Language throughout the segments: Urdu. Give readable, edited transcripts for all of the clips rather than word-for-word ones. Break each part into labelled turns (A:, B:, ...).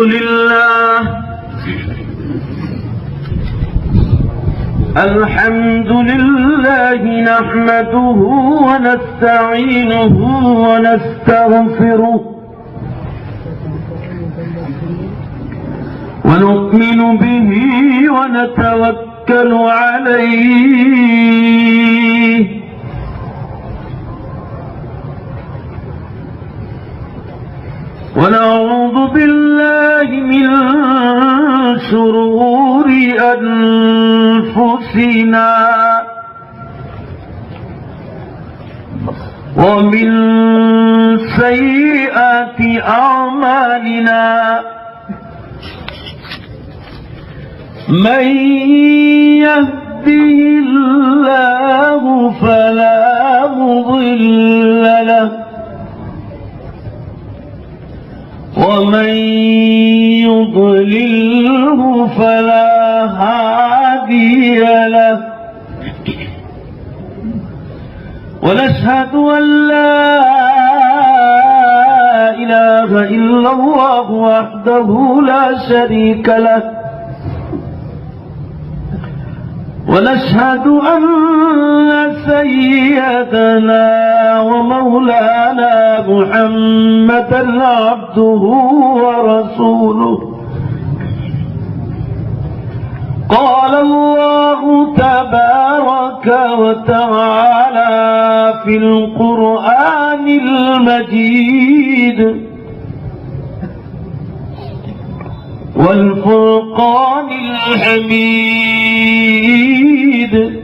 A: لله الحمد لله نحمده ونستعينه ونستغفره ونؤمن به ونتوكل عليه ونعوذ بالله من شرور أنفسنا ومن سيئات أعمالنا من يهده الله فلا مضل له ومن يضلله فلا هادي له ونشهد أن لا إله إلا الله وحده لا شريك له ونشهد أن سيدنا ومولانا محمدا عبده ورسوله قال الله تبارك وتعالى في القرآن المجيد والفرقان الحميد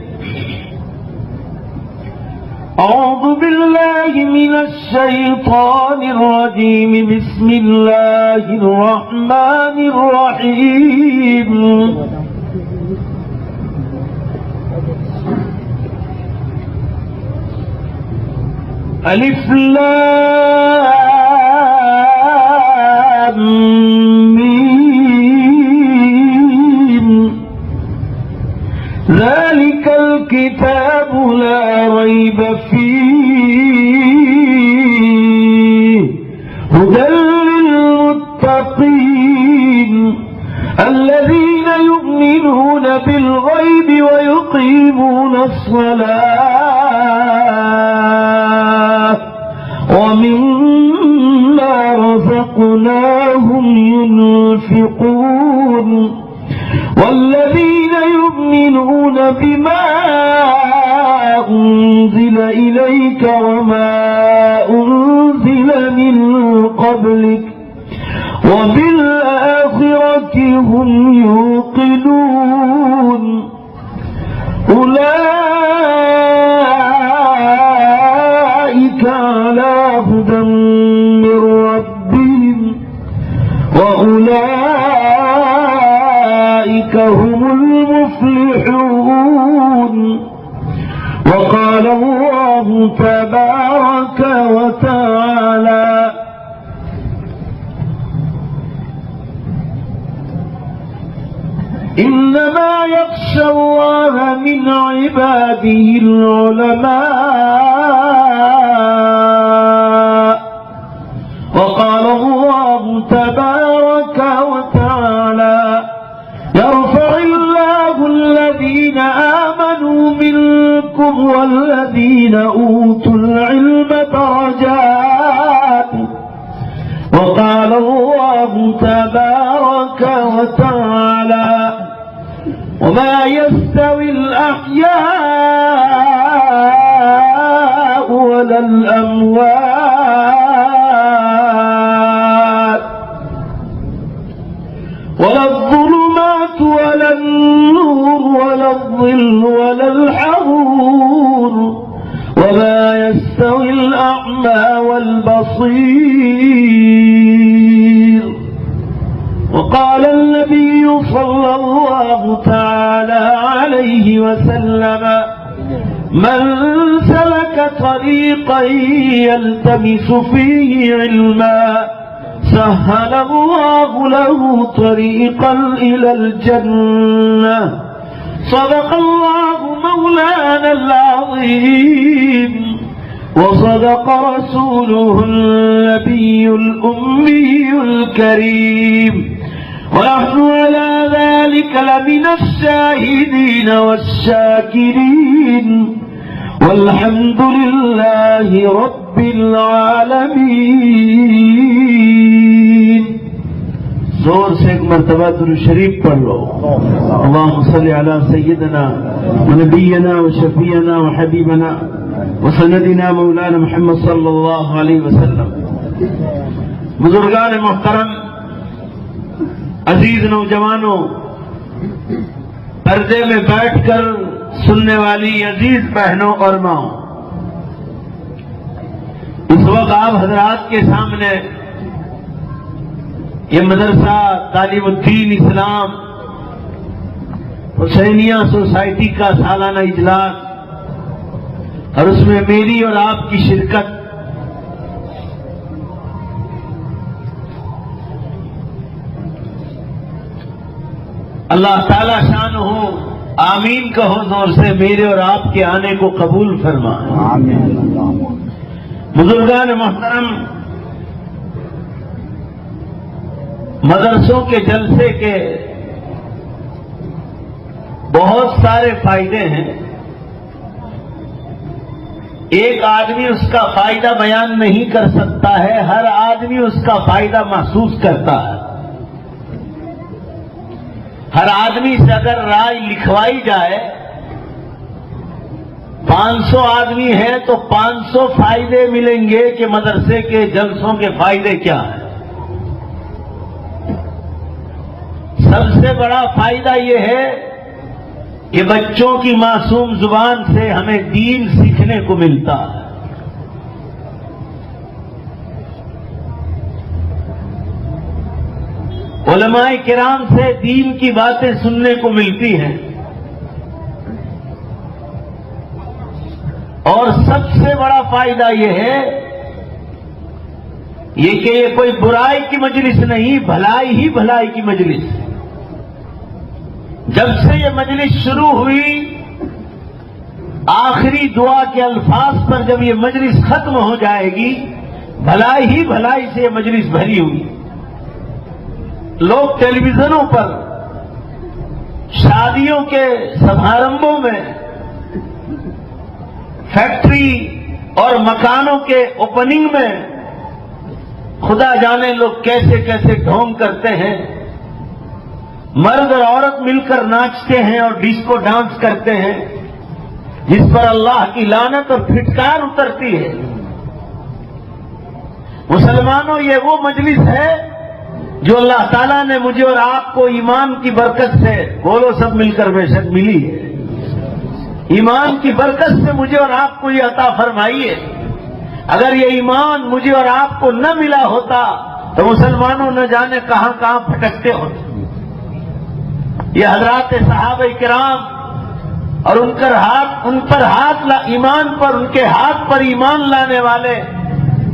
A: أعوذ بالله من الشيطان الرجيم بسم الله الرحمن الرحيم ألف لام ميم ذلك الكتاب لا ريب فيه هدى للمتقين الذين يؤمنون بالغيب ويقيمون الصلاة ومما رزقناهم ينفقون والذين يؤمنون بما أنزل إليك وما أنزل من قبلك وبالآخرة هم يوقنون أولئك على هدى من ربهم وأولئك هم المفلحون وقال الله تبارك وتعالى إنما يخشى الله من عباده العلماء وقال الله تبارك وتعالى يرفع الله الذين آمنوا منكم والذين أوتوا العلم درجات وقال الله تبارك وتعالى وما يستوي الأحياء ولا الأموات ولا الظلمات ولا النور ولا الظل ولا الحرور وما يستوي الأعمى والبصير وقال النبي صلى الله تعالى عليه وسلم من سلك طريقا يلتمس فيه علما سهل الله له طريقا إلى الجنة صدق الله مولانا العظيم وصدق رسوله النبي الأمي الكريم ونحن على ذلك لمن الشاهدين والشاكرين والحمد لله رب العالمين. زور سے ایک مرتبہ درود شریف پڑھ لو. اللهم صل على سيدنا ونبينا وشفيعنا وحبيبنا وسندنا مولانا محمد صلی اللہ علیہ وسلم. بزرگان محترم، عزیز نوجوانوں، پردے میں بیٹھ کر سننے والی عزیز بہنوں اور ماؤں، اس وقت آپ حضرات کے سامنے یہ مدرسہ تعلیم الدین اسلام حسینیہ سوسائٹی کا سالانہ اجلاس اور اس میں میری اور آپ کی شرکت، اللہ تعالی شانہ آمین کہو زور سے، میرے اور آپ کے آنے کو قبول فرمائے. بزرگان محترم، مدرسوں کے جلسے کے بہت سارے فائدے ہیں. ایک آدمی اس کا فائدہ بیان نہیں کر سکتا ہے، ہر آدمی اس کا فائدہ محسوس کرتا ہے. ہر آدمی سے اگر رائے لکھوائی جائے، 500 آدمی ہیں تو 500 فائدے ملیں گے کہ مدرسے کے جلسوں کے فائدے کیا ہیں. سب سے بڑا فائدہ یہ ہے کہ بچوں کی معصوم زبان سے ہمیں دین سیکھنے کو ملتا ہے. علماء کرام سے دین کی باتیں سننے کو ملتی ہیں. اور سب سے بڑا فائدہ یہ ہے کہ یہ کوئی برائی کی مجلس نہیں، بھلائی ہی بھلائی کی مجلس. جب سے یہ مجلس شروع ہوئی، آخری دعا کے الفاظ پر جب یہ مجلس ختم ہو جائے گی، بھلائی ہی بھلائی سے یہ مجلس بھری ہوئی. لوگ ٹیلی ویژنوں پر شادیوں کے سمارمبوں میں، فیکٹری اور مکانوں کے اوپننگ میں خدا جانے لوگ کیسے کیسے ڈھونگ کرتے ہیں. مرد اور عورت مل کر ناچتے ہیں اور ڈسکو ڈانس کرتے ہیں، جس پر اللہ کی لعنت اور پھٹکار اترتی ہے. مسلمانوں، یہ وہ مجلس ہے جو اللہ تعالیٰ نے مجھے اور آپ کو ایمان کی برکت سے، بولو سب مل کر بے شک، ملی ہے. ایمان کی برکت سے مجھے اور آپ کو یہ عطا فرمائی ہے. اگر یہ ایمان مجھے اور آپ کو نہ ملا ہوتا تو مسلمانوں نہ جانے کہاں کہاں پھٹکتے ہوتے. یہ حضرات صحابہ کرام اور ان کے ہاتھ پر ایمان لانے والے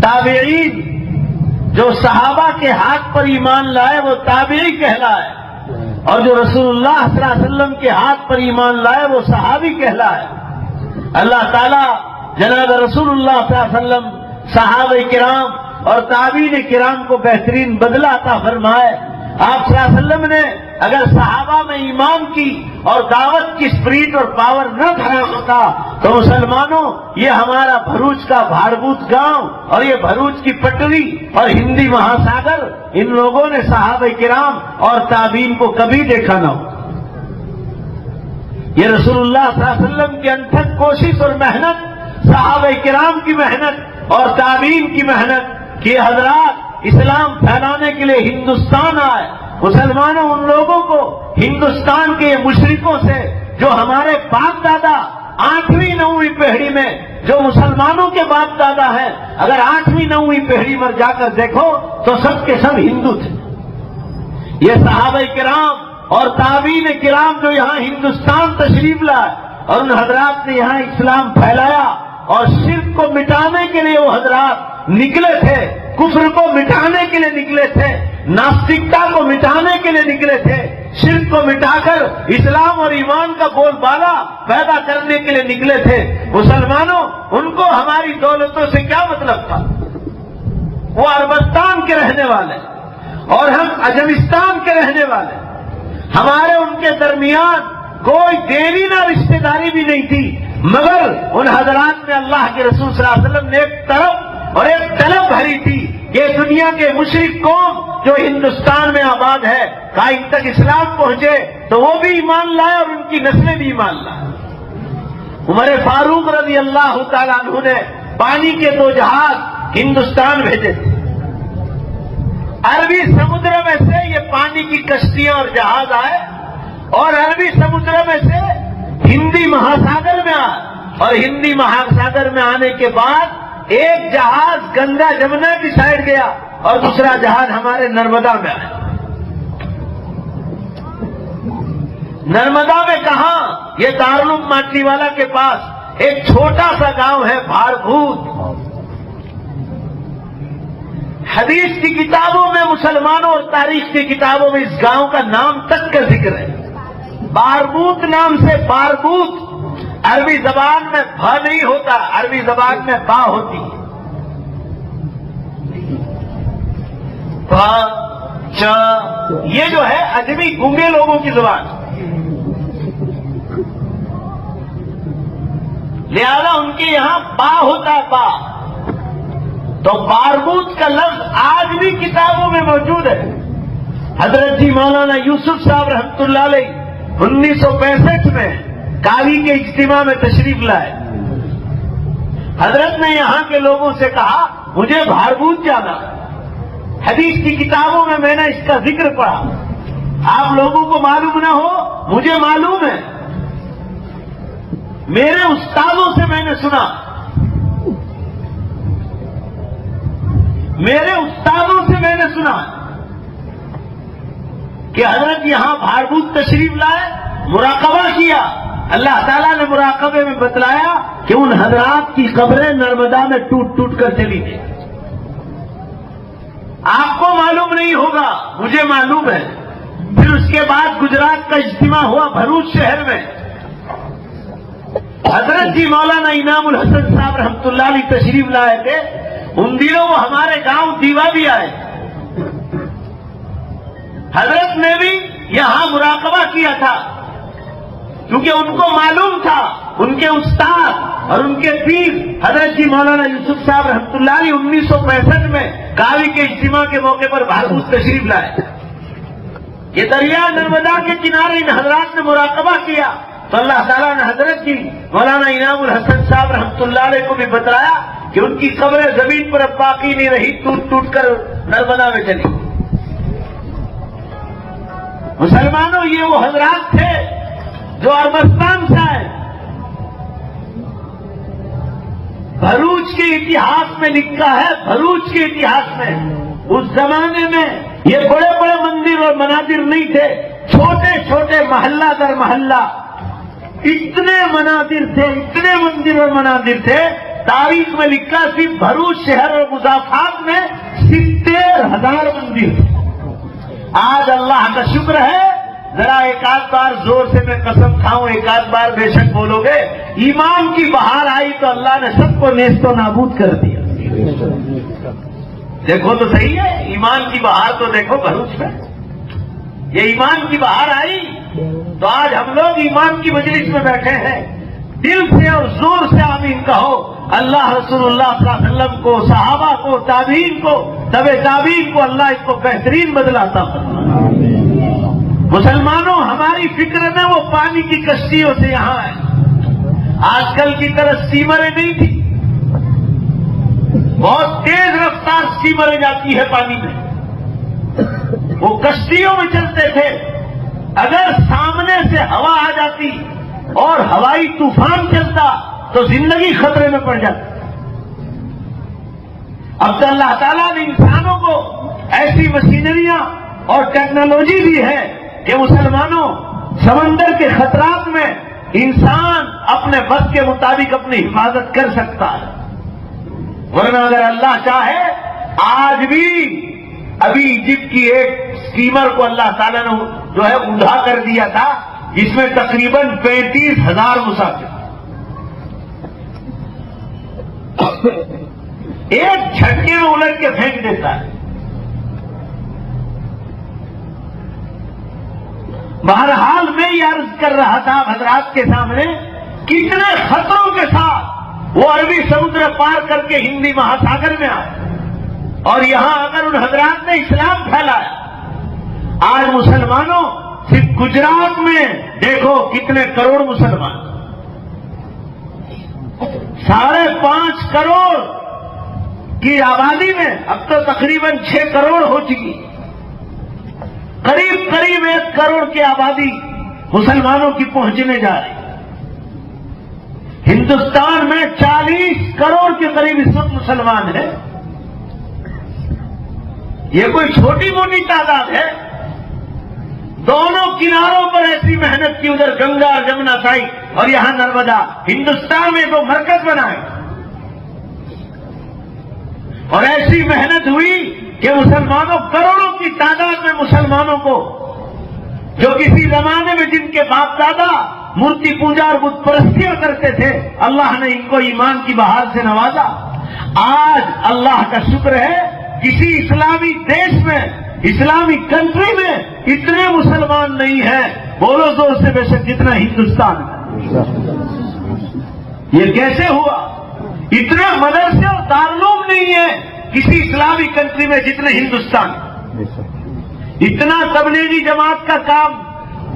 A: تابعین، جو صحابہ کے ہاتھ پر ایمان لائے وہ تابعی کہلائے، اور جو رسول اللہ صلی اللہ علیہ وسلم کے ہاتھ پر ایمان لائے وہ صحابی کہلائے. اللہ تعالیٰ جناب رسول اللہ صلی اللہ علیہ وسلم، صحابہ کرام اور تابعین کرام کو بہترین بدلہ عطا فرمائے. آپ صلی اللہ علیہ وسلم نے اگر صحابہ میں ایمان کی اور دعوت کی اسپرٹ اور پاور نہ دھرا ہوتا تو مسلمانوں، یہ ہمارا بھروچ کا بھاربوت گاؤں اور یہ بھروچ کی پٹری اور ہندی مہاساگر، ان لوگوں نے صحابہ کرام اور تابعین کو کبھی دیکھا نہ ہو. یہ رسول اللہ صلی اللہ علیہ وسلم کی انتھک کوشش اور محنت، صحابہ کرام کی محنت اور تابعین کی محنت کہ حضرات اسلام پھیلانے کے لیے ہندوستان آئے. مسلمانوں، ان لوگوں کو ہندوستان کے مشرکوں سے، جو ہمارے باپ دادا 8ویں 9ویں پیڑھی میں جو مسلمانوں کے باپ دادا ہیں، اگر 8ویں 9ویں پیڑھی پر جا کر دیکھو تو سب کے سب ہندو تھے. یہ صحابہ کرام اور تابعین کرام جو یہاں ہندوستان تشریف لائے اور ان حضرات نے یہاں اسلام پھیلایا، اور شرک کو مٹانے کے لیے وہ حضرات نکلے تھے، کفر کو مٹانے کے لیے نکلے تھے، ناستکتا کو مٹانے کے لیے نکلے تھے. شرک کو مٹا کر اسلام اور ایمان کا بول بالا پیدا کرنے کے لیے نکلے تھے۔ مسلمانوں، ان کو ہماری دولتوں سے کیا مطلب تھا؟ وہ عربستان کے رہنے والے اور ہم عجمستان کے رہنے والے، ہمارے ان کے درمیان کوئی دینی نہ رشتہ داری بھی نہیں تھی، مگر ان حضرات میں اللہ کے رسول صلی اللہ علیہ وسلم نے ایک طرف اور ایک طلب بھری تھی کہ دنیا کے مشرک قوم جو ہندوستان میں آباد ہے کہیں تک اسلام پہنچے تو وہ بھی ایمان لائے اور ان کی نسلیں بھی ایمان لائے۔ عمر فاروق رضی اللہ تعالیٰ عنہ نے پانی کے 2 جہاز ہندوستان بھیجے تھے۔ عربی سمندر میں سے یہ پانی کی کشتیاں اور جہاز آئے اور عربی سمندر میں سے ہندی مہاساگر میں آئے، اور ہندی مہاساگر میں آنے کے بعد ایک جہاز گنگا جمنا کی سائڈ گیا اور دوسرا جہاز ہمارے نرمدا میں آیا۔ نرمدا میں کہاں؟ یہ دارالعلوم ماٹلی والا کے پاس ایک چھوٹا سا گاؤں ہے بھاربھوت۔ حدیث کی کتابوں میں، مسلمانوں اور تاریخ کی کتابوں میں اس گاؤں کا نام تک کا ذکر ہے۔ باربوت نام سے، باربوت عربی زبان میں بھا نہیں ہوتا، عربی زبان میں با ہوتی ہے۔ با چا یہ جو ہے عجمی گونگے لوگوں کی زبان، لہذا ان کے یہاں با ہوتا ہے، با۔ تو باربوت کا لفظ آج بھی کتابوں میں موجود ہے۔ حضرت جی مولانا یوسف صاحب رحمۃ اللہ علیہ 1965 میں کاوی کے اجتماع میں تشریف لائے۔ حضرت نے یہاں کے لوگوں سے کہا مجھے بھاربوت جانا ہے، حدیث کی کتابوں میں میں نے اس کا ذکر پڑھا، آپ لوگوں کو معلوم نہ ہو مجھے معلوم ہے، میرے استادوں سے میں نے سنا، میرے استادوں سے میں نے سنا کہ حضرت یہاں بھاربوت تشریف لائے، مراقبہ کیا، اللہ تعالیٰ نے مراقبے میں بتلایا کہ ان حضرات کی قبریں نرمدا میں ٹوٹ ٹوٹ کر چلی گئی۔ آپ کو معلوم نہیں ہوگا، مجھے معلوم ہے۔ پھر اس کے بعد گجرات کا اجتماع ہوا بھروچ شہر میں، حضرت جی مولانا انعام الحسن صاحب رحمۃ اللہ علیہ تشریف لائے تھے۔ ان دنوں وہ ہمارے گاؤں دیوا بھی آئے، حضرت نے بھی یہاں مراقبہ کیا تھا، کیونکہ ان کو معلوم تھا ان کے استاد اور ان کے پیر حضرت جی مولانا یوسف صاحب رحمۃ اللہ علیہ 1965 میں کاوی کے اجتماع کے موقع پر بھاربوت تشریف لائے۔ یہ دریا نرمدا کے کنارے ان حضرات نے مراقبہ کیا تو اللہ تعالیٰ نے حضرت جی مولانا انعام الحسن صاحب رحمۃ اللہ علیہ کو بھی بتلایا کہ ان کی قبریں زمین پر اب باقی نہیں رہی، ٹوٹ ٹوٹ کر نرمدا میں چلی۔ مسلمانوں، یہ وہ حضرات تھے جو عربستان سے آئے۔ بھروچ کے اتہاس میں لکھا ہے، بھروچ کے اتہاس میں اس زمانے میں یہ بڑے بڑے مندر اور منادر نہیں تھے، چھوٹے چھوٹے محلہ در محلہ اتنے منادر تھے، اتنے مندر اور منادر تھے۔ تاریخ میں لکھا صرف بھروچ شہر اور مضافات میں 70,000 مندر تھے۔ آج اللہ کا شکر ہے، ذرا ایک آدھ بار زور سے میں قسم کھاؤں، ایک آدھ بار بے شک بولو گے، ایمان کی بہار آئی تو اللہ نے سب کو نیست و نابود کر دیا۔ دیکھو تو صحیح ہے، ایمان کی بہار تو دیکھو بھروچ میں، یہ ایمان کی بہار آئی تو آج ہم لوگ ایمان کی مجلس میں بیٹھے ہیں۔ دل سے اور زور سے آمین کہو، اللہ رسول اللہ صلی اللہ علیہ وسلم کو، صحابہ کو، تابعین کو، تبع تابعین کو اللہ اس کو بہترین بدلاتا فرمائے۔ مسلمانوں، ہماری فکر میں وہ پانی کی کشتیوں سے یہاں ہے، آج کل کی طرح اسٹیمریں نہیں تھی، بہت تیز رفتار اسٹیمریں جاتی ہے پانی میں، وہ کشتیوں میں چلتے تھے، اگر سامنے سے ہوا آ جاتی اور ہوائی طوفان چلتا تو زندگی خطرے میں پڑ جاتی۔ اب تو اللہ تعالیٰ نے انسانوں کو ایسی مشینریاں اور ٹیکنالوجی دی ہے کہ مسلمانوں، سمندر کے خطرات میں انسان اپنے بس کے مطابق اپنی حفاظت کر سکتا ہے، ورنہ اگر اللہ چاہے آج بھی ابھی ایجپٹ کی ایک اسٹیمر کو اللہ تعالیٰ نے جو ہے اونھا کر دیا تھا، جس میں تقریباً 35,000 مسافر، ایک جھٹکے میں الٹ کے پھینک دیتا ہے۔ بہرحال میں یہ عرض کر رہا تھا حضرات کے سامنے، کتنے خطروں کے ساتھ وہ عربی سمندر پار کر کے ہندی مہاساگر میں آئے، اور یہاں اگر ان حضرات نے اسلام پھیلایا، آج مسلمانوں صرف گجرات میں دیکھو کتنے کروڑ مسلمان، 5.5 کروڑ کی آبادی میں اب تو تقریباً 6 کروڑ ہو چکی، قریب 1 کروڑ کی آبادی مسلمانوں کی پہنچنے جا رہی۔ ہندوستان میں 40 کروڑ کے قریب اس وقت مسلمان ہیں۔ یہ کوئی چھوٹی موٹی تعداد ہے؟ دونوں کناروں پر ایسی محنت کی، ادھر گنگا اور جمنا سائٹ اور یہاں نرمدا، ہندوستان میں 2 مرکز بنائے، اور ایسی محنت ہوئی کہ مسلمانوں، کروڑوں کی تعداد میں مسلمانوں کو، جو کسی زمانے میں جن کے باپ دادا مورتی پوجا اور بت پرستیاں کرتے تھے، اللہ نے ان کو ایمان کی بہار سے نوازا۔ آج اللہ کا شکر ہے، کسی اسلامی دیش میں، اسلامی کنٹری میں اتنے مسلمان نہیں ہیں، بولو زور سے بے شک، جتنا ہندوستان میں۔ یہ کیسے ہوا؟ اتنے مدرسے اور دارالعلوم نہیں ہے کسی اسلامی کنٹری میں جتنے ہندوستان۔ اتنا تبلیغی جماعت کا کام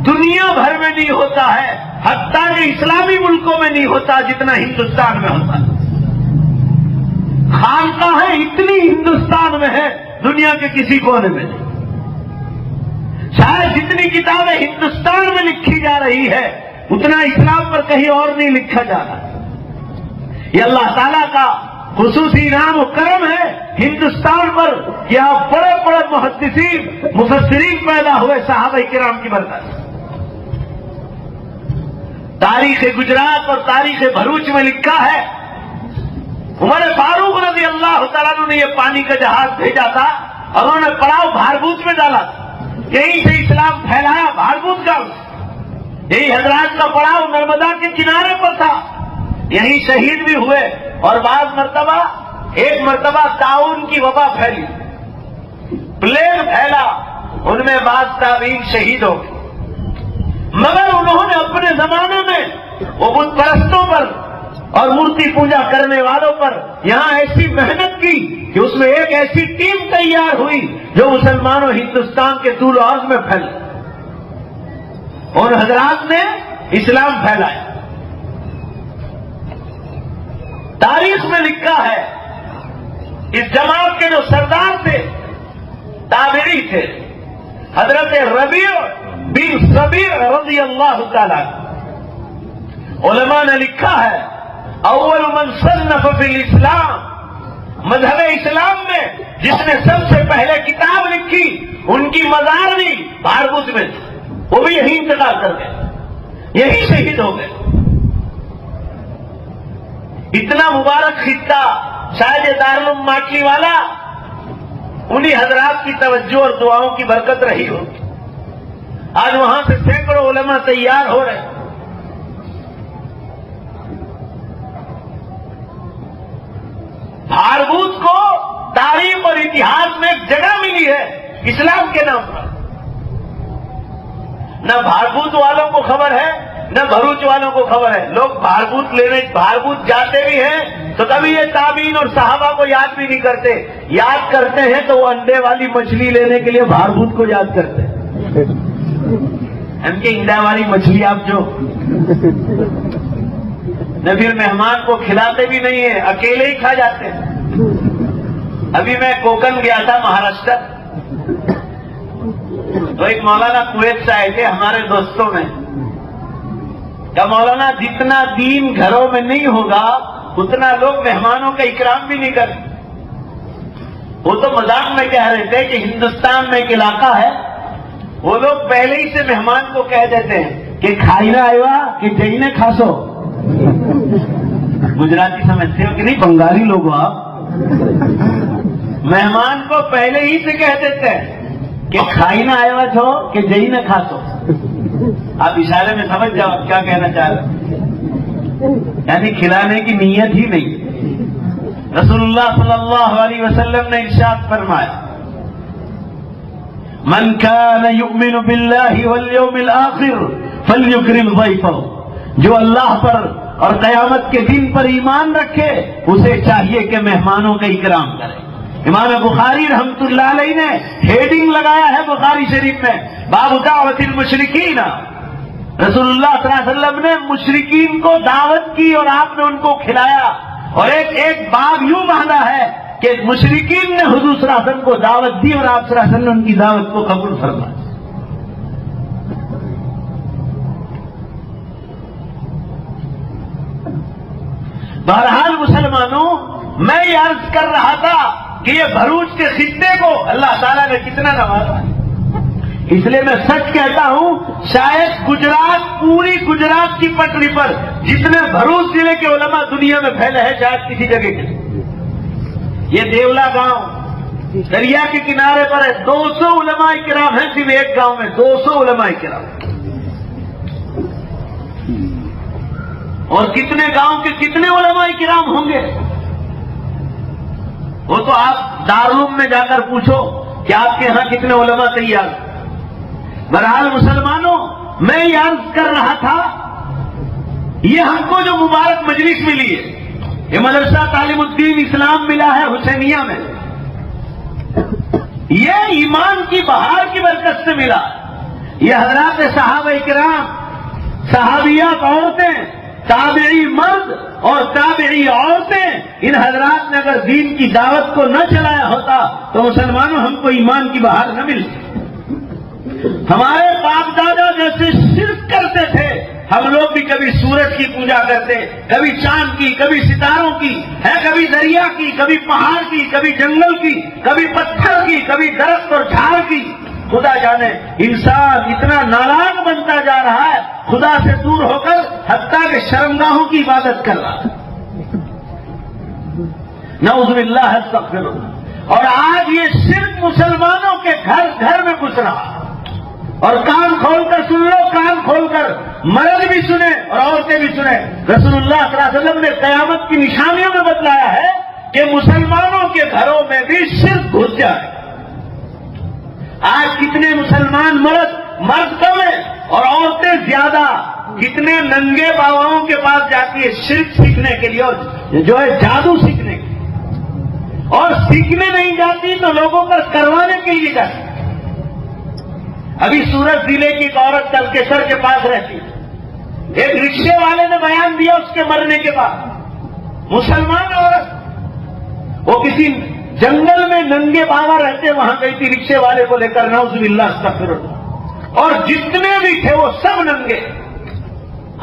A: دنیا بھر میں نہیں ہوتا ہے، حتیٰ کہ اسلامی ملکوں میں نہیں ہوتا جتنا ہندوستان میں ہوتا ہے۔ خانقاہیں اتنی ہندوستان میں ہے، دنیا کے کسی کونے میں نہیں۔ شاید جتنی کتابیں ہندوستان میں لکھی جا رہی ہے، اتنا اسلام پر کہیں اور نہیں لکھا جا رہا۔ یہ اللہ تعالیٰ کا خصوصی انعام و کرم ہے ہندوستان پر، کہ آپ بڑے بڑے محدثین مفسرین پیدا ہوئے صحابہ کرام کی برکت۔ تاریخ گجرات اور تاریخ بھروچ میں لکھا ہے، عمر فاروق رضی اللہ تعالیٰ عنہ نے یہ پانی کا جہاز بھیجا تھا، اور انہوں نے پڑاؤ بھاربوت میں ڈالا تھا، یہیں سے اسلام پھیلایا بھاربوت کا۔ یہی حضرات کا پڑاؤ نرمدا کے کنارے پر تھا، یہیں شہید بھی ہوئے، اور بعض مرتبہ، ایک مرتبہ طاعون کی وبا پھیلی، پلیگ پھیلا، ان میں بعض تابعین شہید ہو گئے، مگر انہوں نے اپنے زمانے میں وہ بت پرستوں پر اور مورتی پوجا کرنے والوں پر یہاں ایسی محنت کی کہ اس میں ایک ایسی ٹیم تیار ہوئی جو مسلمانوں ہندوستان کے طول و عرض میں پھیلی، اور حضرات نے اسلام پھیلایا۔ تاریخ میں لکھا ہے، اس جماعت کے جو سردار تھے، تابعی تھے، حضرت ربیع بن صبیع رضی اللہ تعالیٰ۔ علماء نے لکھا ہے، اول من صنف فی الاسلام، مذہب اسلام میں جس نے سب سے پہلے کتاب لکھی، ان کی مزار بھی بھاربوت میں تھی، وہ بھی یہی انتقال کر گئے، یہی شہید ہو گئے۔ اتنا مبارک خطہ، شاید دارالعلوم ماٹلی والا، انہی حضرات کی توجہ اور دعاؤں کی برکت رہی ہوگی۔ آج وہاں سے سینکڑوں علماء تیار ہو رہے ہیں۔ بھاربوت کو تاریخ اور اتہاس میں ایک جگہ ملی ہے اسلام کے نام پر۔ نہ بھاربوت والوں کو خبر ہے، نہ بھروچ والوں کو خبر ہے۔ لوگ بھاربوت لینے، بھاربوت جاتے بھی ہیں تو کبھی یہ تابعین اور صحابہ کو یاد بھی نہیں کرتے، یاد کرتے ہیں تو وہ انڈے والی مچھلی لینے کے لیے بھاربوت کو یاد کرتے ہیں۔ ان کی انڈا والی مچھلی آپ جو نہ پھر مہمان کو کھلاتے بھی نہیں ہیں، اکیلے ہی کھا جاتے ہیں۔ ابھی میں کوکن گیا تھا، مہاراشٹر، تو ایک مولانا کویت سے آئے تھے ہمارے دوستوں میں، کہ مولانا جتنا دین گھروں میں نہیں ہوگا اتنا لوگ مہمانوں کا اکرام بھی نہیں کرتے۔ وہ تو مذاق میں کہہ رہے تھے کہ ہندوستان میں ایک علاقہ ہے، وہ لوگ پہلے ہی سے مہمان کو کہہ دیتے ہیں کہ کھائینا آئیوا کہ جائینے کھاسو۔ گجراتی سمجھتے ہو کہ نہیں؟ بنگالی لوگ ہو آپ۔ مہمان کو پہلے ہی سے کہہ دیتے ہیں کہ کھائی نہ آیا چھو کہ جئی نہ کھاسو. آپ اشارے میں سمجھ جاؤ آپ کیا کہنا چاہ رہے ہیں. یعنی کھلانے کی نیت ہی نہیں. رسول اللہ صلی اللہ علیہ وسلم نے ارشاد فرمایا من کان یؤمن باللہ والیوم الآخر فلیکرم ضیفہ. جو اللہ پر اور قیامت کے دن پر ایمان رکھے اسے چاہیے کہ مہمانوں کا اکرام کرے. امام بخاری رحمت اللہ علیہ نے ہیڈنگ لگایا ہے بخاری شریف میں باب دعوت المشرکین. رسول اللہ صلی اللہ علیہ وسلم نے مشرکین کو دعوت کی اور آپ نے ان کو کھلایا. اور ایک باب یوں باندھا ہے کہ مشرکین نے حضور صلی اللہ علیہ وسلم کو دعوت دی اور آپ صلی اللہ علیہ وسلم نے ان کی دعوت کو قبول فرمایا. بہرحال مسلمانوں، میں یہ عرض کر رہا تھا کہ یہ بھروچ کے خطے کو اللہ تعالیٰ نے کتنا نوازا. اس لیے میں سچ کہتا ہوں شاید گجرات، پوری گجرات کی پٹری پر جتنے بھروچ ضلع کے علماء دنیا میں پھیلے ہیں شاید کسی جگہ کے. یہ دیولا گاؤں دریا کے کنارے پر ہے. 200 علماء کرام ہیں صرف ایک گاؤں میں. 200 علماء کرام. اور کتنے گاؤں کے کتنے علماء کرام ہوں گے وہ تو آپ دارالعلوم میں جا کر پوچھو کہ آپ کے ہاں کتنے علماء تیار. بہرحال مسلمانوں، میں یہ عرض کر رہا تھا یہ ہم کو جو مبارک مجلس ملی ہے، یہ مدرسہ تعلیم الدین اسلام ملا ہے حسینیہ میں، یہ ایمان کی بہار کی برکت سے ملا. یہ حضرات صحابہ کرام، صحابیات عورتیں، تابعی مرد اور تابعی عورتیں، ان حضرات نے اگر دین کی دعوت کو نہ چلایا ہوتا تو مسلمانوں ہم کو ایمان کی بہار نہ ملتی. ہمارے باپ دادا جیسے شرک کرتے تھے ہم لوگ بھی کبھی سورج کی پوجا کرتے، کبھی چاند کی، کبھی ستاروں کی ہے، کبھی دریا کی، کبھی پہاڑ کی، کبھی جنگل کی، کبھی پتھر کی، کبھی درخت اور جھاڑ کی. خدا جانے انسان اتنا نالاک بنتا جا رہا ہے خدا سے دور ہو کر، حتیٰ کہ شرمگاہوں کی عبادت کر رہا ہے. نعوذ باللہ استغفر اللہ. اور آج یہ شرک مسلمانوں کے گھر گھر میں گھس رہا. اور کان کھول کر سن لو، کان کھول کر مرد بھی سنے اور عورتیں بھی سنے. رسول اللہ صلی اللہ علیہ وسلم نے قیامت کی نشانیوں میں بتلایا ہے کہ مسلمانوں کے گھروں میں بھی شرک گھس جائے. آج کتنے مسلمان مرد کم ہیں اور عورتیں زیادہ. کتنے ننگے باباؤں کے پاس جاتی ہے شرک سیکھنے کے لیے اور جو ہے جادو سیکھنے کے لیے، اور سیکھنے نہیں جاتی تو لوگوں پر کروانے کے لیے جاتی. ابھی سورت ضلع کی ایک عورت تلکیسر کے پاس رہتی ہے. ایک رکشے والے نے بیان دیا اس کے مرنے کے بعد. مسلمان عورت، وہ کسی جنگل میں ننگے بابا رہتے وہاں گئی تھی رکشے والے کو لے کر. نعوذ باللہ استغفر اللہ. اور جتنے بھی تھے وہ سب ننگے.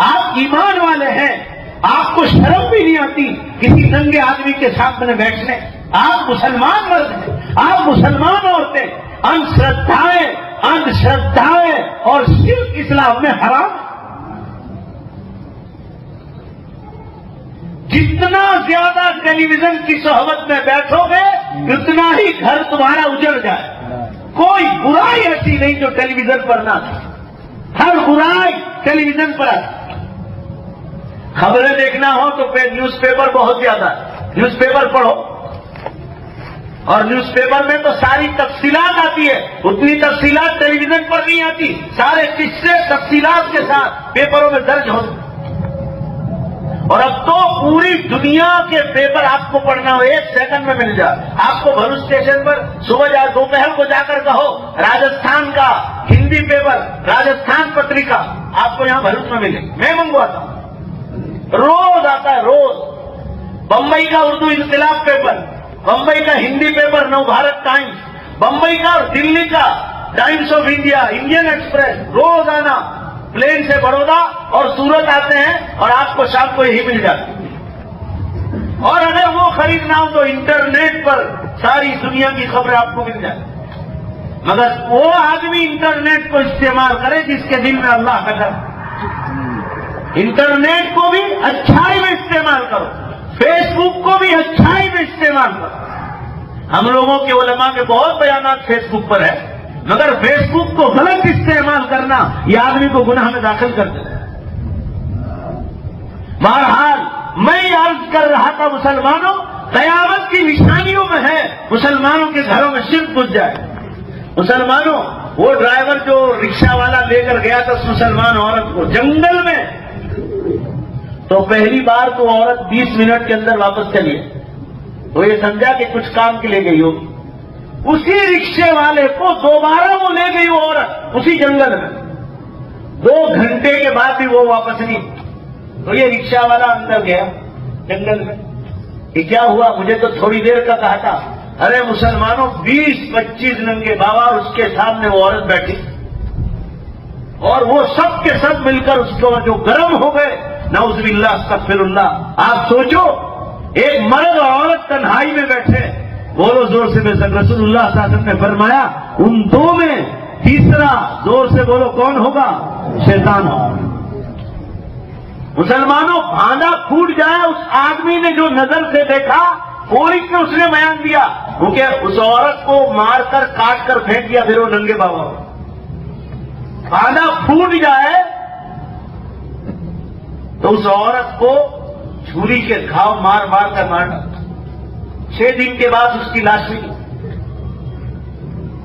A: آپ ایمان والے ہیں، آپ کو شرم بھی نہیں آتی کسی ننگے آدمی کے سامنے بیٹھنے. آپ مسلمان مرد ہیں، آپ مسلمان عورتیں. اندھ شردھائیں اور شرک اسلام میں حرام. جتنا زیادہ ٹیلی ویژن کی صحبت میں بیٹھو گے اتنا ہی گھر تمہارا اجڑ جائے. کوئی برائی ایسی نہیں جو ٹیلی ویژن پر نہ تھی. ہر برائی ٹیلی ویژن پر آتی. خبریں دیکھنا ہو تو نیوز پیپر بہت زیادہ ہے. نیوز پیپر پڑھو اور نیوز پیپر میں تو ساری تفصیلات آتی ہے. اتنی تفصیلات ٹیلی ویژن پر نہیں آتی. سارے قصے تفصیلات کے ساتھ پیپروں میں درج ہوتے. اور اب تو پوری دنیا کے پیپر آپ کو پڑھنا ہو 1 سیکنڈ میں مل جائے. آپ کو بھروچ اسٹیشن پر صبح دوپہر کو جا کر کہو راجستھان کا ہندی پیپر، راجستھان پتریکا آپ کو یہاں بھروچ میں ملے. میں منگواتا ہوں، روز آتا ہے روز. بمبئی کا اردو انقلاب پیپر، بمبئی کا ہندی پیپر نو بھارت ٹائمز، بمبئی کا اور دلی کا Times of India, Indian Express. روز آنا پلین سے بڑودا اور سورت آتے ہیں اور آپ کو شام کو یہی مل جاتی. اور اگر وہ خریدنا ہو تو انٹرنیٹ پر ساری دنیا کی خبریں آپ کو مل جائے. مگر وہ آدمی انٹرنیٹ کو استعمال کرے جس کے دل میں اللہ کا ڈر. انٹرنیٹ کو بھی اچھائی میں استعمال کرو، فیس بک کو بھی اچھائی میں استعمال کرو. ہم لوگوں کے علماء کے بہت بیانات فیس بک پر ہے. مگر فیس بک کو غلط استعمال کرنا یہ آدمی کو گناہ میں داخل کر دیتا ہے۔ بہرحال میں یہ عرض کر رہا تھا مسلمانوں، قیامت کی نشانیوں میں ہے مسلمانوں کے گھروں میں شرک گھس جائے۔ مسلمانوں، وہ ڈرائیور جو رکشہ والا لے کر گیا تھا اس مسلمان عورت کو جنگل میں، تو پہلی بار تو عورت 20 منٹ کے اندر واپس چلی، تو یہ سمجھا کہ کچھ کام کے لیے گئی ہوگی۔ اسی رکشے والے کو دوبارہ وہ لے گئی وہ عورت اسی جنگل میں، 2 گھنٹے کے بعد بھی وہ واپس نہیں، تو یہ رکشہ والا اندر گیا جنگل میں کہ کیا ہوا، مجھے تو تھوڑی دیر کا کہا تھا۔ ارے مسلمانوں، 20-25 ننگے بابا اس کے سامنے وہ عورت بیٹھی، اور وہ سب کے سب مل کر اس کو جو گرم ہو گئے، نعوذ باللہ استغفر اللہ۔ آپ سوچو، ایک مرد اور عورت تنہائی میں بیٹھے، بولو زور سے بے شک، رسول اللہ صلی اللہ علیہ وسلم نے فرمایا ان دو میں تیسرا، زور سے بولو، کون ہوگا؟ شیطان ہوگا۔ مسلمانوں، بھانڈا پھوٹ جائے، اس آدمی نے جو نظر سے دیکھا فوری سے اس نے بیان دیا، کیونکہ اس عورت کو مار کر کاٹ کر پھینک دیا، پھر وہ ننگے بابا۔ بھانڈا پھوٹ جائے تو اس عورت کو چھری کے گھاؤ مار مار کر مارا۔ 6 دن کے بعد اس کی لاش ملی،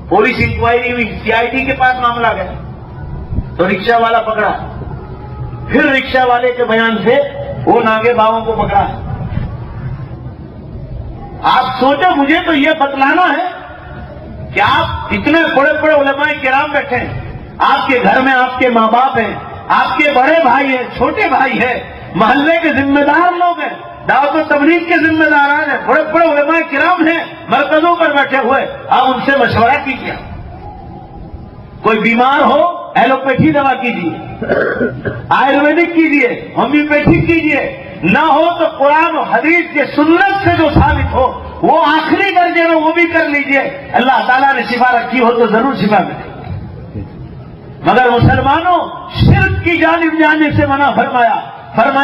A: پولیس انکوائری ہوئی، CID کے پاس معاملہ گیا تو رکشہ والا پکڑا، پھر رکشہ والے کے بیان سے وہ ناگے باؤں کو پکڑا۔ آپ سوچو، مجھے تو یہ بتلانا ہے کہ آپ اتنے بڑے بڑے علماء کرام بیٹھے ہیں، آپ کے گھر میں آپ کے ماں باپ ہیں، آپ کے بڑے بھائی ہیں، چھوٹے بھائی ہیں، محلے کے ذمہ دار لوگ ہیں، دعوت و تبلیغ کے ذمہ داران ہیں، بڑے بڑے علماء کرام ہیں مرکزوں پر بیٹھے ہوئے، آپ ان سے مشورہ کیجیے۔ کوئی بیمار ہو ایلوپیتھی دوا کیجیے، آیورویدک کیجیے، ہومیوپیتھک کیجیے، نہ ہو تو قرآن و حدیث کے سنت سے جو ثابت ہو وہ آخری درجے میں وہ بھی کر لیجیے۔ اللہ تعالیٰ نے شفا رکھی ہو تو ضرور شفا ملے۔ مگر مسلمانوں، شرک کی جانب جانے سے منع فرمایا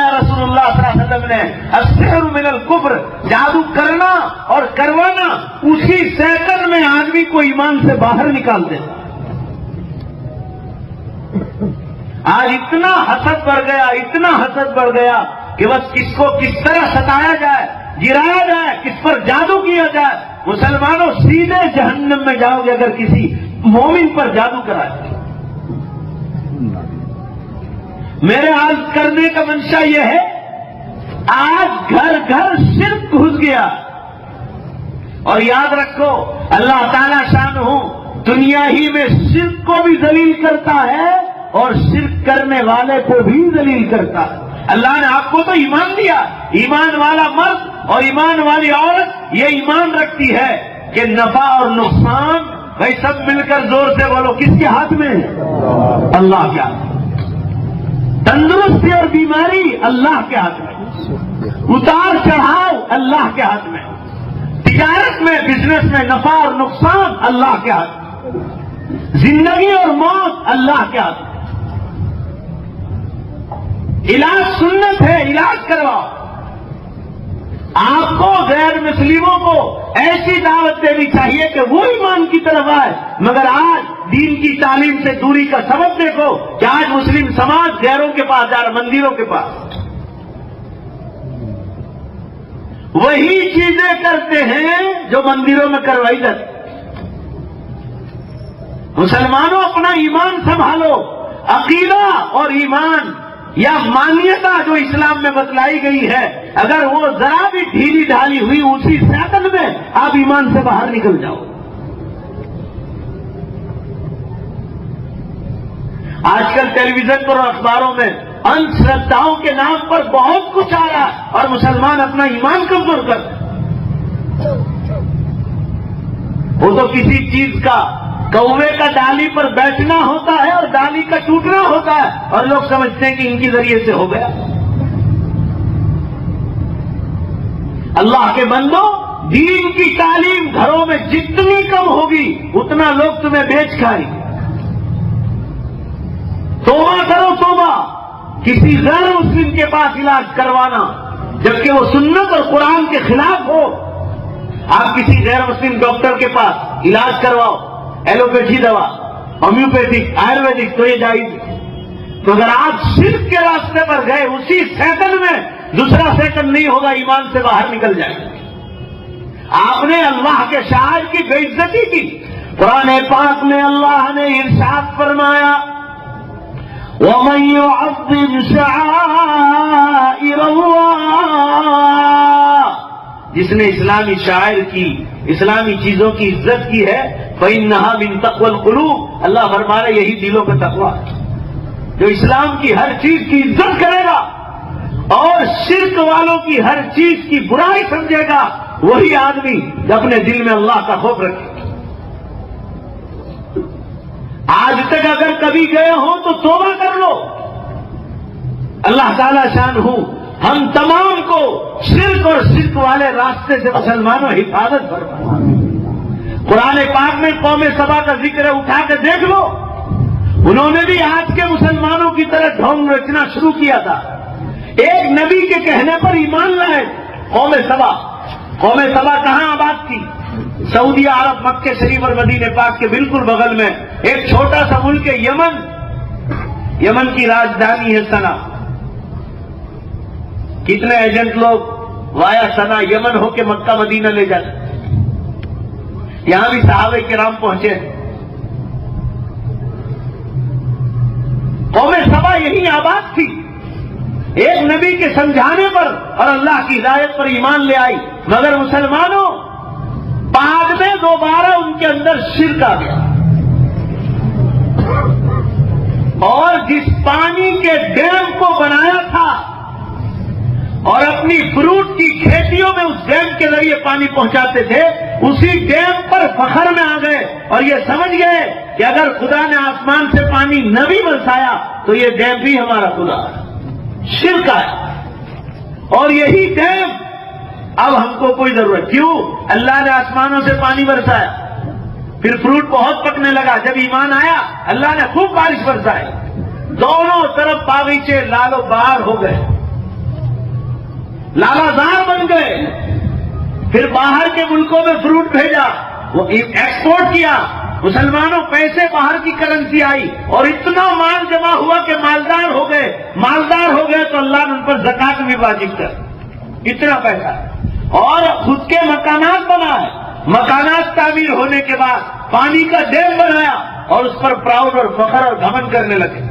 A: رسول اللہ صلی اللہ علیہ وسلم نے، السحر من الکفر، جادو کرنا اور کروانا اسی سیکنڈ میں آدمی کو ایمان سے باہر نکال دیتا۔ آج اتنا حسد بڑھ گیا، اتنا حسد بڑھ گیا کہ بس کس کو کس طرح ستایا جائے، گرایا جائے، کس پر جادو کیا جائے۔ مسلمانوں، سیدھے جہنم میں جاؤ گے اگر کسی مومن پر جادو کرائے۔ میرے عرض کرنے کا منشا یہ ہے، آج گھر گھر شرک گھس گیا، اور یاد رکھو اللہ تعالیٰ شانہ دنیا ہی میں شرک کو بھی ذلیل کرتا ہے اور شرک کرنے والے کو بھی ذلیل کرتا ہے۔ اللہ نے آپ کو تو ایمان دیا، ایمان والا مرد اور ایمان والی عورت یہ ایمان رکھتی ہے کہ نفع اور نقصان، بھائی سب مل کر زور سے بولو، کس کے ہاتھ میں؟ اللہ کے ہاتھ میں۔ تندرستی اور بیماری اللہ کے ہاتھ میں، اتار چڑھاؤ اللہ کے ہاتھ میں، تجارت میں، بزنس میں نفع اور نقصان اللہ کے ہاتھ میں، زندگی اور موت اللہ کے ہاتھ میں۔ علاج سنت ہے، علاج کرواؤ۔ آپ کو غیر مسلموں کو ایسی دعوت دینی چاہیے کہ وہ ایمان کی طرف آئے، مگر آج دین کی تعلیم سے دوری کا سبب دیکھو کہ آج مسلم سماج غیروں کے پاس جا رہا، مندروں کے پاس وہی چیزیں کرتے ہیں جو مندروں میں کروائی جاتی۔ مسلمانوں، اپنا ایمان سنبھالو، عقیدہ اور ایمان یا مانیتا جو اسلام میں بتلائی گئی ہے، اگر وہ ذرا بھی ڈھیلی ڈھالی ہوئی اسی سیکنڈ میں آپ ایمان سے باہر نکل جاؤ۔ آج کل ٹیلی ویژن پر اور اخباروں میں ان شردھاؤں کے نام پر بہت کچھ آ رہا ہے اور مسلمان اپنا ایمان کمزور کرتے ہیں۔ وہ تو کسی چیز کا، کوے کا ڈالی پر بیٹھنا ہوتا ہے اور ڈالی کا ٹوٹنا ہوتا ہے، اور لوگ سمجھتے ہیں کہ ان کے ذریعے سے ہو گیا۔ اللہ کے بندو، دین کی تعلیم گھروں میں جتنی کم ہوگی اتنا لوگ تمہیں بیچ کھائیں گے۔ توبہ کرو، توبہ کسی غیر مسلم کے پاس علاج کروانا جبکہ وہ سنت اور قرآن کے خلاف ہو۔ آپ کسی غیر مسلم ڈاکٹر کے پاس علاج کرواؤ، ایلوپیتھی دوا، ہومیوپیتھک، آیورویدک، تو یہ جائز ہے۔ تو اگر آپ شرک کے راستے پر گئے، اسی سیکنڈ میں دوسرا سیکنڈ نہیں ہوگا، ایمان سے باہر نکل جائیں گے۔ آپ نے اللہ کے شاعر کی بے عزتی کی۔ قرآن پاک میں اللہ نے ارشاد فرمایا وَمَن يُعَظِّمْ شَعَائِرَ اللَّهِ، جس نے اسلامی شاعر کی، اسلامی چیزوں کی عزت کی ہے، فَإِنَّهَا مِن تَقْوَى الْقُلُوبِ، اللہ فرما رہے یہی دلوں کا تقویٰ ہے۔ جو اسلام کی ہر چیز کی عزت کرے گا اور شرک والوں کی ہر چیز کی برائی سمجھے گا، وہی آدمی اپنے دل میں اللہ کا خوف رکھے۔ آج تک اگر کبھی گئے ہو تو توبہ کر لو، اللہ تعالی شان ہو ہم تمام کو شرک اور شرک والے راستے سے مسلمانوں حفاظت فرمائے۔ قرآن پاک میں قوم سبا کا ذکر ہے، اٹھا کے دیکھ لو، انہوں نے بھی آج کے مسلمانوں کی طرح ڈھونگ رچنا شروع کیا تھا۔ ایک نبی کے کہنے پر ایمان لائے قوم سبا۔ قوم سبا کہاں آباد تھی؟ سعودی عرب، مکہ شریف اور مدینہ پاک کے بالکل بغل میں ایک چھوٹا سا ملک ہے یمن۔ یمن کی راجدھانی ہے سنا۔ کتنے ایجنٹ لوگ وایا سنا یمن ہو کے مکہ مدینہ لے جاتے، یہاں بھی صحابہ کرام پہنچے۔ قوم سبا یہی آباد تھی، ایک نبی کے سمجھانے پر اور اللہ کی ہدایت پر ایمان لے آئی، مگر مسلمانوں بعد میں دوبارہ ان کے اندر شرک آ گیا، اور جس پانی کے ڈیم کو بنایا تھا اور اپنی فروٹ کی کھیتیوں میں اس ڈیم کے ذریعے پانی پہنچاتے تھے، اسی ڈیم پر فخر میں آ گئے اور یہ سمجھ گئے کہ اگر خدا نے آسمان سے پانی نہ بھی برسایا تو یہ ڈیم بھی ہمارا خدا ہے۔ شرک آیا، اور یہی ڈیم اب ہم کو کوئی ضرورت کیوں؟ اللہ نے آسمانوں سے پانی برسایا، پھر فروٹ بہت پکنے لگا، جب ایمان آیا اللہ نے خوب بارش برسائی، دونوں طرف باغیچے لال و بہار ہو گئے، لالازار بن گئے۔ پھر باہر کے ملکوں میں فروٹ بھیجا، وہ ایکسپورٹ کیا، مسلمانوں پیسے باہر کی کرنسی آئی اور اتنا مال جمع ہوا کہ مالدار ہو گئے۔ مالدار ہو گئے تو اللہ نے ان پر زکات بھی واجب کر، اتنا پیسہ، اور خود کے مکانات بنائے۔ مکانات تعمیر ہونے کے بعد پانی کا ڈیم بنایا اور اس پر پراؤڈ اور فخر اور گھمنڈ کرنے لگے۔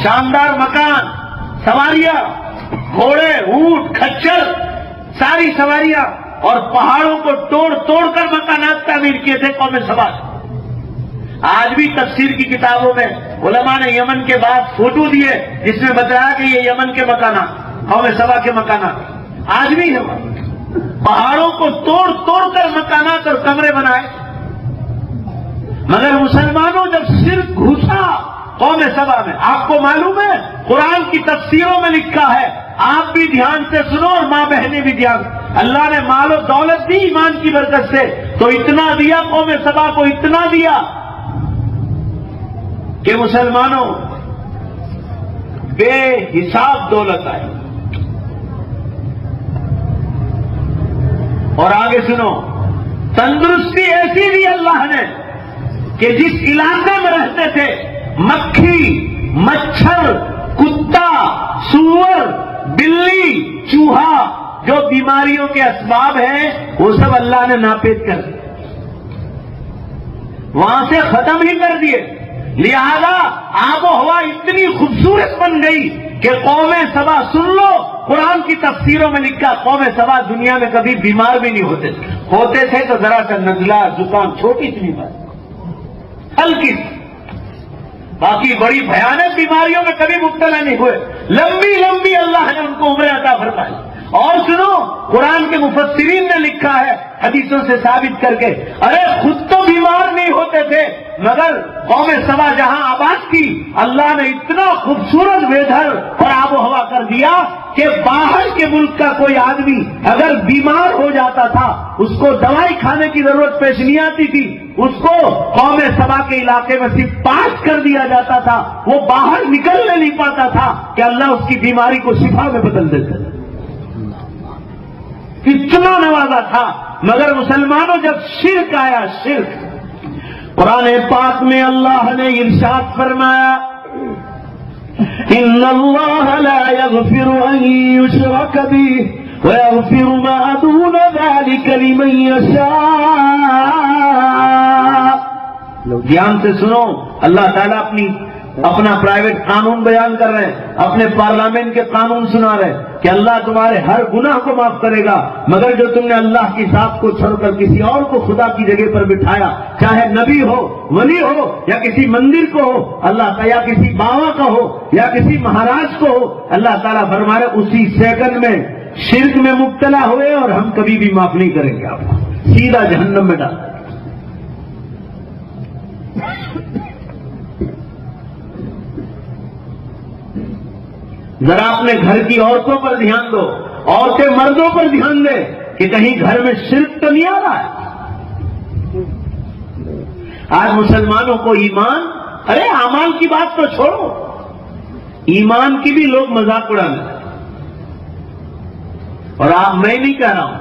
A: شاندار مکان، سواریاں، گھوڑے، اونٹ، کھچر، ساری سواریاں، اور پہاڑوں کو توڑ توڑ کر مکانات تعمیر کیے تھے قوم سبا۔ آج بھی تفسیر کی کتابوں میں علماء نے یمن کے بعد فوٹو دیے جس میں بتایا کہ یہ یمن کے مکانات، قوم سبا کے مکانات آج بھی ہیں۔ پہاڑوں کو توڑ توڑ کر مکانات اور کمرے بنائے، مگر مسلمانوں جب شرک گھسا قوم سبا میں، آپ کو معلوم ہے قرآن کی تفسیروں میں لکھا ہے، آپ بھی دھیان سے سنو اور ماں بہنیں بھی دھیان، اللہ نے مال و دولت دی ایمان کی برکت سے، تو اتنا دیا قوم سبا کو، اتنا دیا کہ مسلمانوں بے حساب دولت آئی۔ اور آگے سنو، تندرستی ایسی دی اللہ نے کہ جس علاقے میں رہتے تھے مکھی، مچھر، کتا، سور، بلی، چوہا، جو بیماریوں کے اسباب ہیں وہ سب اللہ نے ناپید کر دیے، وہاں سے ختم ہی کر دیے۔ لہذا آب و ہوا اتنی خوبصورت بن گئی کہ قوم سبا، سن لو قرآن کی تفسیروں میں لکھا، قوم سبا دنیا میں کبھی بیمار بھی نہیں ہوتے تھے تو ذرا سا نزلہ، زکام، چھوٹی سی بات، ہلکی، باقی بڑی بھیانک بیماریوں میں کبھی مبتلا نہیں ہوئے۔ لمبی لمبی اللہ نے ان کو عمریں عطا فرمائی۔ اور سنو، قرآن کے مفسرین نے لکھا ہے حدیثوں سے ثابت کر کے، ارے خود تو بیمار نہیں ہوتے تھے، مگر قوم سبا جہاں آباد کی اللہ نے اتنا خوبصورت ویدھر اور آب و ہوا کر دیا کہ باہر کے ملک کا کوئی آدمی اگر بیمار ہو جاتا تھا اس کو دوائی کھانے کی ضرورت پیش نہیں آتی تھی، اس کو قوم سبا کے علاقے میں صرف پاس کر دیا جاتا تھا، وہ باہر نکلنے نہیں پاتا تھا کہ اللہ اس کی بیماری کو شفا میں بدل دیتے تھے، اتنا نوازا تھا۔ مگر مسلمانوں جب شرک آیا، شرک، قرآن پاک میں اللہ نے ارشاد فرمایا ان اللہ لا یغفر ان یشرک بہ ویغفر ما دون ذلک لمن یشاء۔ دھیان سے سنو، اللہ تعالیٰ اپنا پرائیویٹ قانون بیان کر رہے ہیں، اپنے پارلیمنٹ کے قانون سنا رہے ہیں کہ اللہ تمہارے ہر گناہ کو معاف کرے گا، مگر جو تم نے اللہ کی ذات کو چھوڑ کر کسی اور کو خدا کی جگہ پر بٹھایا، چاہے نبی ہو، ولی ہو، یا کسی مندر کو ہو اللہ کا، یا کسی بابا کا ہو، یا کسی مہاراج کو ہو، اللہ تعالیٰ فرما رہے اسی سیکنڈ میں شرک میں مبتلا ہوئے اور ہم کبھی بھی معاف نہیں کریں گے آپ کو، سیدھا جہنم میں ڈال۔ ذرا اپنے گھر کی عورتوں پر دھیان دو، عورتیں مردوں پر دھیان دیں کہ کہیں گھر میں شرک تو نہیں آ رہا ہے۔ آج مسلمانوں کو ایمان، ارے اعمال کی بات تو چھوڑو، ایمان کی بھی لوگ مذاق اڑانے لگے۔ اور آپ، میں نہیں کہہ رہا ہوں،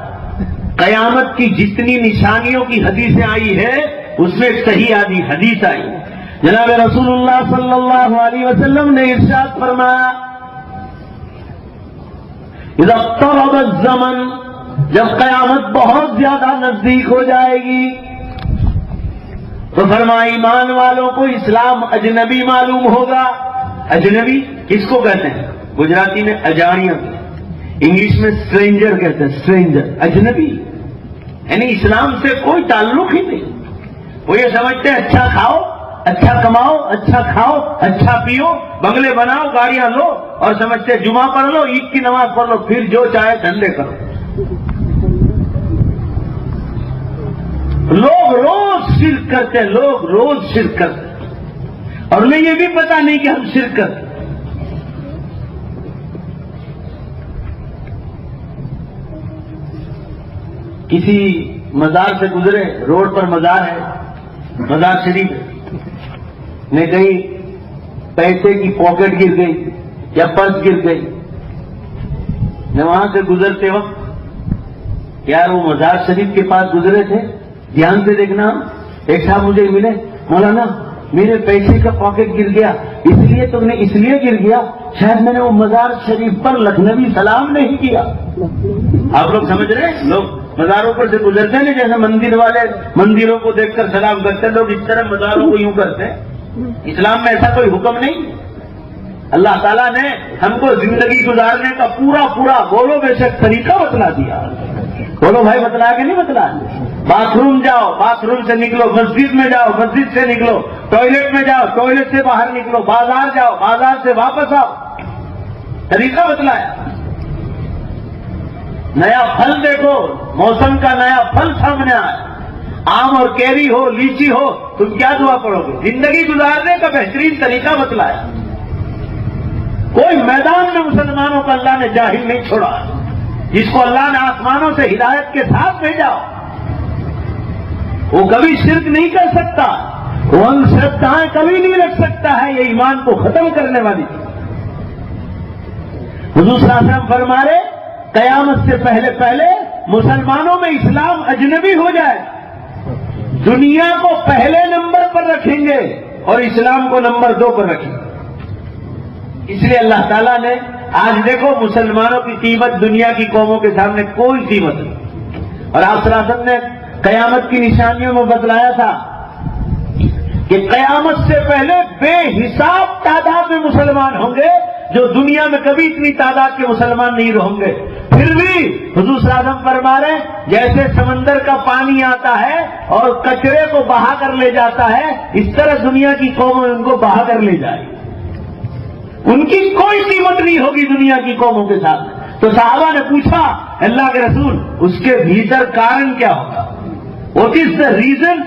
A: قیامت کی جتنی نشانیوں کی حدیثیں آئی ہے اس میں ایک صحیح حدیث آئی، جناب رسول اللہ صلی اللہ علیہ وسلم نے ارشاد فرمایا اذا اقترب الزمن، جب قیامت بہت زیادہ نزدیک ہو جائے گی تو فرمایا ایمان والوں کو اسلام اجنبی معلوم ہوگا۔ اجنبی کس کو کہتے ہیں؟ گجراتی میں اجاڑیاں، انگلش میں اسٹرینجر کہتے ہیں، اسٹرینجر، اجنبی، یعنی اسلام سے کوئی تعلق ہی نہیں۔ وہ یہ سمجھتے ہیں اچھا کھاؤ، اچھا کماؤ، اچھا کھاؤ، اچھا پیو، بنگلے بناؤ، گاڑیاں لو، اور سمجھتے جمعہ پڑھ لو، عید کی نماز پڑھ لو، پھر جو چاہے دھندے کرو۔ لوگ روز شرک کرتے ہیں، لوگ روز شرک کرتے ہیں، اور انہیں یہ بھی پتا نہیں کہ ہم شرک کرتے ہیں۔ کسی مزار سے گزرے، روڈ پر مزار ہے، مزار شریف ہے، نے کہیں پیسے کی پاکٹ گر گئی یا پرس گر گئی، نے وہاں سے گزرتے وقت، یار وہ مزار شریف کے پاس گزرے تھے، دھیان سے دیکھنا، ایک صاحب مجھے ملے، مولانا میرے پیسے کا پاکٹ گر گیا، اس لیے گر گیا، شاید میں نے وہ مزار شریف پر لکھنوی سلام نہیں کیا۔ آپ لوگ سمجھ رہے ہیں، لوگ مزاروں پر سے گزرتے ہیں جیسے مندر والے مندروں کو دیکھ کر سلام کرتے ہیں، لوگ اس طرح مزاروں کو یوں کرتے ہیں۔ اسلام میں ایسا کوئی حکم نہیں۔ اللہ تعالیٰ نے ہم کو زندگی گزارنے کا پورا بولو بے شک طریقہ بتلا دیا۔ بولو بھائی، بتلا کے نہیں بتلا؟ باتھ روم جاؤ، باتھ روم سے نکلو، مسجد میں جاؤ، مسجد سے نکلو، ٹوائلٹ میں جاؤ، ٹوائلٹ سے باہر نکلو، بازار جاؤ، بازار سے واپس آؤ، طریقہ بتلایا۔ نیا پھل دیکھو، موسم کا نیا پھل سامنے آئے، آم اور کیری ہو، لیچی ہو، تم کیا دعا پڑھو گے؟ زندگی گزارنے کا بہترین طریقہ بتلایا۔ کوئی میدان میں مسلمانوں کا اللہ نے جاہل نہیں چھوڑا، جس کو اللہ نے آسمانوں سے ہدایت کے ساتھ بھیجا وہ کبھی شرک نہیں کر سکتا، وہ اندھشردھائیں کبھی نہیں رکھ سکتا ہے، یہ ایمان کو ختم کرنے والی۔ حضور صلی اللہ علیہ وسلم فرما رہے قیامت سے پہلے مسلمانوں میں اسلام اجنبی ہو جائے، دنیا کو پہلے نمبر پر رکھیں گے اور اسلام کو نمبر 2 پر رکھیں گے۔ اس لیے اللہ تعالیٰ نے آج دیکھو مسلمانوں کی قیمت دنیا کی قوموں کے سامنے کوئی قیمت نہیں۔ اور آپ صلی اللہ علیہ وسلم نے قیامت کی نشانیوں میں بتلایا تھا کہ قیامت سے پہلے بے حساب تعداد میں مسلمان ہوں گے، جو دنیا میں کبھی اتنی تعداد کے مسلمان نہیں رہیں گے۔ پھر بھی حضور صلی اللہ علیہ وسلم فرما رہے ہیں جیسے سمندر کا پانی آتا ہے اور کچرے کو بہا کر لے جاتا ہے، اس طرح دنیا کی قومیں ان کو بہا کر لے جائے، ان کی کوئی قیمت نہیں ہوگی دنیا کی قوموں کے ساتھ۔ تو صحابہ نے پوچھا اللہ کے رسول اس کے بھیتر کارن کیا ہوگا؟ What is the reason?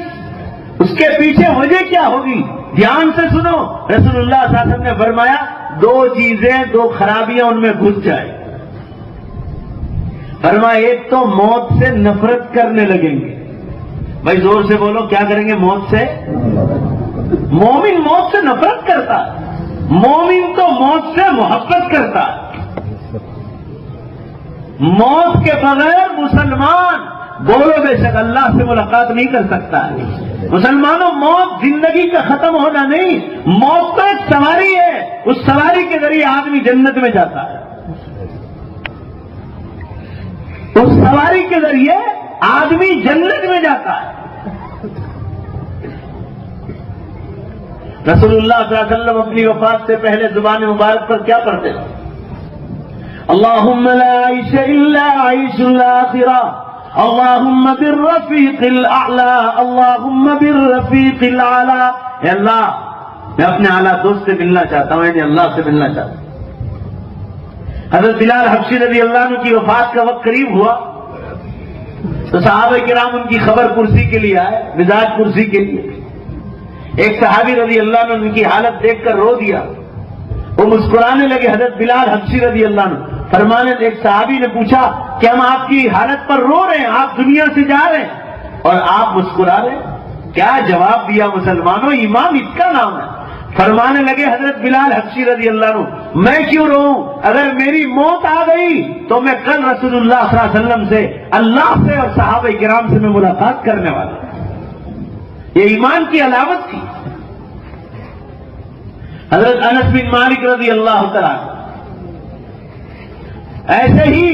A: اس کے پیچھے وجہ کیا ہوگی؟ دھیان سے سنو، رسول اللہ صلی اللہ علیہ وسلم نے فرمایا 2 چیزیں، 2 خرابیاں ان میں گھس جائیں۔ فرمایا ایک تو موت سے نفرت کرنے لگیں گے۔ بھائی زور سے بولو، کیا کریں گے موت سے؟ مومن موت سے نفرت کرتا ہے، مومن تو موت سے محبت کرتا ہے۔ موت کے بغیر مسلمان بولو بے شک اللہ سے ملاقات نہیں کر سکتا ہے۔ مسلمانوں، موت زندگی کا ختم ہونا نہیں، موت تو ایک سواری ہے، اس سواری کے ذریعے آدمی جنت میں جاتا ہے، اس سواری کے ذریعے آدمی جنت میں جاتا ہے۔ رسول اللہ صلی اللہ علیہ وسلم اپنی وفات سے پہلے زبان مبارک پر کیا پڑھتے ہیں؟ اللہم لا عیش الا عیش الآخرہ، اللہم بالرفیق الاعلی، اللہم بالرفیق الاعلی۔ اے اللہ، میں اپنے اعلیٰ دوست سے ملنا چاہتا ہوں، یعنی اللہ سے ملنا چاہتا ہوں۔ حضرت بلال حبشی رضی اللہ عنہ کی وفات کا وقت قریب ہوا تو صحابہ کرام ان کی خبر پرسی کے لیے آئے، مزاج پرسی کے لیے۔ ایک صحابی رضی اللہ عنہ ان کی حالت دیکھ کر رو دیا، وہ مسکرانے لگے۔ حضرت بلال حبشی رضی اللہ عنہ فرمانے، ایک صحابی نے پوچھا کہ ہم آپ کی حالت پر رو رہے ہیں، آپ دنیا سے جا رہے ہیں اور آپ مسکرا رہے ہیں، کیا جواب دیا مسلمانوں؟ ایمان اس کا نام ہے۔ فرمانے لگے حضرت بلال حبشی رضی اللہ عنہ، میں کیوں روؤں؟ اگر میری موت آ گئی تو میں کل رسول اللہ صلی اللہ علیہ وسلم سے، اللہ سے اور صحابہ کرام سے میں ملاقات کرنے والا ہوں۔ یہ ایمان کی علامت تھی۔ حضرت انس بن مالک رضی اللہ تعالیٰ، ایسے ہی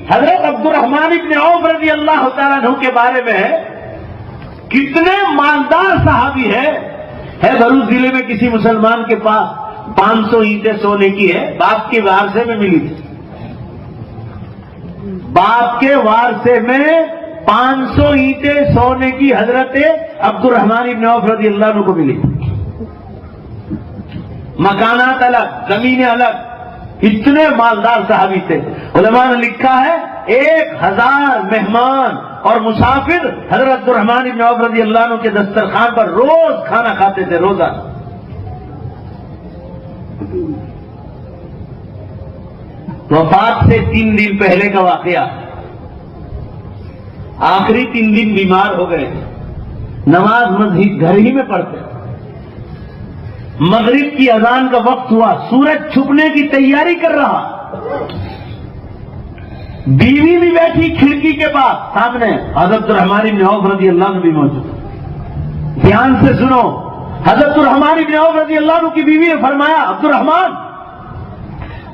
A: حضرت عبد الرحمن بن عوف رضی اللہ تعالیٰ عنہ کے بارے میں ہے، کتنے مالدار صحابی ہے بھروچ ضلع میں کسی مسلمان کے پاس 500 اینٹیں سونے کی ہے، باپ کے وارثے میں ملی تھی، باپ کے وارثے میں 500 اینٹیں سونے کی حضرت عبد الرحمن بن عوف رضی اللہ عنہ کو ملی۔ مکانات الگ، زمینیں الگ، اتنے مالدار صحابی تھے۔ علماء نے لکھا ہے 1000 مہمان اور مسافر حضرت عبد الرحمن بن عوف رضی اللہ عنہ کے دسترخوان پر روز کھانا کھاتے تھے، روزانہ۔ وفات سے 3 دن پہلے کا واقعہ، آخری 3 دن بیمار ہو گئے، نماز مسجد گھر ہی میں پڑھتے۔ مغرب کی اذان کا وقت ہوا، سورج چھپنے کی تیاری کر رہا، بیوی بھی بیٹھی کھڑکی کے پاس سامنے، حضرت الرحمن بن عوف رضی اللہ عنہ بھی موجود۔ دھیان سے سنو، حضرت الرحمن بن عوف رضی اللہ عنہ کی بیوی نے فرمایا، عبد الرحمن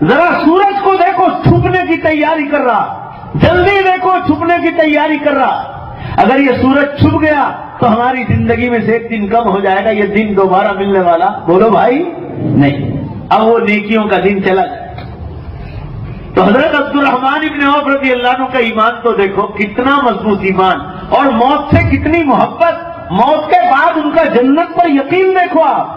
A: ذرا سورج کو دیکھو، چھپنے کی تیاری کر رہا، جلدی دیکھو، چھپنے کی تیاری کر رہا۔ اگر یہ سورج چھپ گیا تو ہماری زندگی میں سے ایک دن کم ہو جائے گا، یہ دن دوبارہ ملنے والا بولو بھائی نہیں، اب وہ نیکیوں کا دن چلا جائے۔ تو حضرت عبد الرحمن بن عوف رضی اللہ عنہ کا ایمان تو دیکھو کتنا مضبوط ایمان، اور موت سے کتنی محبت، موت کے بعد ان کا جنت پر یقین دیکھو آپ۔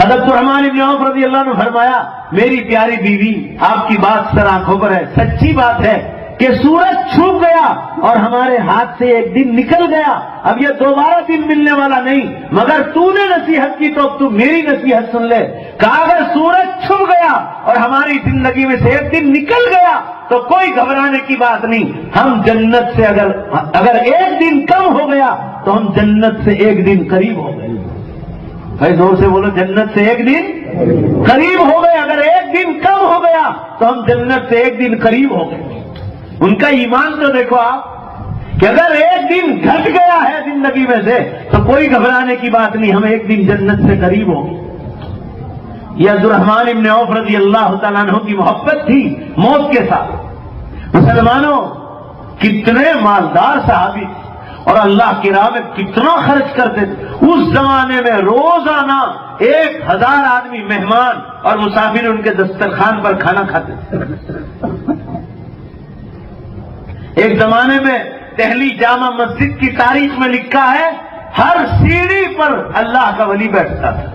A: حضرت الرحمن بن عوف رضی اللہ عنہ فرمایا، میری پیاری بیوی آپ کی بات سر آنکھوں پر ہے، سچی بات ہے کہ سورج چھپ گیا اور ہمارے ہاتھ سے ایک دن نکل گیا، اب یہ دوبارہ دن ملنے والا نہیں، مگر تو نے نصیحت کی تو تو میری نصیحت سن لے۔ کہا اگر سورج چھپ گیا اور ہماری زندگی میں سے ایک دن نکل گیا تو کوئی گھبرانے کی بات نہیں، ہم جنت سے اگر ایک دن کم ہو گیا تو ہم جنت سے ایک دن قریب ہو گئے۔ بھائی زور سے بولو، جنت سے ایک دن قریب ہو گئے، اگر ایک دن کم ہو گیا تو ہم جنت سے ایک دن قریب ہو گئے۔ ان کا ایمان تو دیکھو آپ کہ اگر ایک دن گھٹ گیا ہے زندگی میں سے تو کوئی گھبرانے کی بات نہیں، ہم ایک دن جنت سے قریب ہوں گے۔ یہ عبد الرحمن بن عوف رضی اللہ تعالیٰ عنہ کی محبت تھی موت کے ساتھ۔ مسلمانوں، کتنے مالدار صحابی تھے اور اللہ کی راہ میں کتنا خرچ کرتے تھے۔ اس زمانے میں روزانہ 1000 آدمی مہمان اور مسافر ان کے دسترخوان پر کھانا کھاتے تھے۔ ایک زمانے میں دہلی جامع مسجد کی تاریخ میں لکھا ہے، ہر سیڑھی پر اللہ کا ولی بیٹھتا تھا۔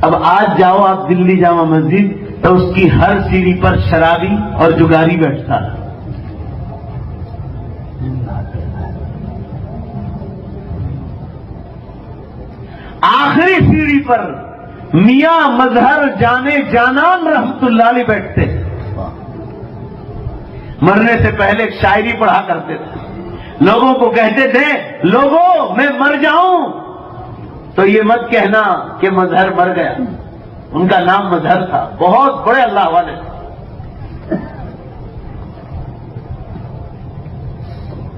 A: اب آج جاؤ آپ دلی جامع مسجد تو اس کی ہر سیڑھی پر شرابی اور جگاری بیٹھتا تھا۔ آخری سیڑھی پر میاں مظہر جانے جانان رحمت اللہ علیہ بیٹھتے، مرنے سے پہلے ایک شاعری پڑھا کرتے تھے، لوگوں کو کہتے تھے، لوگوں میں مر جاؤں تو یہ مت کہنا کہ مظہر مر گیا، ان کا نام مظہر تھا، بہت بڑے اللہ والے تھے۔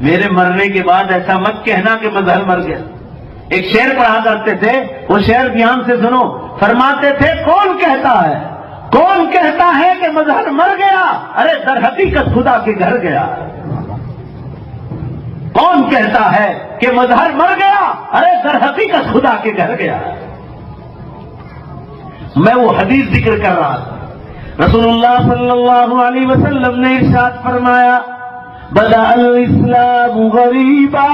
A: میرے مرنے کے بعد ایسا مت کہنا کہ مظہر مر گیا. ایک شعر پڑھا کرتے تھے, وہ شعر دھیان سے سنو. فرماتے تھے کون کہتا ہے کہ مظہر مر گیا, ارے در حقیقت خدا کے گھر گیا. کون کہتا ہے کہ مظہر مر گیا, ارے در حقیقت خدا کے گھر گیا. میں وہ حدیث ذکر کر رہا تھا. رسول اللہ صلی اللہ علیہ وسلم نے ارشاد فرمایا بدأ الاسلام غریبا.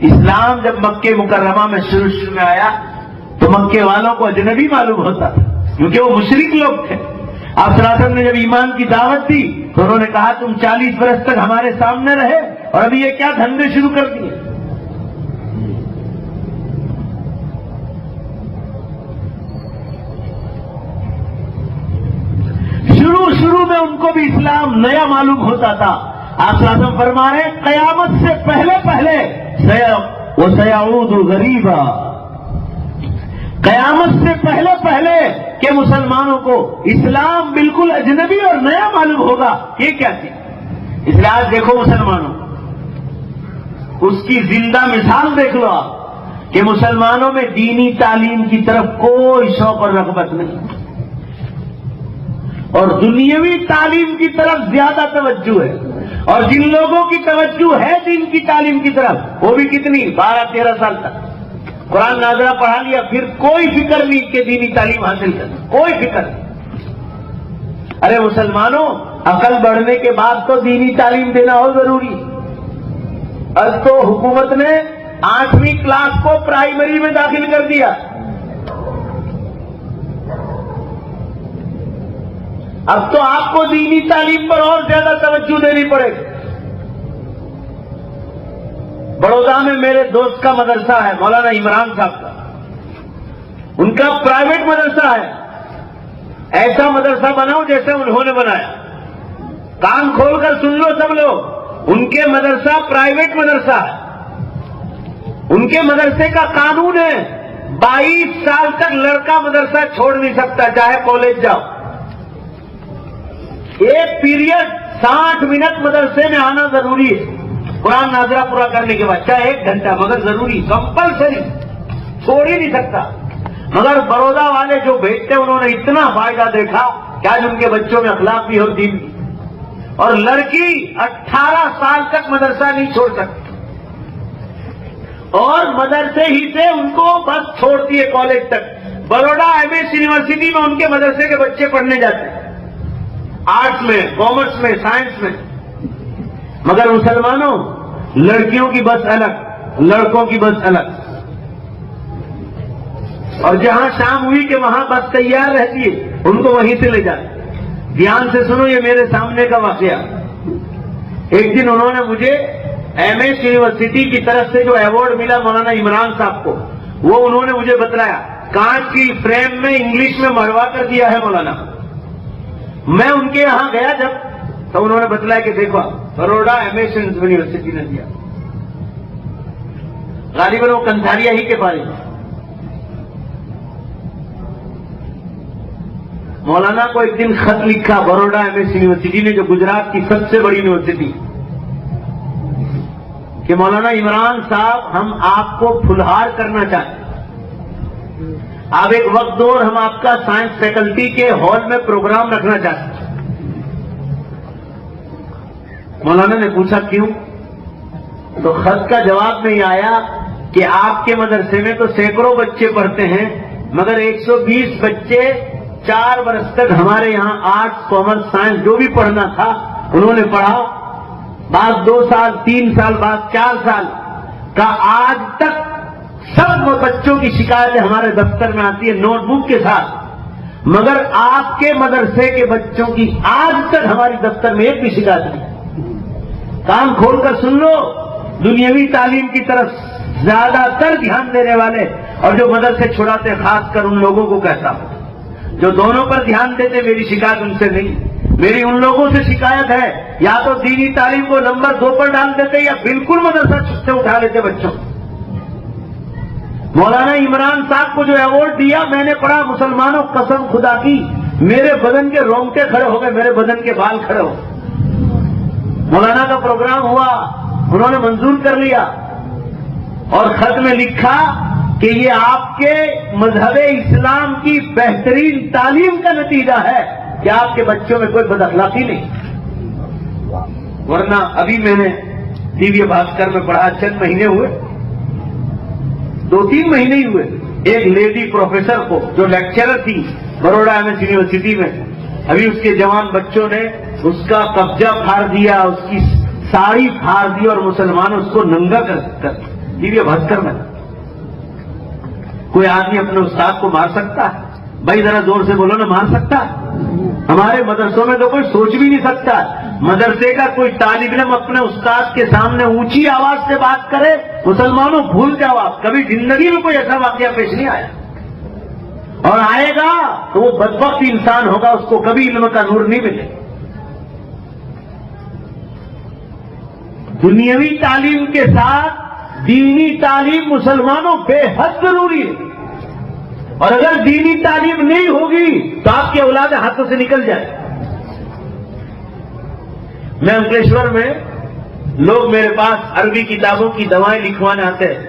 A: اسلام جب مکہ مکرمہ میں شروع میں آیا تو مکے والوں کو اجنبی معلوم ہوتا تھا, کیونکہ وہ مشرک لوگ تھے. آپ صلی اللہ علیہ وسلم نے جب ایمان کی دعوت دی تو انہوں نے کہا تم 40 برس تک ہمارے سامنے رہے اور ابھی یہ کیا دھندے شروع کر دیے. شروع میں ان کو بھی اسلام نیا معلوم ہوتا تھا. آپ صلی اللہ علیہ وسلم فرما رہے ہیں قیامت سے پہلے وَسَيَعُودُ غَرِيبًا. قیامت سے پہلے کہ مسلمانوں کو اسلام بالکل اجنبی اور نیا معلوم ہوگا. یہ کیا چیز اسلام؟ دیکھو مسلمانوں, اس کی زندہ مثال دیکھ لو آپ کہ مسلمانوں میں دینی تعلیم کی طرف کوئی شوق اور رغبت نہیں, اور دنیاوی تعلیم کی طرف زیادہ توجہ ہے. اور جن لوگوں کی توجہ ہے دین کی تعلیم کی طرف وہ بھی کتنی 12-13 سال تک قرآن نازلہ پڑھا لیا, پھر کوئی فکر نہیں کہ دینی تعلیم حاصل کرنا, کوئی فکر نہیں. ارے مسلمانوں, عقل بڑھنے کے بعد تو دینی تعلیم دینا اور ضروری. اب تو حکومت نے 8ویں کلاس کو پرائمری میں داخل کر دیا. اب تو آپ کو دینی تعلیم پر اور زیادہ توجہ دینی پڑے گی. بڑودہ میں میرے دوست کا مدرسہ ہے, مولانا عمران صاحب کا, ان کا پرائیویٹ مدرسہ ہے. ایسا مدرسہ بناؤ جیسے انہوں نے بنایا. کان کھول کر سن لو سب لوگ, ان کے مدرسہ پرائیویٹ مدرسہ ہے. ان کے مدرسے کا قانون ہے 22 سال تک لڑکا مدرسہ چھوڑ نہیں سکتا, چاہے کالج جاؤ. ایک پیریڈ 60 منٹ مدرسے میں آنا ضروری ہے قرآن نازلہ پورا کرنے کے بعد, چاہے 1 گھنٹہ, مگر ضروری, کمپلسری, چھوڑ ہی نہیں سکتا. مگر بڑودہ والے جو بھیجتے انہوں نے اتنا فائدہ دیکھا کہ آج ان کے بچوں میں اخلاق بھی اور دین بھی. اور لڑکی 18 سال تک مدرسہ نہیں چھوڑ سکتی, اور مدرسے ہی سے ان کو بس چھوڑتی ہے کالج تک. بڑودہ MS یونیورسٹی میں ان کے مدرسے کے بچے پڑھنے جاتے ہیں, آرٹس میں, کامرس میں, سائنس میں. مگر مسلمانوں, لڑکیوں کی بس الگ, لڑکوں کی بس الگ. اور جہاں شام ہوئی کہ وہاں بس تیار رہتی ہے, ان کو وہیں سے لے جاتے. دھیان سے سنو, یہ میرے سامنے کا واقعہ. ایک دن انہوں نے مجھے MS یونیورسٹی کی طرف سے جو ایوارڈ ملا مولانا عمران صاحب کو, وہ انہوں نے مجھے بتلایا. کانچ کی فریم میں انگلش میں مروا کر دیا ہے مولانا. میں ان کے یہاں گیا جب, تو انہوں نے بتلایا کہ دیکھو بروڈا MS یونیورسٹی نے دیا. غالباً وہ کنتھاریا ہی کے بارے میں. مولانا کو ایک دن خط لکھا بروڈا MS یونیورسٹی نے, جو گجرات کی سب سے بڑی یونیورسٹی, کہ مولانا عمران صاحب ہم آپ کو پھلہار کرنا چاہتے ہیں. آپ ایک وقت دور ہم آپ کا سائنس فیکلٹی کے ہال میں پروگرام رکھنا چاہتے ہیں. مولانا نے پوچھا کیوں؟ تو خط کا جواب نہیں آیا کہ آپ کے مدرسے میں تو سینکڑوں بچے پڑھتے ہیں, مگر 120 بچے 4 برس تک ہمارے یہاں آرٹس, کامرس, سائنس جو بھی پڑھنا تھا انہوں نے پڑھا. بعد 2 سال, 3 سال, بعد 4 سال کا, آج تک سب بچوں کی شکایتیں ہمارے دفتر میں آتی ہے نوٹ بک کے ساتھ. مگر آپ کے مدرسے کے بچوں کی آج تک ہماری دفتر میں ایک بھی شکایت نہیں. کان کھول کر سن لو, دنیاوی تعلیم کی طرف زیادہ تر دھیان دینے والے اور جو مدرسے چھڑاتے, خاص کر ان لوگوں کو کہتا ہوں جو دونوں پر دھیان دیتے, میری شکایت ان سے نہیں, میری ان لوگوں سے شکایت ہے یا تو دینی تعلیم کو نمبر 2 پر ڈال دیتے یا بالکل مدرسہ چھت سے اٹھا لیتے بچوں. مولانا عمران صاحب کو جو ایوارڈ دیا, میں نے پڑھا, مسلمانوں قسم خدا کی میرے بدن کے رونگٹے کھڑے ہو گئے, میرے بدن کے بال کھڑے ہو گئے. مولانا کا پروگرام ہوا، انہوں نے منظور کر لیا اور خط میں لکھا کہ یہ آپ کے مذہب اسلام کی بہترین تعلیم کا نتیجہ ہے کہ آپ کے بچوں میں کوئی بد اخلاقی نہیں، ورنہ ابھی میں نے ٹی وی بھاسکر میں پڑھا، چند مہینے ہوئے، 2-3 مہینے ہی ہوئے، ایک لیڈی پروفیسر کو جو لیکچرر تھی بروڑا MS یونیورسٹی میں، ابھی اس کے جوان بچوں نے اس کا قبضہ پھاڑ دیا، اس کی ساڑی پھاڑ دی اور مسلمانوں اس کو ننگا کر ٹی وی بھاسکر میں۔ کوئی آدمی اپنے استاد کو مار سکتا ہے؟ بھائی ذرا زور سے بولو نا، مار سکتا ہے؟ ہمارے مدرسوں میں تو کوئی سوچ بھی نہیں سکتا مدرسے کا کوئی طالب علم اپنے استاد کے سامنے اونچی آواز سے بات کرے۔ مسلمانوں بھول جاؤ آپ، کبھی زندگی میں کوئی ایسا واقعہ پیش نہیں آیا، اور آئے گا تو وہ بدبخت انسان ہوگا، اس کو کبھی علم کا نور نہیں ملے۔ دنیاوی تعلیم کے ساتھ دینی تعلیم مسلمانوں بے حد ضروری ہے، اور اگر دینی تعلیم نہیں ہوگی تو آپ کی اولاد ہاتھوں سے نکل جائے۔ میں انکلیشور میں، لوگ میرے پاس عربی کتابوں کی دوائیں لکھوانے آتے ہیں،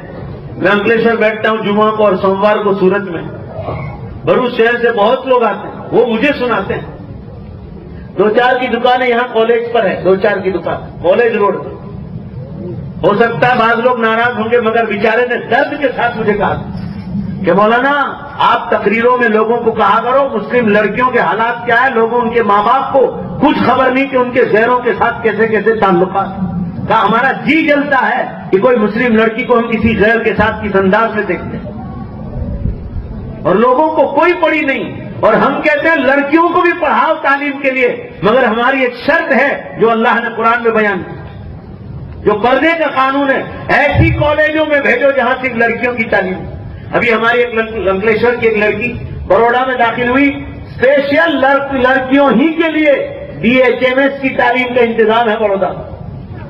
A: میں انکلیشور بیٹھتا ہوں جمعہ کو اور سوموار کو سورت میں، بروچ شہر سے بہت لوگ آتے ہیں، وہ مجھے سناتے ہیں۔ 2-4 کی دکانیں یہاں کالج پر ہے، 2-4 کی دکان کالج روڈ پر۔ ہو سکتا ہے بعض لوگ ناراض ہوں گے، مگر بیچارے نے درد کے ساتھ مجھے کہا کہ مولانا آپ تقریروں میں لوگوں کو کہا کرو مسلم لڑکیوں کے حالات کیا ہے، لوگوں ان کے ماں باپ کو کچھ خبر نہیں کہ ان کے غیروں کے ساتھ کیسے کیسے تعلقات۔ کہا ہمارا جی جلتا ہے کہ کوئی مسلم لڑکی کو ہم کسی غیر کے ساتھ کس انداز میں دیکھتے ہیں، اور لوگوں کو کوئی پڑی نہیں، اور ہم کہتے ہیں لڑکیوں کو بھی پڑھاؤ تعلیم کے لیے، مگر ہماری ایک شرط ہے جو اللہ نے قرآن میں بیان کی، جو پردے کا قانون ہے، ایسی کالجوں میں بھیجو جہاں صرف لڑکیوں کی تعلیم۔ ابھی ہماری ایک انکلیشور کی ایک لڑکی بروڑا میں داخل ہوئی، اسپیشل لڑکیوں ہی کے لیے DHMS کی تعلیم کا انتظام ہے بروڑا۔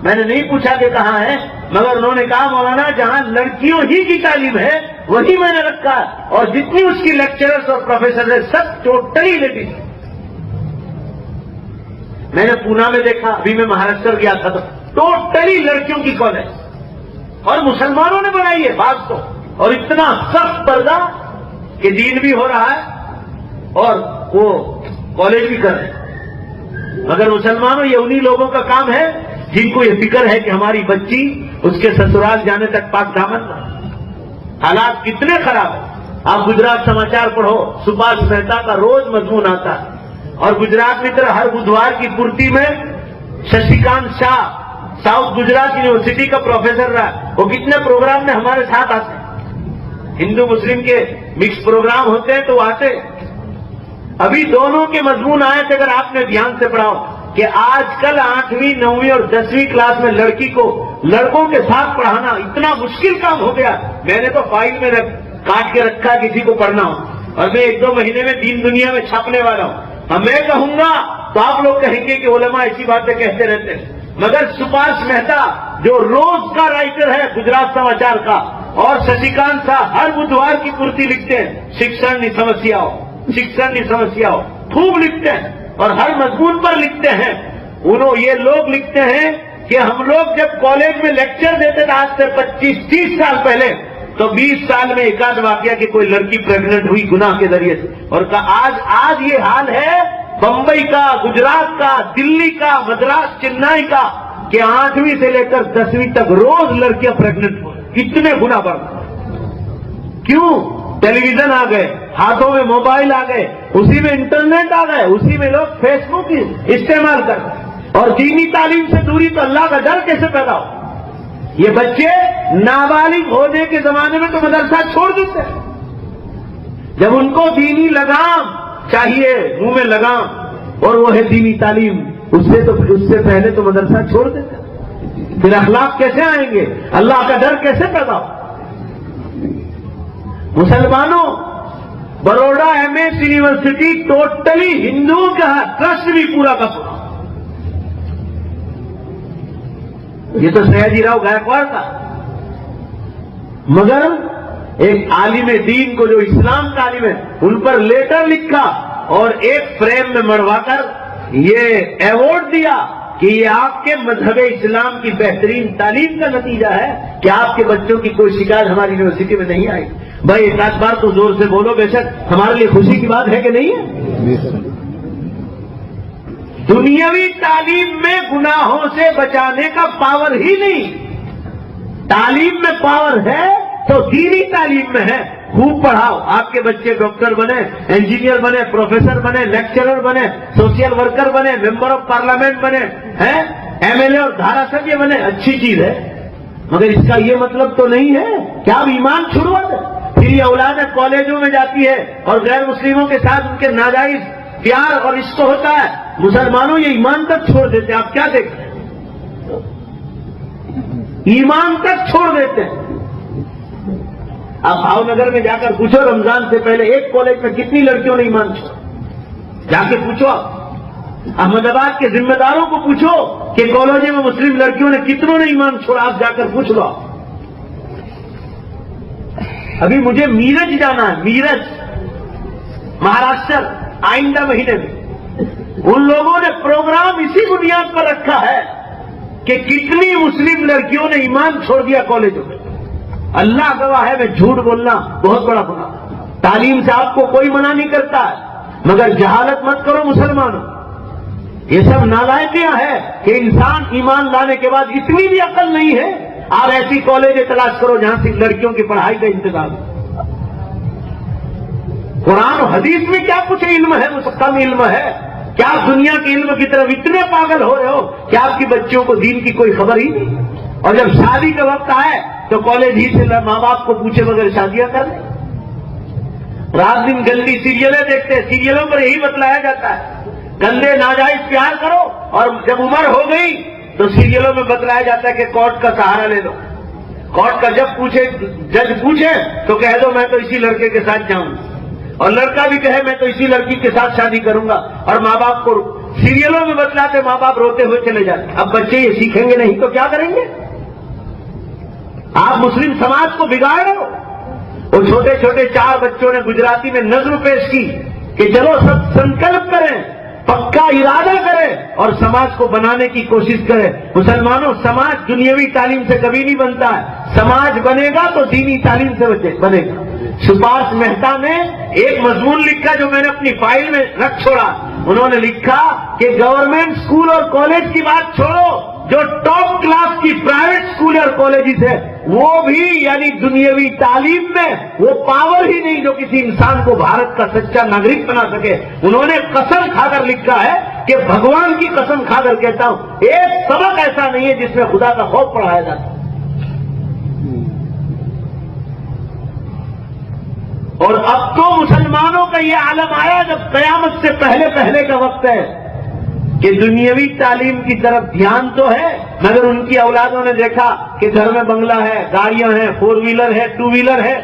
A: میں نے نہیں پوچھا کہ کہاں ہے، مگر انہوں نے کہا مولانا جہاں لڑکیوں ہی کی تعلیم ہے وہی میں نے رکھا، اور جتنی اس کی لیکچررز اور پروفیسر ہے سب ٹوٹلی لیڈیز۔ میں نے پونا میں دیکھا، ابھی میں مہاراشٹر گیا تھا تو ٹوٹلی لڑکیوں کی کالج، اور مسلمانوں نے بنائی ہے بعض تو، اور اتنا سخت پردہ کہ دین بھی ہو رہا ہے اور وہ کالج بھی کر رہے ہیں۔ مگر مسلمانوں یہ انہی لوگوں کا کام ہے جن کو یہ فکر ہے کہ ہماری بچی اس کے سسرال جانے تک پاک دامن رہے۔ حالات کتنے خراب ہیں، آپ گجرات سماچار پڑھو، سبھاش مہتا کا روز مضمون آتا ہے، اور گجرات میں طرح ہر بدھوار کی پورتی میں ششیکانت شاہ ساؤتھ گجرات یونیورسٹی کا پروفیسر رہا، وہ کتنے پروگرام میں ہمارے ساتھ آتے ہیں، ہندو مسلم کے مکس پروگرام ہوتے ہیں تو وہ آتے۔ ابھی دونوں کے مضمون آئے تھے، اگر آپ نے دھیان سے پڑھا کہ آج کل 8ویں 9ویں اور 10ویں کلاس میں لڑکی کو لڑکوں کے ساتھ پڑھانا اتنا مشکل کام ہو گیا، میں نے تو فائل میں کاٹ کے رکھا کسی کو پڑھنا ہو، اور میں 1-2 مہینے میں دین دنیا میں چھاپنے والا ہوں۔ اب میں کہوں گا تو آپ لوگ کہیں گے کہ علماء ایسی باتیں کہتے رہتے ہیں، مگر سبھاش مہتا جو روز کا رائٹر ہے گجرات سماچار کا، اور ششیکانت صاحب ہر بدھوار کی پورتی لکھتے ہیں، شکشن سمسیاؤں خوب لکھتے ہیں، اور ہر مضمون پر لکھتے ہیں۔ یہ لوگ لکھتے ہیں کہ ہم لوگ جب کالج میں لیکچر دیتے تھے آج سے 25-30 سال پہلے، تو 20 سال میں ایک آدھ واقعہ کہ کوئی لڑکی پریگننٹ ہوئی گناہ کے ذریعے سے، اور آج یہ حال ہے بمبئی کا، گجرات کا، دلی کا، مدراس، چنئی کا، کہ 8ویں سے لے کر 10ویں تک روز لڑکیاں پریگننٹ ہو، کتنے گنا بڑھ گئے۔ کیوں؟ ٹیلی ویژن آ گئے، ہاتھوں میں موبائل آ گئے، اسی میں انٹرنیٹ آ گئے، اسی میں لوگ فیس بک استعمال کر رہے ہیں، اور دینی تعلیم سے دوری تو اللہ کا ڈر کیسے پیدا ہو؟ یہ بچے نابالغ ہونے کے زمانے میں تو مدرسہ چھوڑ دیتے ہیں، جب ان کو دینی لگام چاہیے، منہ میں لگام، اور وہ ہے دینی تعلیم، اس سے پہلے تو مدرسہ چھوڑ دیتے ہیں، پھر اخلاق کیسے آئیں گے؟ اللہ کا ڈر کیسے پیدا ہو؟ مسلمانوں، بروڑا MS یونیورسٹی ٹوٹلی ہندوؤں کا ٹرسٹ بھی پورا کا پورا، یہ تو سیاجی راؤ گائیکواڑ کا، مگر ایک عالم دین کو جو اسلام کا عالم ہے ان پر لیٹر لکھا اور ایک فریم میں مڑوا کر یہ ایوارڈ دیا کہ یہ آپ کے مذہب اسلام کی بہترین تعلیم کا نتیجہ ہے کہ آپ کے بچوں کی کوئی شکایت ہماری یونیورسٹی میں نہیں آئی. بھائی ایک آدھ بار تو زور سے بولو، بے شک ہمارے لیے خوشی کی بات ہے کہ نہیں ہے؟ دنیاوی تعلیم میں گناہوں سے بچانے کا پاور ہی نہیں. تعلیم میں پاور ہے تو دینی تعلیم میں ہے. خوب پڑھاؤ، آپ کے بچے ڈاکٹر بنے، انجینئر بنے، پروفیسر بنے، لیکچرر بنے، سوشل ورکر بنے، ممبر آف پارلیمنٹ بنے، ایم ایل اے اور دھارا سبھیہ بنے، اچھی چیز ہے. مگر اس کا یہ مطلب تو نہیں ہے کہ آپ ایمان چھڑوا دیں. پھر یہ اولاد کالجوں میں جاتی ہے اور غیر مسلموں کے ساتھ ان کے ناجائز پیار اور عشق ہوتا ہے. مسلمانوں یہ ایمان تک چھوڑ دیتے ہیں. آپ کیا دیکھتے ہیں؟ ایمان تک چھوڑ دیتے ہیں. آپ بھاؤ نگر میں جا کر پوچھو، رمضان سے پہلے ایک کالج میں کتنی لڑکیوں نے ایمان چھوڑا. جا کے پوچھو. احمد آباد کے ذمہ داروں کو پوچھو کہ کالجوں میں مسلم لڑکیوں نے کتنوں نے ایمان چھوڑا. آپ جا کر پوچھ لو. ابھی مجھے میرج جانا ہے، میرج مہاراشٹر، آئندہ مہینے میں. ان لوگوں نے پروگرام اسی بنیاد پر رکھا ہے کہ کتنی مسلم لڑکیوں نے ایمان چھوڑ دیا کالجوں میں. اللہ گواہ ہے، میں جھوٹ بولنا بہت بڑا گناہ. تعلیم سے آپ کو کوئی منع نہیں کرتا ہے، مگر جہالت مت کرو مسلمانوں. یہ سب نالائکیاں ہے کہ انسان ایمان لانے کے بعد اتنی بھی عقل نہیں ہے. آپ ایسی کالج تلاش کرو جہاں سے لڑکیوں کی پڑھائی کا انتظام. قرآن و حدیث میں کیا کچھ علم ہے؟ کم علم ہے کیا؟ دنیا کے علم کی طرف اتنے پاگل ہو رہے ہو کہ آپ کی بچوں کو دین کی کوئی خبر ہی نہیں. اور جب شادی کا وقت آئے تو کالج ہی سے ماں باپ کو پوچھے بغیر شادیاں کر لیں. رات دن گندی سیریلیں دیکھتے ہیں. سیریلوں پر یہی بتلایا جاتا ہے گندے ناجائز پیار کرو، اور جب عمر ہو گئی تو سیریلوں میں بتلایا جاتا ہے کہ کورٹ کا سہارا لے لو. کورٹ کا جب پوچھے، جج پوچھے تو کہہ دو میں تو اسی لڑکے کے ساتھ جاؤں، اور لڑکا بھی کہے میں تو اسی لڑکی کے ساتھ شادی کروں گا. اور ماں باپ کو سیریلوں میں بتلاتے، ماں باپ روتے ہوئے چلے جاتے. اب بچے یہ سیکھیں گے نہیں تو کیا کریں گے؟ آپ مسلم سماج کو بگاڑ رہے ہو. وہ چھوٹے چھوٹے 4 بچوں نے گجراتی میں نظم پیش کی کہ چلو سب سنکلپ کریں، پکا ارادہ کریں اور سماج کو بنانے کی کوشش کریں. مسلمانوں، سماج دنیاوی تعلیم سے کبھی نہیں بنتا ہے. سماج بنے گا تو دینی تعلیم سے بنے گا. سپاس مہتا نے ایک مضمون لکھا جو میں نے اپنی فائل میں رکھ چھوڑا. انہوں نے لکھا کہ گورنمنٹ اسکول اور کالج کی بات چھوڑو، جو ٹاپ کلاس کی پرائیویٹ اسکول اور کالجز ہے وہ بھی یعنی دنیاوی تعلیم میں وہ پاور ہی نہیں جو کسی انسان کو بھارت کا سچا ناگرک بنا سکے. انہوں نے قسم کھا کر لکھا ہے کہ بھگوان کی قسم کھا کر کہتا ہوں ایک سبق ایسا نہیں ہے جس میں خدا کا خوف پڑھایا جاتا. اور اب تو مسلمانوں کا یہ عالم آیا جب قیامت سے پہلے کا وقت ہے کہ دنیاوی تعلیم کی طرف دھیان تو ہے، مگر ان کی اولادوں نے دیکھا کہ گھر میں بنگلہ ہے، گاڑیاں ہیں، 4 ویلر ہے، 2 ویلر ہے،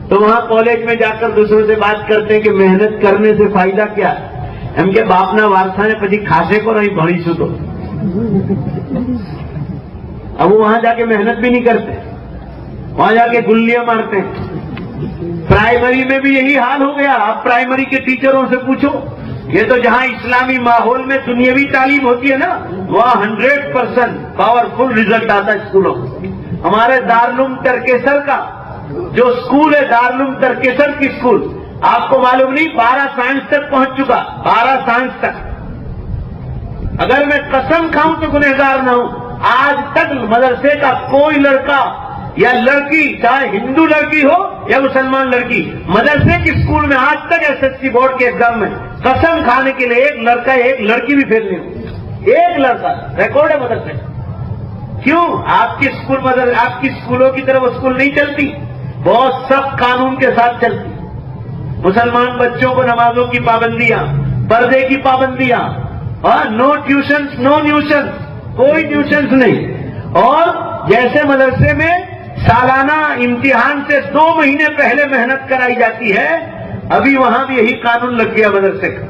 A: تو وہاں کالج میں جا کر دوسروں سے بات کرتے ہیں کہ محنت کرنے سے فائدہ کیا ہے. ہم کے باپ نا وارسا نے پچی کھاسے کو نہیں بھڑی سو. تو اب وہ وہاں جا کے محنت بھی نہیں کرتے، وہاں جا کے گلیاں مارتے ہیں. پرائمری میں بھی یہی حال ہو گیا. آپ پرائمری کے ٹیچروں سے پوچھو، یہ تو جہاں اسلامی ماحول میں دنیاوی تعلیم ہوتی ہے نا وہاں 100% پاورفل رزلٹ آتا ہے اسکولوں. ہمارے دارالعلوم ترکیسر کا جو اسکول ہے، دارالعلوم ترکیسر کی اسکول، آپ کو معلوم نہیں 12 سائنس تک پہنچ چکا. 12 سائنس تک. اگر میں قسم کھاؤں تو گنہگار نہ ہوں، آج تک مدرسے کا کوئی لڑکا یا لڑکی، چاہے ہندو لڑکی ہو یا مسلمان لڑکی، مدرسے کی اسکول میں آج تک SSC بورڈ کے ایگزام میں قسم کھانے کے لیے ایک لڑکا ایک لڑکی بھی فیل نہیں ہوئی. ایک لڑکا ریکارڈ ہے مدرسے. کیوں؟ آپ کی اسکول آپ کی اسکولوں کی طرف اسکول نہیں چلتی، بہت سخت قانون کے ساتھ چلتی. مسلمان بچوں کو نمازوں کی پابندیاں، پردے کی پابندیاں، اور نو ٹیوشنز، نو نیوشن، کوئی ٹیوشنز نہیں. اور جیسے مدرسے میں سالانہ امتحان سے 2 مہینے پہلے محنت کرائی جاتی ہے، ابھی وہاں بھی یہی قانون لگ گیا مدرسے کا.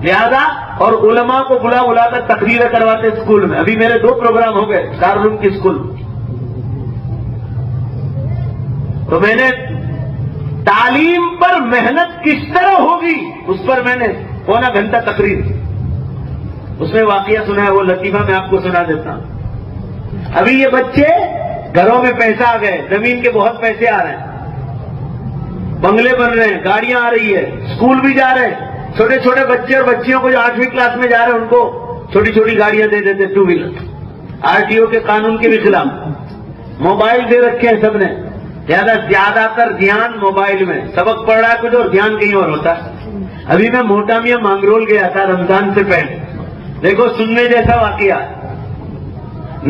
A: لہذا اور علماء کو بلا کر تقریریں کرواتے اسکول میں. ابھی میرے 2 پروگرام ہو گئے دارالعلوم کی اسکول. تو میں نے تعلیم پر محنت کس طرح ہوگی اس پر میں نے 1.25 گھنٹہ تقریر. اس میں واقعہ سنا ہے، وہ لطیفہ میں آپ کو سنا دیتا ہوں. ابھی یہ بچے گھروں میں پیسہ آ گئے، زمین کے بہت پیسے آ رہے ہیں، بنگلے بن رہے ہیں، گاڑیاں آ رہی ہے، اسکول بھی جا رہے ہیں. چھوٹے چھوٹے بچے اور بچیوں کو جو 8ویں کلاس میں جا رہے ہیں ان کو چھوٹی چھوٹی گاڑیاں دے دیتے، 2 ویلر. RTO کے قانون کے بھی خلاف. موبائل دے رکھے ہیں سب نے، زیادہ تر دھیان موبائل میں، سبق پڑھ رہا ہے کچھ اور دھیان کہیں اور ہوتا ہے. ابھی میں موٹا میاں مانگرول گیا تھا رمضان سے پہلے، دیکھو سننے جیسا واقعہ.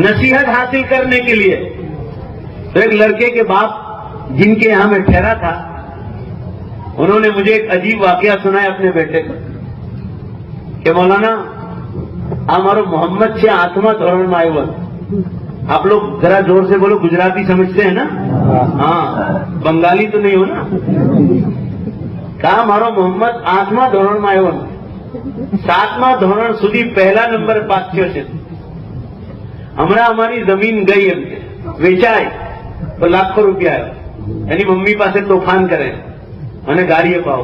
A: نصیحت حاصل کرنے کے لیے تو ایک لڑکے کے باپ جن کے یہاں میں ٹھہرا تھا، انہوں نے مجھے ایک عجیب واقعہ سنایا اپنے بیٹے کو کہ مولانا ہمارا محمد سے آتما دھورن میں آئے. آپ لوگ ذرا زور سے بولو، گجراتی سمجھتے ہیں نا؟ ہاں، بنگالی تو نہیں ہو نا؟ کہا ہمارا محمد 8مા ધોરણમાં આવ્યો، 7મા ધોરણ સુધી પહેલા નંબર પાસ થયો છે. હમણાં અમારી જમીન ગઈ એમ કે વેચાય તો લાખો રૂપિયા આવ્યો. એની મમ્મી પાસે તોફાન કરે અને ગાડી અપાવો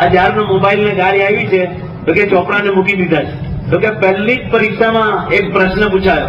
A: આ જ્યારનો મોબાઈલ ને ગાડી આવી છે તો કે ચોપડાને મૂકી દીધા છે. તો કે પહેલી જ પરીક્ષામાં એક પ્રશ્ન પૂછાયો,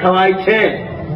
A: ખવાય છે.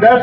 A: 10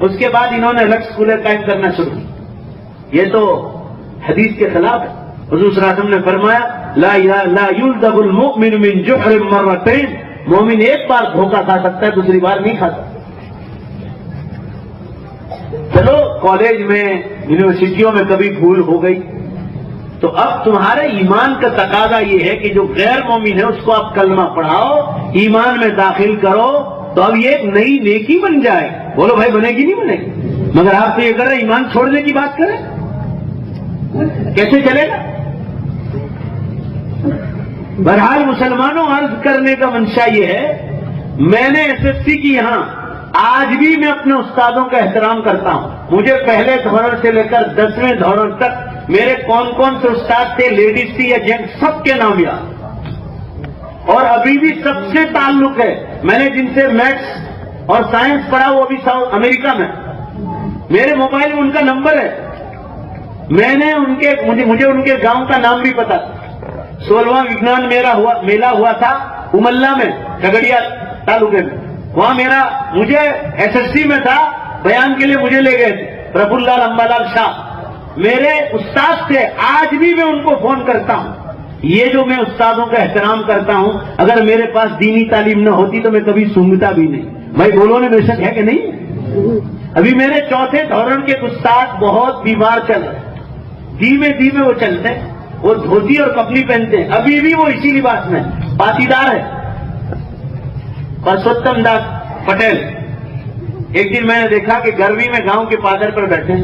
A: اس کے بعد انہوں نے الگ اسکولیں قائم کرنا شروع کی. یہ تو حدیث کے خلاف ہے. حضور صلی اللہ علیہ وسلم نے فرمایا لا یلدغ المؤمن من جحر مرتين، مومن ایک بار دھوکہ کھا سکتا ہے، دوسری بار نہیں کھا سکتا. چلو کالج میں یونیورسٹیوں میں کبھی بھول ہو گئی تو اب تمہارے ایمان کا تقاضا یہ ہے کہ جو غیر مومن ہے اس کو آپ کلمہ پڑھاؤ، ایمان میں داخل کرو، تو اب یہ ایک نئی نیکی بن جائے. بولو بھائی بنے گی نہیں بنے گی؟ مگر آپ تو یہ کر رہے ہیں ایمان چھوڑنے کی بات کریں، کیسے چلے گا؟ بہرحال مسلمانوں، عرض کرنے کا منشا یہ ہے، میں نے SSC کی یہاں آج بھی میں اپنے استادوں کا احترام کرتا ہوں. مجھے پہلے دھورن سے لے کر 10ویں دھورن تک میرے کون کون سے استاد تھے، لیڈیز تھی یا جینٹس، سب کے نام یاد، اور ابھی بھی سب سے تعلق ہے. میں نے جن سے میتھس اور سائنس پڑھا وہ ابھی امریکہ میں، میرے موبائل میں ان کا نمبر ہے. میں نے مجھے ان کے گاؤں کا نام بھی پتا تھا. 16واں وگنان میلہ ہوا تھا املا میں، کھگڑیا تعلقے میں، وہاں مجھے SSC میں تھا، بیان کے لیے مجھے لے گئے تھے. پربھو لال امبالال شاہ میرے استاد تھے، آج بھی میں ان کو فون کرتا ہوں. یہ جو میں استادوں کا احترام کرتا ہوں، اگر میرے پاس دینی تعلیم نہ ہوتی تو میں کبھی سنگتا بھی نہیں. بھائی بولو نے بے شک ہے کہ نہیں؟ ابھی میرے چوتھے دھورن کے استاد بہت بیمار چل رہے، دھیمے دھیمے وہ چلتے ہیں، وہ دھوتی اور کپڑی پہنتے ہیں، ابھی بھی وہ اسی لباس میں پاتیدار ہے. پرشوتم داس پٹیل، ایک دن میں نے دیکھا کہ گرمی میں گاؤں کے پادر پر بیٹھے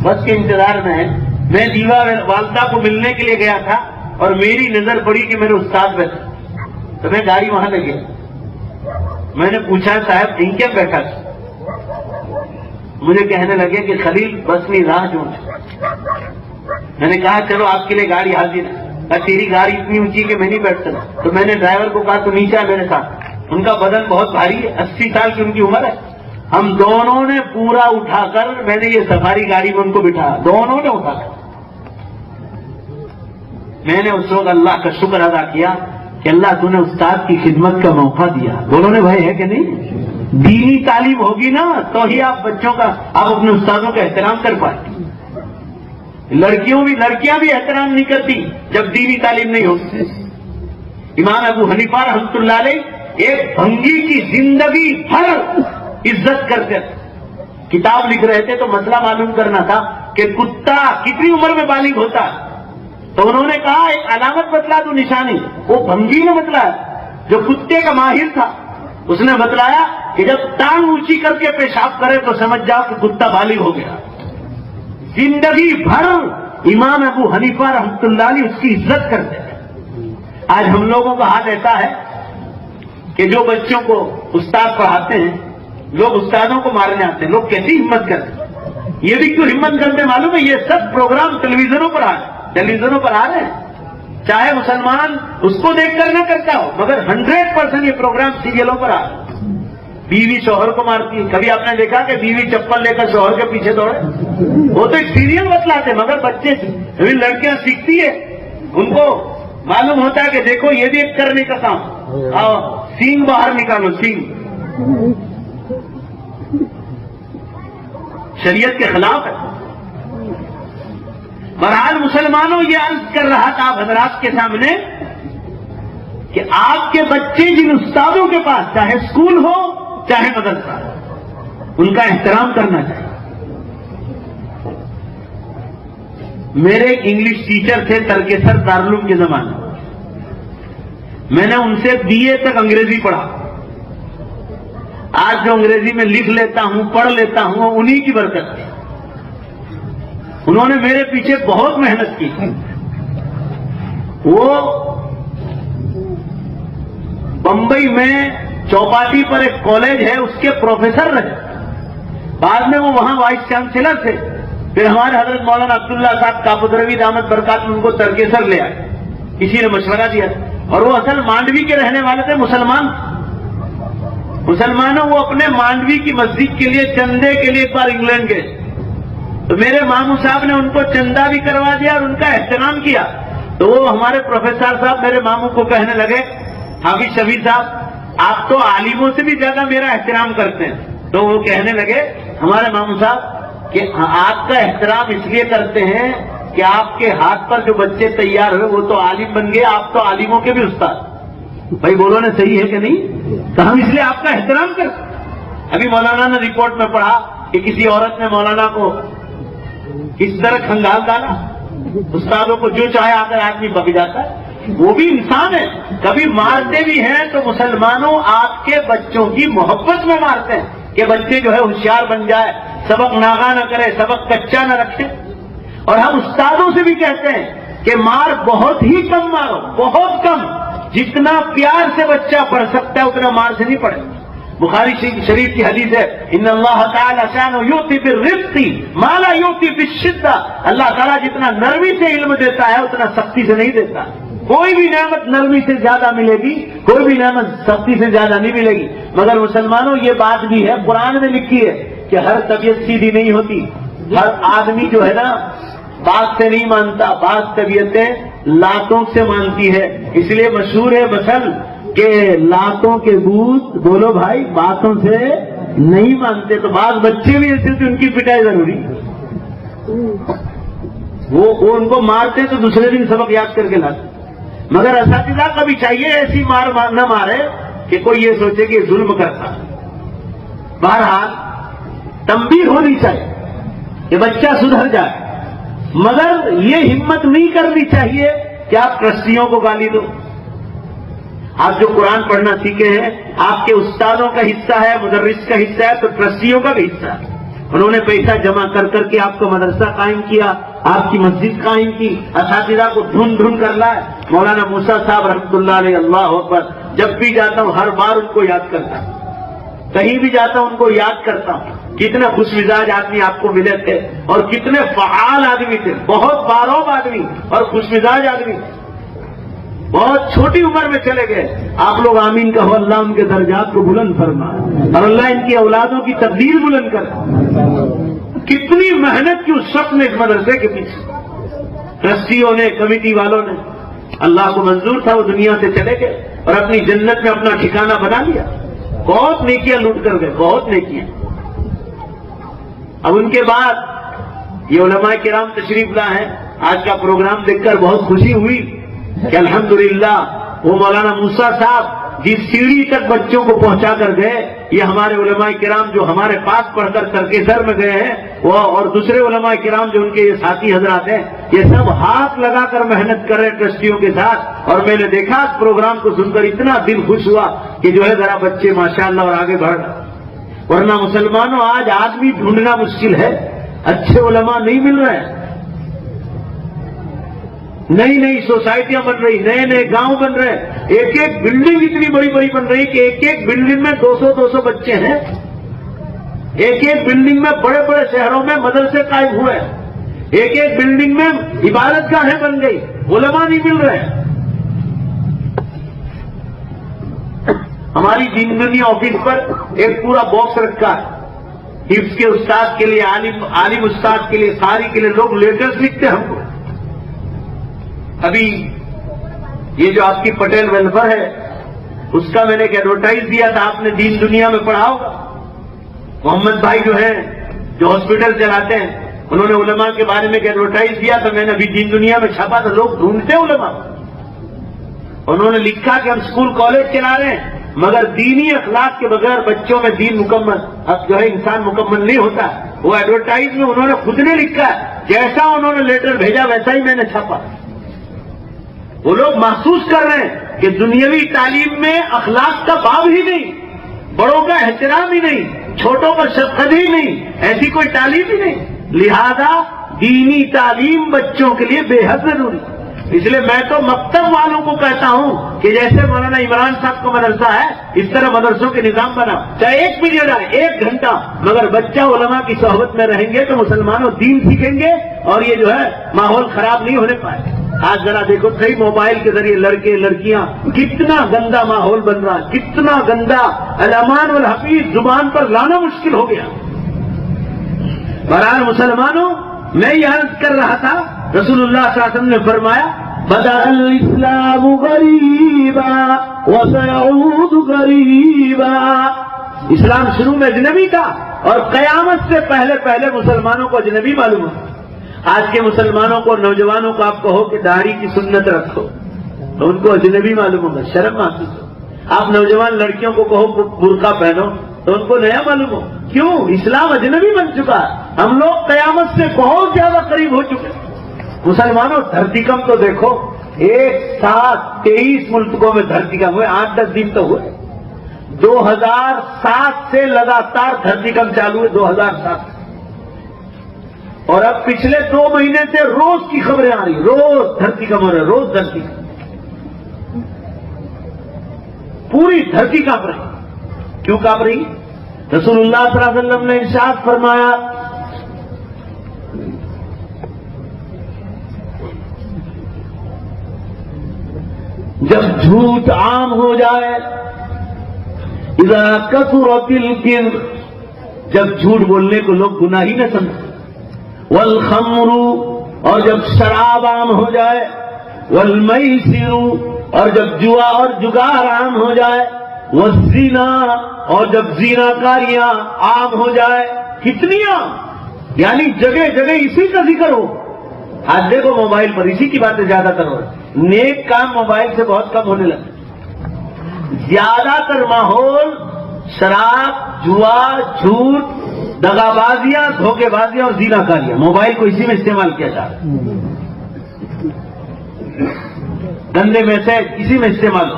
A: بس کے انتظار میں ہیں. میں دیوا والدہ کو ملنے کے لیے گیا تھا اور میری نظر پڑی کہ میرے استاد بیٹھے، تو میں گاڑی وہاں لے گیا. میں نے پوچھا صاحب ان کیا بیٹھا تھا؟ مجھے کہنے لگے کہ خلیل بس نہیں راہ جو. میں نے کہا چلو آپ کے لیے گاڑی حاضر ہے. تیری گاڑی اتنی اونچی کہ میں نہیں بیٹھ سکتا. تو میں نے ڈرائیور کو کہا تو نیچے آ میرے ساتھ. ان کا بدن بہت بھاری ہے، 80 سال کی ان کی عمر ہے. ہم دونوں نے پورا اٹھا کر، میں نے یہ سفاری گاڑی میں ان کو بٹھایا، دونوں نے اٹھا کر. میں نے اس وقت اللہ کا شکر ادا کیا کہ اللہ تو نے استاد کی خدمت کا موقع دیا. دونوں نے بھائی ہے کہ نہیں؟ دینی تعلیم ہوگی نا تو ہی آپ بچوں کا، آپ اپنے استادوں کا احترام کر پائیں. لڑکیاں بھی احترام نہیں کرتی جب دینی تعلیم نہیں ہوتی. امام ابو حنیفہ رحمۃ اللہ علیہ ایک بھنگی کی زندگی بھر عزت کرتے تھے. کتاب لکھ رہے تھے تو مسئلہ معلوم کرنا تھا کہ کتا کتنی عمر میں بالغ ہوتا ہے. تو انہوں نے کہا ایک علامت بتلا دو، نشانی. وہ بھنگی نے بتلایا، جو کتے کا ماہر تھا اس نے بتلایا کہ جب ٹانگ اونچی کر کے پیشاب کرے تو سمجھ جاؤ کہ کتا بالغ ہو گیا. زندگی بھر امام ابو حنیفہ رحمۃ اللہ علیہ اس کی عزت کرتے تھے. آج ہم لوگوں کا حال ایسا ہے کہ جو بچوں کو استاد پڑھاتے ہیں، لوگ استادوں کو مارنے آتے ہیں. لوگ کیسی ہمت کرتے ہیں؟ یہ بھی کیوں ہمت کرتے معلوم ہے؟ یہ سب پروگرام ٹیلی ویژنوں پر آ رہے ہیں. چاہے مسلمان اس کو دیکھ کر نہ کرتا ہو، مگر 100% یہ پروگرام سیریلوں پر آ رہے ہیں. بیوی شوہر کو مارتی ہے. کبھی آپ نے دیکھا کہ بیوی چپل لے کر شوہر کے پیچھے دوڑے؟ وہ تو ایک سیریل بتلاتے، مگر بچے لڑکیاں سیکھتی ہے، ان کو معلوم ہوتا ہے کہ دیکھو یہ بھی ایک کرنے کا کام. آؤ سینگ باہر نکالو، سینگ شریعت کے خلاف ہے. بہرحال مسلمانوں، یہ عرض کر رہا تھا آپ حضرات کے سامنے کہ آپ کے بچے جن استادوں کے پاس، چاہے اسکول ہو چاہے مدرسہ، ان کا احترام کرنا چاہیے. میرے ایک انگلش ٹیچر تھے ترکیسر دارالعلوم کے زمانے، میں نے ان سے BA تک انگریزی پڑھا. آج جو انگریزی میں لکھ لیتا ہوں، پڑھ لیتا ہوں، وہ انہی کی برکت ہے. انہوں نے میرے پیچھے بہت محنت کی. وہ بمبئی میں چوپاٹی پر ایک کالج ہے، اس کے پروفیسر رہے. بعد میں وہ وہاں وائس چانسلر تھے. پھر ہمارے حضرت مولانا عبداللہ صاحب کاپدروی دامت برکات ان کو ترکیسر لے آئے. کسی نے مشورہ دیا، اور وہ اصل مانڈوی کے رہنے والے تھے، مسلمانوں. وہ اپنے مانڈوی کی مسجد کے لیے چندے کے لیے ایک بار انگلینڈ گئے، تو میرے ماموں صاحب نے ان کو چندہ بھی کروا دیا اور ان کا احترام کیا. تو وہ ہمارے پروفیسر صاحب میرے ماموں کو کہنے لگے، حافظ شفیع صاحب آپ تو عالموں سے بھی زیادہ میرا احترام کرتے ہیں. تو وہ کہنے لگے ہمارے ماموں صاحب کہ آپ کا احترام اس لیے کرتے ہیں کہ آپ کے ہاتھ پر جو بچے تیار ہوئے وہ تو عالم بن گئے، آپ تو عالموں کے بھی استاد۔ بھائی بولو نا صحیح ہے کہ نہیں؟ تو ہم اس لیے آپ کا احترام کرتے ہیں۔ ابھی مولانا نے رپورٹ میں پڑھا کہ کسی عورت نے مولانا کو اس طرح کھنگال ڈالا، استادوں کو جو چاہے آ کر آدمی بک جاتا ہے، وہ بھی انسان ہے، کبھی مارتے بھی ہیں تو مسلمانوں آپ کے بچوں کی محبت میں مارتے ہیں کہ بچے جو ہے ہوشیار بن جائے، سبق ناغا نہ کرے، سبق کچا نہ رکھے۔ اور ہم استادوں سے بھی کہتے ہیں کہ مار بہت ہی کم مارو، بہت کم، جتنا پیار سے بچہ پڑھ سکتا ہے اتنا مار سے نہیں پڑھے۔ بخاری شریف کی حدیث ہے ان اللہ تعالی شان یؤتی بالرفق ما لا یؤتی بالشدہ، اللہ تعالیٰ جتنا نرمی سے علم دیتا ہے اتنا سختی سے نہیں دیتا۔ کوئی بھی نعمت نرمی سے زیادہ ملے گی، کوئی بھی نعمت سختی سے زیادہ نہیں ملے گی۔ مگر مسلمانوں یہ بات بھی ہے، قرآن میں لکھی ہے کہ ہر طبیعت سیدھی نہیں ہوتی، ہر آدمی جو ہے نا بات سے نہیں مانتا، بعض طبیعتیں لاتوں سے مانتی ہے۔ اس لیے مشہور ہے مثل کہ لاتوں کے بھوت بولو بھائی باتوں سے نہیں مانتے، تو بعض بچے بھی ایسے تھے ان کی پٹائی ضروری، وہ ان کو مارتے تو دوسرے دن سبق یاد کر کے لاتے۔ مگر اساتذہ کا بھی چاہیے ایسی مار نہ مارے کہ کوئی یہ سوچے کہ ظلم کرتا۔ بہرحال تنبیہ ہونی چاہیے کہ بچہ سدھر جائے، مگر یہ ہمت نہیں کرنی چاہیے کہ آپ ٹرسٹیوں کو گالی دو۔ آپ جو قرآن پڑھنا سیکھے ہیں آپ کے استادوں کا حصہ ہے، مدرس کا حصہ ہے، تو ٹرسٹیوں کا بھی حصہ ہے۔ انہوں نے پیسہ جمع کر کر کے آپ کو مدرسہ قائم کیا، آپ کی مسجد قائم کی، اساتذہ کو ڈھونڈ ڈھونڈ کر لائے۔ مولانا موسیٰ صاحب رحمۃ اللہ علیہ، اللہ اکبر، جب بھی جاتا ہوں ہر بار ان کو یاد کرتا ہوں، کہیں بھی جاتا ہوں ان کو یاد کرتا ہوں۔ کتنے خوش مزاج آدمی آپ کو ملے تھے اور کتنے فعال آدمی تھے، بہت باروب آدمی اور خوش مزاج آدمی، بہت چھوٹی عمر میں چلے گئے۔ آپ لوگ آمین کہو، اللہ ان کے درجات کو بلند فرمائے اور اللہ ان کی اولادوں کی تقدیر بلند کرے۔ کتنی محنت کی اس شخص نے اس مدرسے کے پیچھے، ٹرسٹیوں نے، کمیٹی والوں نے، اللہ کو منظور تھا وہ دنیا سے چلے گئے اور اپنی جنت میں اپنا ٹھکانہ بنا لیا۔ بہت نیکیاں لوٹ کر گئے، بہت نیکیاں۔ اب ان کے بعد یہ علماء کرام تشریف لا ہیں۔ آج کا پروگرام دیکھ کر بہت خوشی ہوئی کہ الحمدللہ وہ مولانا موسیٰ صاحب جس سیڑھی تک بچوں کو پہنچا کر گئے، یہ ہمارے علماء کرام جو ہمارے پاس پڑھ کر ترکیسر میں گئے ہیں، وہ اور دوسرے علماء کرام جو ان کے یہ ساتھی حضرات ہیں، یہ سب ہاتھ لگا کر محنت کر رہے ٹرسٹیوں کے ساتھ۔ اور میں نے دیکھا اس پروگرام کو سن کر اتنا دل خوش ہوا کہ جو ہے ذرا بچے ماشاءاللہ اور آگے بڑھ رہے۔ ورنہ مسلمانوں آج آدمی ڈھونڈنا مشکل ہے، اچھے علماء نہیں مل رہے ہیں۔ نئی نئی سوسائٹیاں بن رہی، نئے نئے گاؤں بن رہے، ایک ایک بلڈنگ اتنی بڑی بڑی بن رہی کہ ایک ایک بلڈنگ میں 200 بچے ہیں، ایک ایک بلڈنگ میں بڑے بڑے شہروں میں مدرسے قائم ہوئے، ایک ایک بلڈنگ میں عبادت گاہیں بن گئی، علماء نہیں مل رہے۔ ہماری دین دنیا آفس پر ایک پورا باکس رکھا ہے، حفظ کے استاد کے لیے، عالم استاد کے لیے، قاری کے لیے لوگ لیٹرز لکھتے ہیں ہم کو۔ ابھی یہ جو آپ کی پٹیل ویلفیئر ہے اس کا میں نے ایک ایڈورٹائز دیا تھا، آپ نے دین دنیا میں پڑھا ہوگا۔ محمد بھائی جو ہیں جو ہاسپٹل چلاتے ہیں، انہوں نے علماء کے بارے میں ایک ایڈورٹائز دیا تھا، میں نے ابھی دین دنیا میں چھاپا تھا، لوگ ڈھونڈتے علماء۔ انہوں نے لکھا کہ ہم اسکول کالج چلا رہے ہیں مگر دینی اخلاق کے بغیر بچوں میں دین مکمل، اب جو ہے انسان مکمل نہیں ہوتا۔ وہ ایڈورٹائز میں انہوں نے خود نے لکھا، جیسا انہوں نے لیٹر بھیجا ویسا ہی میں نے چھاپا۔ وہ لوگ محسوس کر رہے ہیں کہ دنیاوی تعلیم میں اخلاق کا باب ہی نہیں، بڑوں کا احترام ہی نہیں، چھوٹوں پر شفقت ہی نہیں، ایسی کوئی تعلیم ہی نہیں۔ لہذا دینی تعلیم بچوں کے لیے بے حد ضروری۔ اس لیے میں تو مکتب والوں کو کہتا ہوں کہ جیسے مولانا عمران صاحب کا مدرسہ ہے اس طرح مدرسوں کے نظام بنا، چاہے ایک پیریڈ آئے، 1 گھنٹہ، مگر بچہ علماء کی صحبت میں رہیں گے تو مسلمانوں دین سیکھیں گے اور یہ جو ہے ماحول خراب نہیں ہونے پائے۔ آج ذرا دیکھو کئی موبائل کے ذریعے لڑکے لڑکیاں، کتنا گندا ماحول بن رہا، کتنا گندا، الامان والحفیظ زبان پر لانا مشکل ہو گیا۔ بہرحال مسلمانوں، میں یہ عرض کر رہا تھا، رسول اللہ صلی اللہ علیہ وسلم نے فرمایا بدأ الاسلام غریبا وسيعود غریبا، اسلام شروع میں اجنبی تھا اور قیامت سے پہلے پہلے مسلمانوں کو اجنبی معلوم ہو۔ آج کے مسلمانوں کو، نوجوانوں کو آپ کہو کہ داڑھی کی سنت رکھو تو ان کو اجنبی معلوم ہوگا، شرم محسوس ہو۔ آپ نوجوان لڑکیوں کو کہو برقع پہنو تو ان کو نیا معلوم ہو۔ کیوں؟ اسلام اجنبی بن چکا ہے۔ ہم لوگ قیامت سے بہت زیادہ قریب ہو چکے۔ مسلمانوں دھرتی کم تو دیکھو، ایک ساتھ 23 ملکوں میں دھرتی کم ہوئے، 8-10 دن تو ہوئے۔ 2007 سے لگاتار دھرتی کم چالو ہے، 2007 اور اب پچھلے 2 مہینے سے روز کی خبریں آ رہی، روز دھرتی کم ہو رہی، روز دھرتی کم، پوری دھرتی کانپ رہی۔ کیوں کانپ رہی؟ رسول اللہ صلی اللہ علیہ وسلم نے ارشاد فرمایا جب جھوٹ عام ہو جائے، اذا کثرت الکذب، جب جھوٹ بولنے کو لوگ گناہ ہی نہ سمجھیں، والخمر، اور جب شراب عام ہو جائے، والمیسر، اور جب جوا اور جگار عام ہو جائے، والزنا، اور جب زنا کاریاں عام ہو جائے۔ کتنی عام؟ یعنی جگہ جگہ اسی کا ذکر ہو۔ آج دیکھو موبائل پر اسی کی باتیں زیادہ تر ہو رہی، نیک کام موبائل سے بہت کم ہونے لگے۔ زیادہ تر ماحول شراب، جوا، جھوٹ، دغا بازیاں، دھوکے بازیاں اور زنا کاریاں، موبائل کو اسی میں استعمال کیا جا رہا ہے۔ گندے میسج اسی میں استعمال ہو۔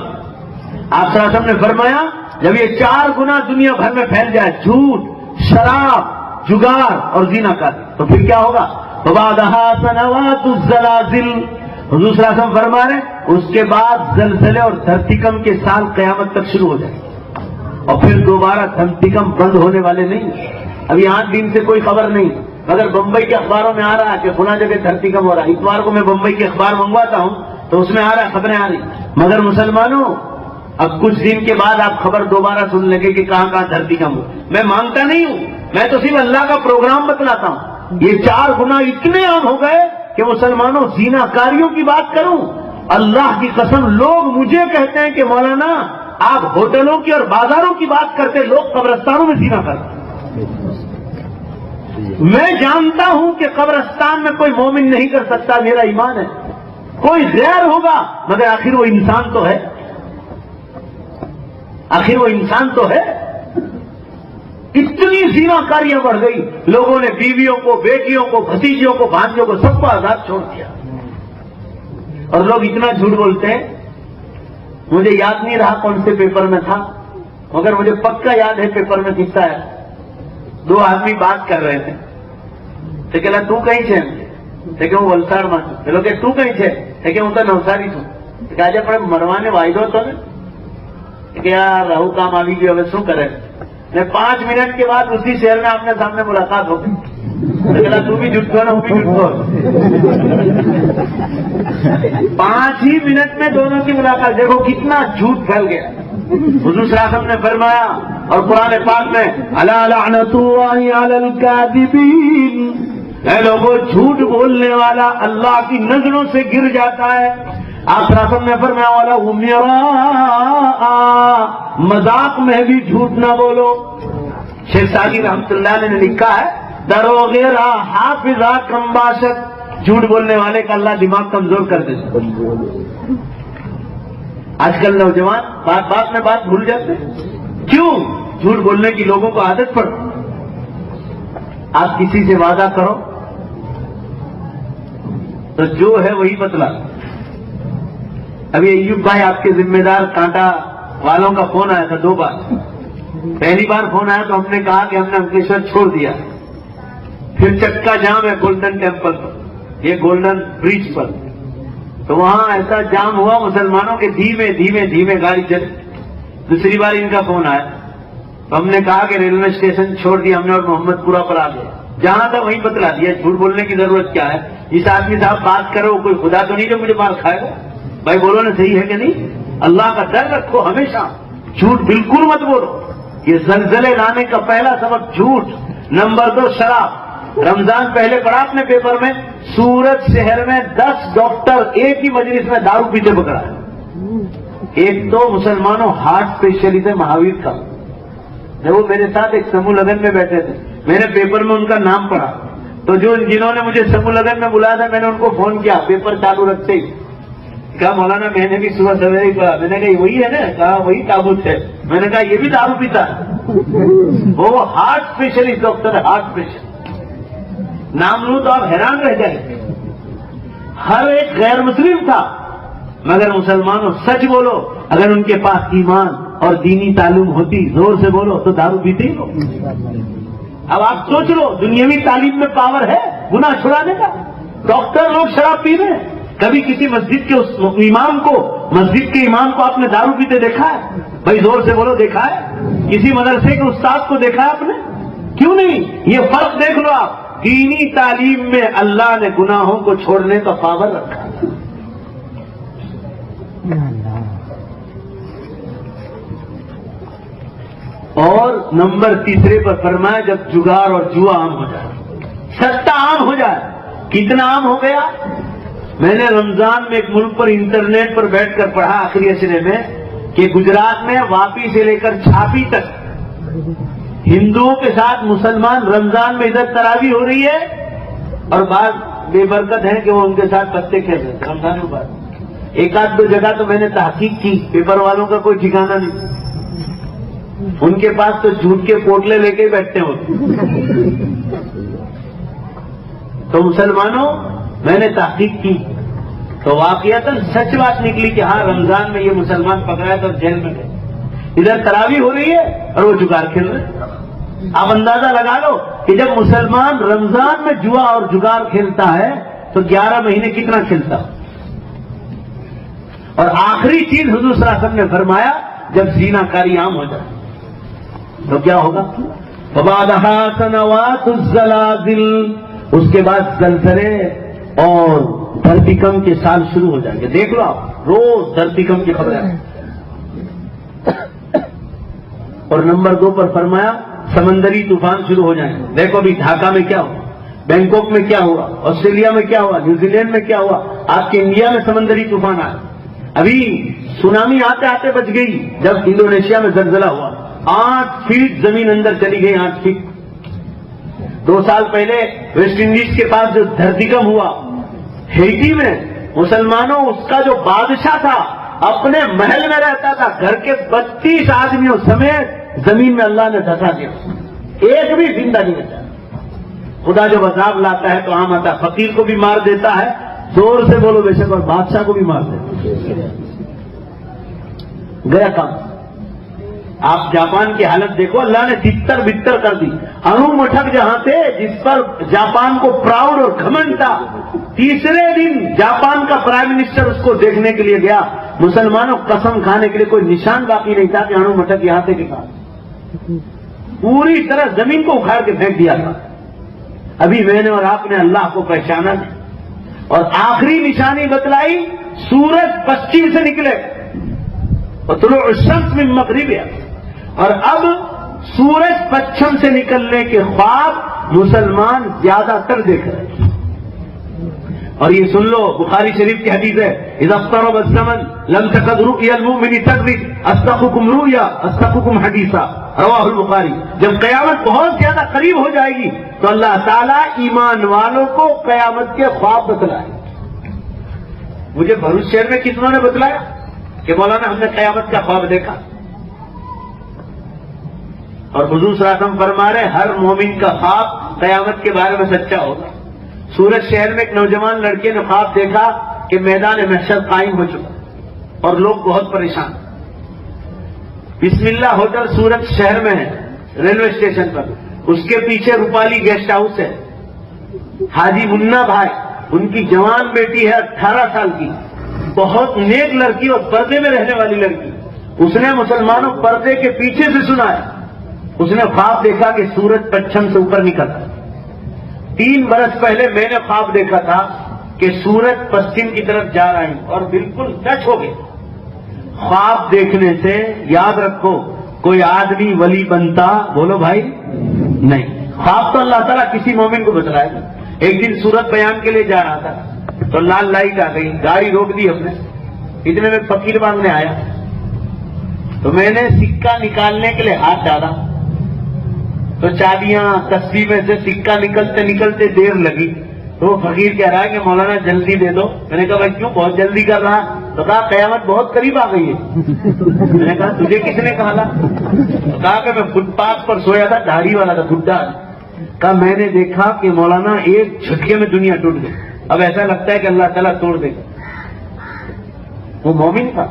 A: آپ صلی اللہ علیہ وسلم نے فرمایا جب یہ 4 گنا دنیا بھر میں پھیل جائے، جھوٹ، شراب، جگار اور زنا کاری، تو پھر کیا ہوگا؟ وَبَعْدَهَا سَنَوَاتُ الزَّلَازِلِ، حضور صلی اللہ علیہ وسلم فرما رہے اس کے بعد زلزلے اور دھرتی کم کے سال قیامت تک شروع ہو جائے، اور پھر دوبارہ دھرتی کم بند ہونے والے نہیں۔ ابھی 8 دن سے کوئی خبر نہیں، مگر بمبئی کے اخباروں میں آ رہا ہے کہ فلاں جگہ دھرتی کم ہو رہا ہے۔ اتوار کو میں بمبئی کے اخبار منگواتا ہوں تو اس میں آ رہا ہے، خبریں آ رہی، مگر مسلمانوں اب کچھ دن کے بعد آپ خبر دوبارہ سن لیں گے کہ کہاں کہاں دھرتی کم ہو۔ میں مانگتا نہیں ہوں، میں تو صرف اللہ کا پروگرام بتلاتا ہوں۔ یہ 4 گنا اتنے عام ہو گئے کہ مسلمانوں زنا کاریوں کی بات کروں، اللہ کی قسم لوگ مجھے کہتے ہیں کہ مولانا آپ ہوٹلوں کی اور بازاروں کی بات کرتے، لوگ قبرستانوں میں زنا کرتے۔ میں جانتا ہوں کہ قبرستان میں کوئی مومن نہیں کر سکتا، میرا ایمان ہے، کوئی غیر ہوگا، مگر آخر وہ انسان تو ہے، آخر وہ انسان تو ہے۔ اتنی زنا کاریاں بڑھ گئی، لوگوں نے بیویوں کو، بیٹیوں کو، بھتیجیوں کو، بھانجوں کو، سب کو آزاد چھوڑ دیا، اور لوگ اتنا جھوٹ بولتے ہیں۔ مجھے یاد نہیں رہا کون سے پیپر میں تھا، مگر مجھے پکا یاد ہے پیپر میں دکھتا ہے 2 آدمی بات کر رہے تھے، تو کہلا تو کہیں چھے، لیکن وہ ولساڑ میں چلو کہ تو کہیں چھے، لیکن وہ تو نوساری چھو، کہا جائے پڑے مروانے وائدو تو نے کہ یار رہو کام آگی کی وجہ سو کرے۔ 5 منٹ کے بعد اسی شہر میں آمنے سامنے ملاقات ہو گئی، کہلا تو بھی جھوٹ کھو، وہ بھی جھوٹ کھو۔ 5 ہی منٹ میں دونوں کی ملاقات، دیکھو کتنا جھوٹ پھیل گیا۔ حضور صلی اللہ علیہ وسلم نے فرمایا اور قرآن پاک میں الا لعنت اللہ علی الکاذبین، اے لوگوں جھوٹ بولنے والا اللہ کی نظروں سے گر جاتا ہے۔ آپ صلی اللہ علیہ وسلم نے فرمایا والا مراء، مذاق میں بھی جھوٹ نہ بولو۔ شیخ سعدی رحمۃ اللہ علیہ نے لکھا ہے دروغیرا حافظہ کم باشد، جھوٹ بولنے والے کا اللہ دماغ کمزور کر دیتا۔ آج کل نوجوان بات میں بات بھول جاتے ہیں، کیوں؟ جھوٹ بولنے کی لوگوں کو عادت پڑ۔ آپ کسی سے وعدہ کرو تو جو ہے وہی بتلا۔ ابھی ایوب بھائی آپ کے ذمہ دار کانٹا والوں کا فون آیا تھا 2 بار۔ پہلی بار فون آیا تو ہم نے کہا کہ ہم نے انکلیشور چھوڑ دیا، پھر چکا جام ہے گولڈن ٹیمپل پر، یہ گولڈن برج پر، تو وہاں ایسا جام ہوا مسلمانوں کے دھیمے دھیمے دھیمے گاڑی چلی۔ دوسری بار ان کا فون آیا تو ہم نے کہا کہ ریلوے اسٹیشن چھوڑ دیا ہم نے اور محمد پورہ پر آ گئے، جہاں تھا وہیں بتلا دیا۔ جھوٹ بولنے کی ضرورت کیا ہے؟ جس آدمی سے آپ بات کرو کوئی خدا تو نہیں جو مجھے مار کھائے گا؟ بھائی بولو نا، صحیح ہے کہ نہیں؟ اللہ کا ڈر رکھو ہمیشہ، جھوٹ بالکل مت بولو۔ یہ زلزلے لانے کا پہلا سبب جھوٹ۔ نمبر 2 شراب۔ رمضان پہلے پڑھا اپنے پیپر میں، سورت شہر میں 10 ڈاکٹر ایک ہی مجلس میں دارو پیتے پکڑا ہے۔ ایک تو مسلمانوں ہارٹ اسپیشلسٹ ہے مہاویر کا، جب وہ میرے ساتھ ایک سمو لگن میں بیٹھے تھے، میں نے پیپر میں ان کا نام پڑھا، تو جنہوں نے مجھے سمو لگن میں بلایا تھا، میں نے ان کو فون کیا پیپر چالو رکھتے ہی، کہا مولانا میں نے بھی صبح سویرے ہی پڑھا. میں نے کہا وہی ہے نا؟ کہا وہی تابوت ہے. میں نے کہا یہ بھی دارو پیتا ہے؟ وہ ہارٹ اسپیشلسٹ ڈاکٹر ہے، ہارٹ اسپیشل. نام لوں تو آپ حیران رہ جائیں. ہر ایک غیر مسلم تھا، مگر مسلمانوں سچ بولو، اگر ان کے پاس ایمان اور دینی تعلیم ہوتی، زور سے بولو، تو دارو پیتے ہی لو. اب آپ سوچ لو، دنیاوی تعلیم میں پاور ہے گناہ چھڑانے کا. ڈاکٹر لوگ شراب پی رہے ہیں. کبھی کسی مسجد کے اس امام کو، مسجد کے امام کو آپ نے دارو پیتے دیکھا ہے؟ بھائی زور سے بولو، دیکھا ہے؟ کسی مدرسے کے استاد کو دیکھا ہے آپ نے؟ کیوں نہیں؟ یہ فرق دیکھ لو آپ. دینی تعلیم میں اللہ نے گناہوں کو چھوڑنے کا پاور رکھا. اور نمبر تیسرے پر فرمایا جب جگار اور جوا عام ہو جائے، سستا عام ہو جائے. کتنا عام ہو گیا؟ میں نے رمضان میں ایک ملک پر انٹرنیٹ پر بیٹھ کر پڑھا آخری اشرے میں کہ گجرات میں واپی سے لے کر چھاپی تک ہندوؤں کے ساتھ مسلمان رمضان میں ادھر تراویح ہو رہی ہے، اور بعض بے برکت ہیں کہ وہ ان کے ساتھ پتے کھیل رہے ہیں رمضان کے بعد. ایک آدھ دو جگہ تو میں نے تحقیق کی، پیپر والوں کا کوئی ٹھکانہ نہیں، ان کے پاس تو جھوٹ کے پوٹلے لے کے بیٹھتے ہوتے. تو مسلمانوں میں نے تحقیق کی تو واقعتاً سچ بات نکلی کہ ہاں رمضان میں یہ مسلمان پکڑائے تو جیل میں گئے. ادھر تراویح ہو رہی ہے اور وہ جگار کھیل رہے. آپ اندازہ لگا لو کہ جب مسلمان رمضان میں جوا اور جگار کھیلتا ہے تو 11 مہینے کتنا کھیلتا. اور آخری چیز حضور صلی اللہ علیہ وسلم نے فرمایا جب زنا کاری عام ہو جائے تو کیا ہوگا؟ فَبَعْدَهَا سَنَوَاتُ الزَّلَازِلِ، اس کے بعد زلزلے اور دھرتیکم کے سال شروع ہو جائیں گے. دیکھ لو آپ روز دھرتیکم کی خبریں. اور نمبر 2 پر فرمایا سمندری طوفان شروع ہو جائیں گے. دیکھو ابھی ڈھاکہ میں کیا ہوا، بینکاک میں کیا ہوا، آسٹریلیا میں کیا ہوا، نیوزی لینڈ میں کیا ہوا، آپ کے انڈیا میں سمندری طوفان آئے. ابھی سونامی آتے آتے بچ گئی جب انڈونیشیا میں زلزلہ ہوا، 8 فیٹ زمین اندر چلی گئی. 8 فیٹ. 2 سال پہلے ویسٹ انڈیز کے پاس جو دھرتیکم ہوا ہیٹی میں، مسلمانوں اس کا جو بادشاہ تھا اپنے محل میں رہتا تھا، گھر کے 32 آدمیوں سمیت زمین میں اللہ نے دھسا دیا، ایک بھی زندہ نہیں بچا. خدا جب عذاب لاتا ہے تو عام آتا ہے، فقیر کو بھی مار دیتا ہے، زور سے بولو بے شک، اور بادشاہ کو بھی مار دیتا ہے. گیا کام. آپ جاپان کی حالت دیکھو، اللہ نے تتر بتر کر دی. انو مٹھک جہاں تھے جس پر جاپان کو پراؤڈ اور گھمنڈ تھا، تیسرے دن جاپان کا پرائم منسٹر اس کو دیکھنے کے لیے گیا. مسلمانوں قسم کھانے کے لیے کوئی نشان باقی نہیں تھا کہ انو مٹھک یہاں سے کے ساتھ پوری طرح زمین کو اکھاڑ کے پھینک دیا تھا. ابھی میں نے اور آپ نے اللہ کو پہچانا نہیں. اور آخری نشانی بتلائی، سورج پشچم سے نکلے اور طلوع الشمس من مغربها، اور اب سورج پچھم سے نکلنے کے خواب مسلمان زیادہ تر دیکھ رہے ہیں. اور یہ سن لو، بخاری شریف کی حدیث ہے، اذا اقترب الزمن لم تكد رؤيا المؤمن تكذب اصدقكم رؤيا اصدقكم حدیثا، رواہ البخاری. جب قیامت بہت زیادہ قریب ہو جائے گی تو اللہ تعالیٰ ایمان والوں کو قیامت کے خواب بتلائے. مجھے بھروچ شہر میں کتنوں نے بتلایا کہ مولانا ہم نے قیامت کا خواب دیکھا. اور حضور صلی اللہ علیہ وسلم فرما رہے ہر مومن کا خواب قیامت کے بارے میں سچا ہوگا. سورت شہر میں ایک نوجوان لڑکے نے خواب دیکھا کہ میدان محشر قائم ہو چکا اور لوگ بہت پریشان. بسم اللہ ہوٹل سورت شہر میں ہے، ریلوے اسٹیشن پر. اس کے پیچھے روپالی گیسٹ ہاؤس ہے. حاجی منا بھائی، ان کی جوان بیٹی ہے 18 سال کی، بہت نیک لڑکی اور پردے میں رہنے والی لڑکی. اس نے مسلمانوں پردے کے پیچھے سے سنا ہے. اس نے خواب دیکھا کہ سورج پچھم سے اوپر نکلتا. 3 برس پہلے میں نے خواب دیکھا تھا کہ سورج پشچم کی طرف جا رہا ہے اور بالکل ٹچ ہو گئے. خواب دیکھنے سے یاد رکھو کوئی آدمی ولی بنتا، بولو بھائی نہیں. خواب تو اللہ تعالیٰ کسی مومن کو بتلائے گا. ایک دن سورت بیان کے لیے جا رہا تھا تو لال لائٹ آ گئی، گاڑی روک دی ہم نے. اتنے میں فقیر مانگنے آیا تو میں نے سکہ نکالنے کے لیے ہاتھ ڈالا تو چابیاں تسبیح میں سے سکہ نکلتے نکلتے دیر لگی، تو وہ فقیر کہہ رہا ہے کہ مولانا جلدی دے دو. میں نے کہا بھائی کیوں بہت جلدی کر رہا؟ تو کہا قیامت بہت قریب آ گئی ہے. میں نے کہا تجھے کس نے کہا؟ تو کہا کہ میں فٹ پاتھ پر سویا تھا، داڑھی والا تھا بڈھا. کہا میں نے دیکھا کہ مولانا ایک جھٹکے میں دنیا ٹوٹ گئی، اب ایسا لگتا ہے کہ اللہ تعالیٰ توڑ دے گا. وہ مومن تھا.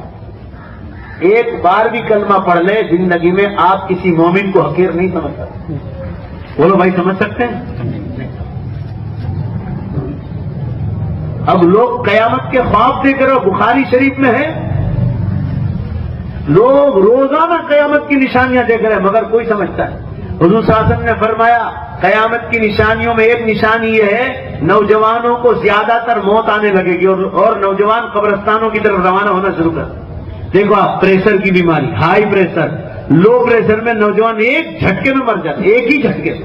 A: ایک بار بھی کلمہ پڑھ لے زندگی میں، آپ کسی مومن کو حقیر نہیں سمجھ سکتے. بولو بھائی سمجھ سکتے ہیں؟ اب لوگ قیامت کے خواب دیکھ رہے ہو، بخاری شریف میں ہے، لوگ روزانہ قیامت کی نشانیاں دیکھ رہے ہیں مگر کوئی سمجھتا ہے. حضور صلی اللہ علیہ وسلم نے فرمایا قیامت کی نشانیوں میں ایک نشانی یہ ہے نوجوانوں کو زیادہ تر موت آنے لگے گی اور نوجوان قبرستانوں کی طرف روانہ ہونا شروع کر. دیکھو آپ، پریشر کی بیماری، ہائی پریشر، لو پریشر میں نوجوان ایک جھٹکے میں مر جاتے، ایک ہی جھٹکے سے.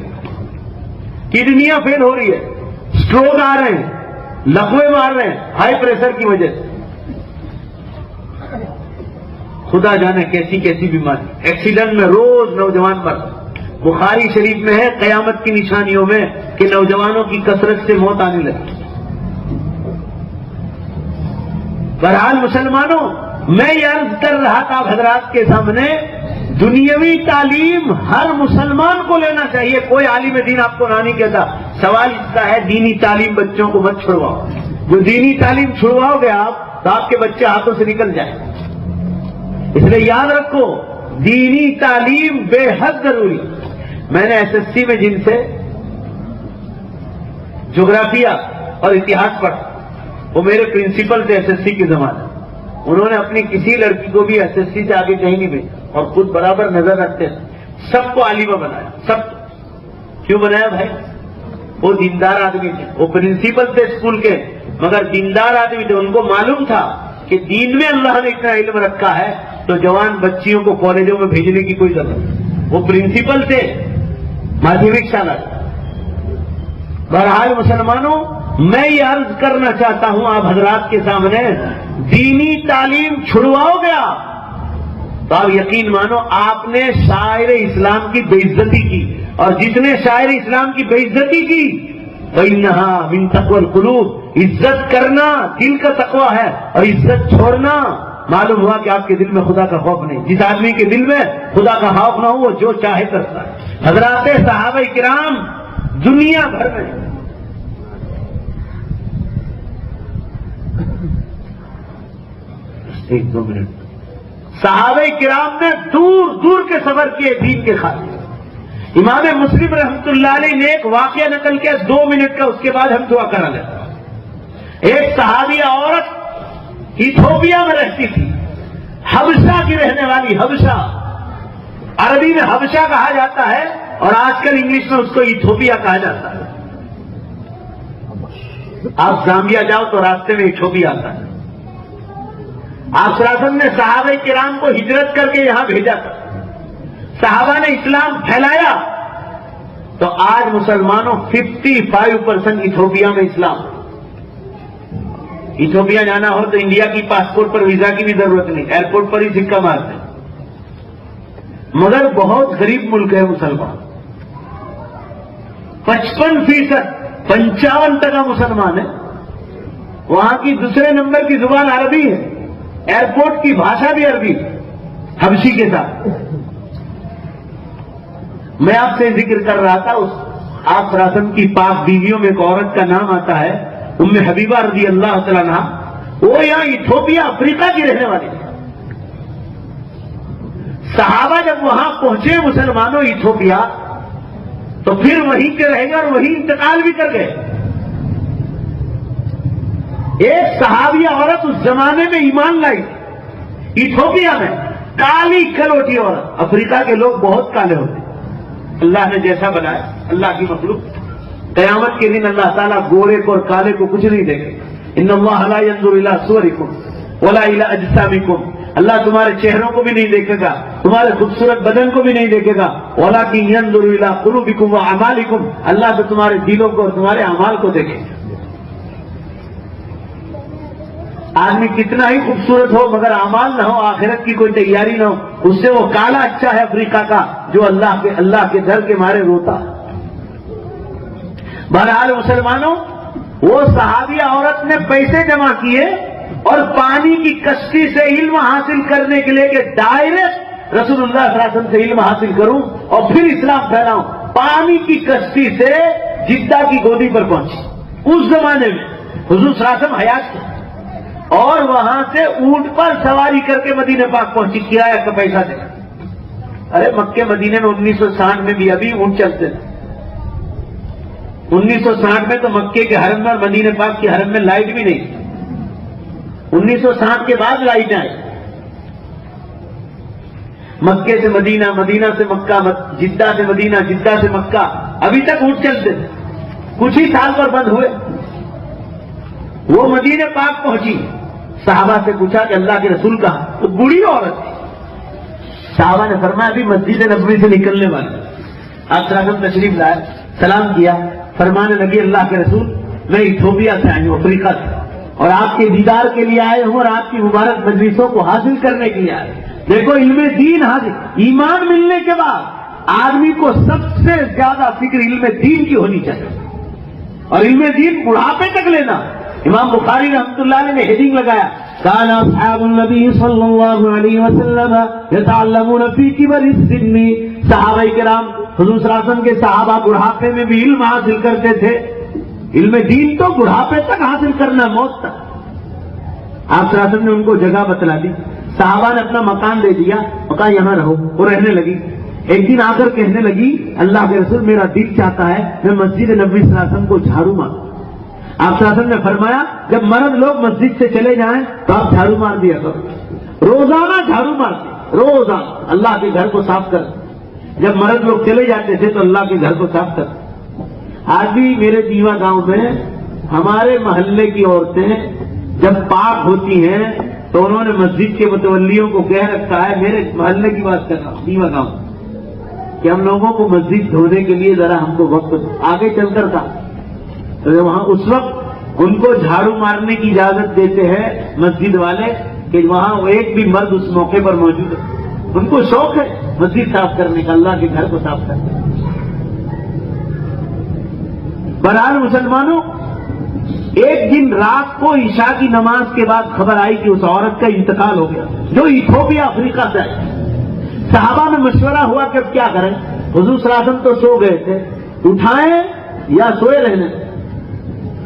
A: کڈنیاں فیل ہو رہی ہے، اسٹروک آ رہے ہیں، لقوے مار رہے ہیں ہائی پریشر کی وجہ سے. خدا جانے کیسی کیسی بیماری. ایکسیڈنٹ میں روز نوجوان مرتے. بخاری شریف میں ہے قیامت کی نشانیوں میں کہ نوجوانوں کی کثرت سے موت آنے لگی. بہرحال مسلمانوں، میں یہ عرض کر رہا تھا حضرات کے سامنے، دنیاوی تعلیم ہر مسلمان کو لینا چاہیے. کوئی عالم دین آپ کو نہ نہیں کہتا. سوال اس کا ہے دینی تعلیم بچوں کو مت چھڑواؤ. جو دینی تعلیم چھڑواؤ گے آپ تو آپ کے بچے ہاتھوں سے نکل جائیں. اس لیے یاد رکھو دینی تعلیم بے حد ضروری. میں نے ایس ایس سی میں جن سے جغرافیہ اور اتہاس پڑھا، وہ میرے پرنسپل تھے ایس ایس سی کے زمانے. انہوں نے اپنی کسی لڑکی کو بھی ایس ایس سی سے آگے کہیں نہیں بھیجا اور خود برابر نظر رکھتے تھے. سب کو عالمہ بنایا. سب کیوں بنایا بھائی؟ وہ دیندار آدمی تھے، وہ پرنسپل تھے اسکول کے مگر دیندار آدمی تھے. ان کو معلوم تھا کہ دین میں اللہ نے اتنا علم رکھا ہے تو جوان بچیوں کو کالجوں میں بھیجنے کی کوئی ضرورت نہیں. وہ پرنسپل تھے مادھیمک شالا. بہرحال مسلمانوں، میں یہ عرض کرنا چاہتا ہوں آپ حضرات کے سامنے، دینی تعلیم چھڑواؤ گیا تو آپ یقین مانو آپ نے شاعر اسلام کی بے عزتی کی. اور جس نے شاعر اسلام کی بے عزتی کی فَإِنَّهَا مِن تَقْوَى الْقُلُوبِ، عزت کرنا دل کا تقوی ہے اور عزت چھوڑنا معلوم ہوا کہ آپ کے دل میں خدا کا خوف نہیں. جس آدمی کے دل میں خدا کا خوف نہ ہو وہ جو چاہے کرتا ہے. حضرات صحابہ کرام دنیا بھر میں ایک دو منٹ، صحابہ کرام نے دور دور کے سفر کیے دین کے خاطر. امام مسلم رحمۃ اللہ علیہ نے ایک واقعہ نقل کیا 2 منٹ کا، اس کے بعد ہم دعا کرا لیتے ہیں. ایک صحابیہ عورت ایتھوپیا میں رہتی تھی، حبشہ کی رہنے والی. حبشہ عربی میں حبشہ کہا جاتا ہے اور آج کل انگلش میں اس کو ایتھوپیا کہا جاتا ہے. آپ زامبیا جاؤ تو راستے میں ایتھوپیا آتا ہے. آپ صلی اللہ علیہ وسلم نے صحابہ کرام کو ہجرت کر کے یہاں بھیجا تھا. صحابہ نے اسلام پھیلایا تو آج مسلمانوں 55% ایتھوپیا میں اسلام. ایتھوپیا جانا ہو تو انڈیا کی پاسپورٹ پر ویزا کی بھی ضرورت نہیں، ایئرپورٹ پر ہی سکہ مارتے. مگر بہت غریب ملک ہے مسلمان. 55% 55% مسلمان ہے. وہاں کی دوسرے نمبر کی زبان عربی ہے، ایئرپورٹ کی بھاشا بھی عربی ہے حبشی کے ساتھ. میں آپ سے ذکر کر رہا تھا اس آپ راسم کی پاک بیویوں میں ایک عورت کا نام آتا ہے ام حبیبہ رضی اللہ تعالیٰ عنہا. وہ یہاں ایتھوپیا افریقہ کی رہنے والی تھی. صحابہ جب وہاں پہنچے مسلمانوں ایتھوپیا تو پھر وہیں کے رہ گئے اور وہیں انتقال بھی کر گئے. ایک صحابیہ عورت اس زمانے میں ایمان لائی ایتھوپیا میں، کالی کلوٹی عورت. افریقہ کے لوگ بہت کالے ہوتے ہیں، اللہ نے جیسا بنایا اللہ کی مخلوق. قیامت کے دن اللہ تعالیٰ گورے کو اور کالے کو کچھ نہیں دیکھے. ان اللہ لا ينظر الى صورکم ولا الى اجسامکم، اللہ تمہارے چہروں کو بھی نہیں دیکھے گا، تمہارے خوبصورت بدن کو بھی نہیں دیکھے گا. ولکن ينظر الى قلوبکم واعمالکم، اللہ تو تمہارے دلوں کو اور تمہارے اعمال کو دیکھے گا. آدمی کتنا ہی خوبصورت ہو مگر اعمال نہ ہو، آخرت کی کوئی تیاری نہ ہو، اس سے وہ کالا اچھا ہے افریقہ کا جو اللہ کے ڈر کے مارے روتا۔ بہرحال مسلمانوں، وہ صحابیہ عورت نے پیسے جمع کیے اور پانی کی کشتی سے علم حاصل کرنے کے لیے کہ ڈائریکٹ رسول اللہ صلی اللہ علیہ وسلم سے علم حاصل کروں اور پھر اسلام پھیلاؤں، پانی کی کشتی سے جدہ کی گودی پر پہنچی۔ اس زمانے میں حضور صلی اللہ علیہ وسلم حیات تھے اور وہاں سے اونٹ پر سواری کر کے مدینہ پاک پہنچی، کرایہ کا پیسہ دے۔ ارے مکے مدینے میں 1960 میں بھی ابھی اونٹ چلتے تھے۔ 1960 میں تو مکے کے حرم میں اور مدینہ پاک کے حرم میں لائٹ بھی نہیں تھی۔ 1960 کے بعد لائٹ آئی۔ مکے سے مدینہ، مدینہ سے مکہ، جدہ سے مدینہ، جدہ سے مکہ، ابھی تک اونٹ چلتے تھے، کچھ ہی سال پر بند ہوئے۔ وہ مدینہ پاک پہنچی، صحابہ سے پوچھا کہ اللہ کے رسول کہاں؟ تو بوڑھی عورت تھی۔ صحابہ نے فرمایا ابھی مسجد نبوی سے نکلنے والے۔ آپ صلی اللہ علیہ وسلم تشریف لائے، سلام کیا، فرمانے لگی اللہ کے رسول میں ایتھوپیا سے آئی ہوں، افریقہ سے، اور آپ کے دیدار کے لیے آئے ہوں اور آپ کی مبارک مجلسوں کو حاصل کرنے کے لیے آئے۔ دیکھو علم دین حاصل، ایمان ملنے کے بعد آدمی کو سب سے زیادہ فکر علم دین کی ہونی چاہیے، اور علم دین بڑھاپے تک لینا۔ امام بخاری رحمۃ اللہ علیہ نے ہیڈنگ لگایا کان اصحاب النبی صلی اللہ علیہ وسلم یتعلمون فی کبر السن، صحابہ کرام حضور صلی اللہ علیہ وسلم کے صحابہ بڑھاپے میں بھی علم حاصل کرتے تھے۔ علم دین تو بڑھاپے تک حاصل کرنا، موت تک۔ آپ صلی اللہ علیہ وسلم نے ان کو جگہ بتلا دی، صحابہ نے اپنا مکان دے دیا، کہا یہاں رہو، وہ رہنے لگی۔ ایک دن آ کر کہنے لگی اللہ کے رسول میرا دل چاہتا ہے میں مسجد نبوی صلی اللہ علیہ وسلم کو جھاڑو ماروں۔ آپ صلی اللہ علیہ وسلم نے فرمایا جب مرد لوگ مسجد سے چلے جائیں تو آپ جھاڑو مار دیا کرو، روزانہ جھاڑو مارتے، روزانہ اللہ کے گھر کو صاف کر۔ جب مرد لوگ چلے جاتے تھے تو اللہ کے گھر کو صاف کر۔ آج بھی میرے دیوا گاؤں میں ہمارے محلے کی عورتیں جب پاک ہوتی ہیں تو انہوں نے مسجد کے متولیوں کو کہہ رکھا ہے، میرے محلے کی بات کر رہا ہوں دیوا گاؤں، کہ ہم لوگوں کو مسجد دھونے کے لیے ذرا ہم کو وقت آگے چل کر تھا، تو وہاں اس وقت ان کو جھاڑو مارنے کی اجازت دیتے ہیں مسجد والے کہ وہاں ایک بھی مرد اس موقع پر موجود ہے، ان کو شوق ہے مسجد صاف کرنے کا، اللہ کے گھر کو صاف کرنے کا۔ بہرحال مسلمانوں، ایک دن رات کو عشاء کی نماز کے بعد خبر آئی کہ اس عورت کا انتقال ہو گیا جو ایتھوپیا افریقہ سے آئی۔ صحابہ میں مشورہ ہوا کہ اب کیا کریں؟ حضور صلی اللہ علیہ وسلم تو سو گئے تھے، اٹھائیں یا سوئے رہنے؟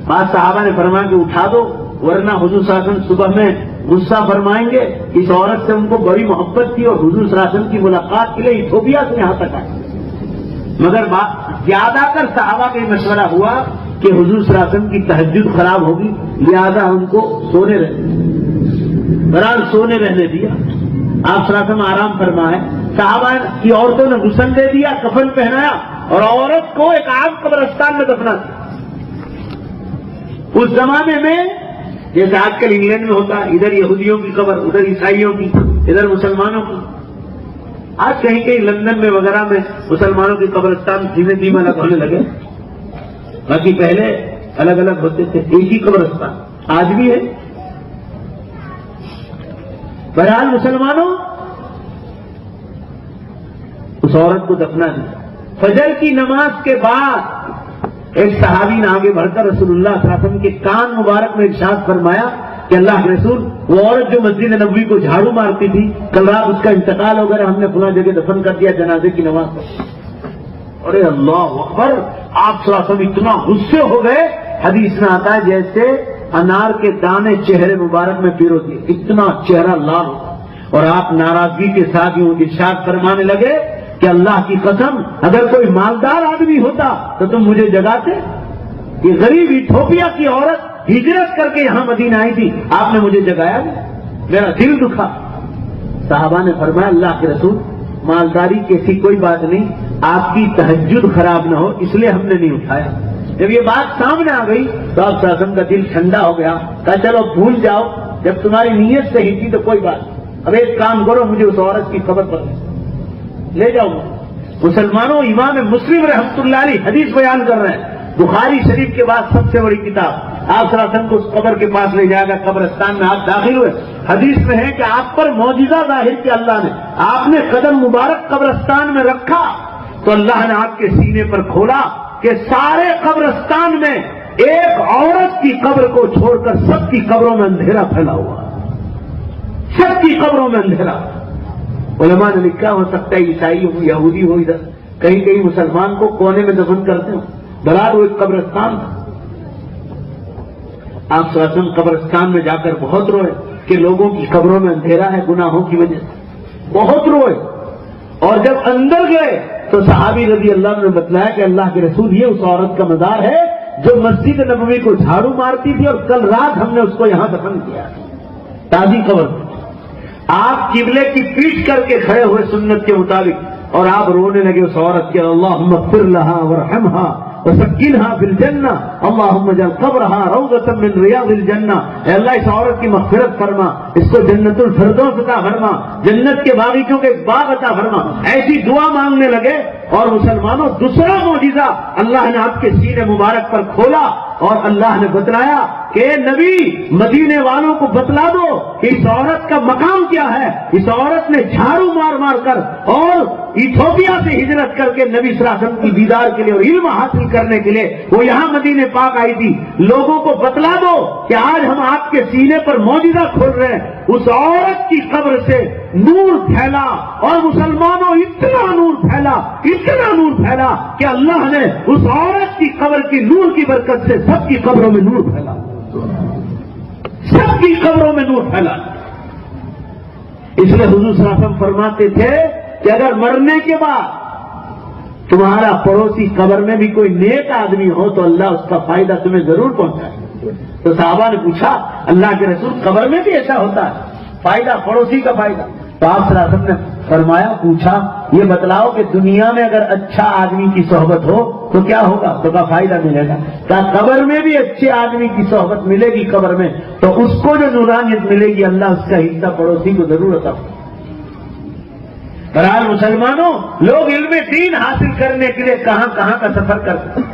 A: بعض صحابہ نے فرمایا کہ اٹھا دو، ورنہ حضور صلی اللہ علیہ وسلم صبح میں غصہ فرمائیں گے۔ اس عورت سے ان کو بڑی محبت تھی اور حضور صلی اللہ علیہ وسلم کی ملاقات کے لیے ایتھوپیا سے یہاں تک آئے۔ مگر زیادہ تر صحابہ کا یہ مشورہ ہوا کہ حضور صلی اللہ علیہ وسلم کی تہجد خراب ہوگی، لہذا ان کو سونے رہنے، بہرحال سونے رہنے دیا۔ آپ صلی اللہ علیہ وسلم آرام فرمائے، صحابہ کی عورتوں نے غسل دے دیا، کفن پہنایا اور عورت کو ایک عام قبرستان میں دفنا دیا۔ اس زمانے میں جیسے آج کل انگلینڈ میں ہوتا، ادھر یہودیوں کی قبر، ادھر عیسائیوں کی، ادھر مسلمانوں کی۔ آج کہیں کہیں لندن میں وغیرہ میں مسلمانوں کی قبرستان دھیمے دھیمے الگ ہونے لگے، باقی پہلے الگ الگ ہوتے تھے، ایک ہی قبرستان آج بھی ہے۔ بہرحال مسلمانوں، اس عورت کو دفنا دیا۔ فجر کی نماز کے بعد ایک صحابی نے آگے بڑھ کر رسول اللہ صلی اللہ علیہ وسلم کے کان مبارک میں ارشاد فرمایا کہ اللہ کے رسول، وہ عورت جو مسجد نبوی کو جھاڑو مارتی تھی، کل رات اس کا انتقال ہو گیا، ہم نے فلاں جگہ دفن کر دیا جنازے کی نماز پر۔ ارے اللہ اکبر! آپ صلی اللہ علیہ وسلم اتنا غصے ہو گئے، حدیث میں آتا ہے جیسے انار کے دانے چہرے مبارک میں پیرو دیے، اتنا چہرہ لال ہو، اور آپ ناراضگی کے ساتھ یوں ارشاد فرمانے لگے کہ اللہ کی قسم اگر کوئی مالدار آدمی ہوتا تو تم مجھے جگاتے؟ یہ غریب ایتھوپیا کی عورت ہجرت کر کے یہاں مدینہ آئی تھی، آپ نے مجھے جگایا، میرا دل دکھا۔ صحابہ نے فرمایا اللہ کے رسول، مالداری کیسی کوئی بات نہیں، آپ کی تہجد خراب نہ ہو اس لیے ہم نے نہیں اٹھایا۔ جب یہ بات سامنے آ گئی تو آپ صلی اللہ علیہ وسلم کا دل ٹھنڈا ہو گیا، کہا چلو بھول جاؤ، جب تمہاری نیت صحیح تھی تو کوئی بات، اب ایک کام کرو، مجھے اس عورت کی خبر پر لے جاؤ۔ مسلمانوں، امام مسلم رحمۃ اللہ علیہ حدیث بیان کر رہے ہیں، بخاری شریف کے بعد سب سے بڑی کتاب، آپ صلی اللہ علیہ وسلم کو اس قبر کے پاس لے جائے گا، قبرستان میں آپ داخل ہوئے، حدیث میں ہے کہ آپ پر معجزہ ظاہر کیا اللہ نے، آپ نے قدم مبارک قبرستان میں رکھا تو اللہ نے آپ کے سینے پر کھولا کہ سارے قبرستان میں ایک عورت کی قبر کو چھوڑ کر سب کی قبروں میں اندھیرا پھیلا ہوا، سب کی قبروں میں اندھیرا۔ علماء نے لکھا ہو سکتا ہے عیسائی ہو، یہودی ہو، ادھر کہیں کہیں مسلمان کو کونے میں دفن کرتے ہو، بہرحال وہ ایک قبرستان تھا۔ آپ صلی اللہ علیہ وسلم قبرستان میں جا کر بہت روئے کہ لوگوں کی قبروں میں اندھیرا ہے گناہوں کی وجہ سے، بہت روئے۔ اور جب اندر گئے تو صحابی رضی اللہ عنہ نے بتلایا کہ اللہ کے رسول یہ اس عورت کا مزار ہے جو مسجد نبوی کو جھاڑو مارتی تھی اور کل رات ہم نے اس کو یہاں دفن کیا، تازی قبر تھی۔ آپ قبلے کی پیٹ کر کے کھڑے ہوئے سنت کے مطابق اور آپ رونے لگے اس عورت کے، اللہم اغفر لہا ورحمہا وسکنہا فی الجنہ اللہم اجعل قبرہا روضۃ من ریاض الجنہ، اے اللہ اس عورت کی مغفرت فرما، اس کو جنت الفردوس عطا فرما، جنت کے باغیچوں کے ایک باغ عطا فرما، ایسی دعا مانگنے لگے۔ اور مسلمانوں دوسرا معجزہ اللہ نے آپ کے سینے مبارک پر کھولا اور اللہ نے بتلایا کہ نبی مدینے والوں کو بتلا دو کہ اس عورت کا مقام کیا ہے۔ اس عورت نے جھاڑو مار مار کر اور ایتھوپیا سے ہجرت کر کے نبی صلی اللہ علیہ وسلم کی دیدار کے لیے اور علم حاصل کرنے کے لیے وہ یہاں مدینے پاک آئی تھی۔ لوگوں کو بتلا دو کہ آج ہم آپ کے سینے پر معجزہ کھول رہے ہیں۔ اس عورت کی قبر سے نور پھیلا اور مسلمانوں اتنا نور پھیلا، اتنا نور پھیلا کہ اللہ نے اس عورت کی قبر کی نور کی برکت سے سب کی قبروں میں نور پھیلا، سب کی قبروں میں نور پھیلا۔ اس لیے حضور صلی اللہ علیہ وسلم فرماتے تھے کہ اگر مرنے کے بعد تمہارا پڑوسی قبر میں بھی کوئی نیک آدمی ہو تو اللہ اس کا فائدہ تمہیں ضرور پہنچائے۔ تو صحابہ نے پوچھا اللہ کے رسول قبر میں بھی ایسا ہوتا ہے فائدہ، پڑوسی کا فائدہ؟ تو آپ صلی اللہ علیہ وسلم نے فرمایا، پوچھا یہ بتلاؤ کہ دنیا میں اگر اچھا آدمی کی صحبت ہو تو کیا ہوگا؟ تو کا فائدہ ملے گا۔ کہا قبر میں بھی اچھے آدمی کی صحبت ملے گی قبر میں تو اس کو جو نورانیت ملے گی اللہ اس کا حصہ پڑوسی کو ضرور عطا فرمائے۔ بہرحال مسلمانوں، لوگ علم دین حاصل کرنے کے لیے کہاں کہاں کا سفر کرتے ہیں،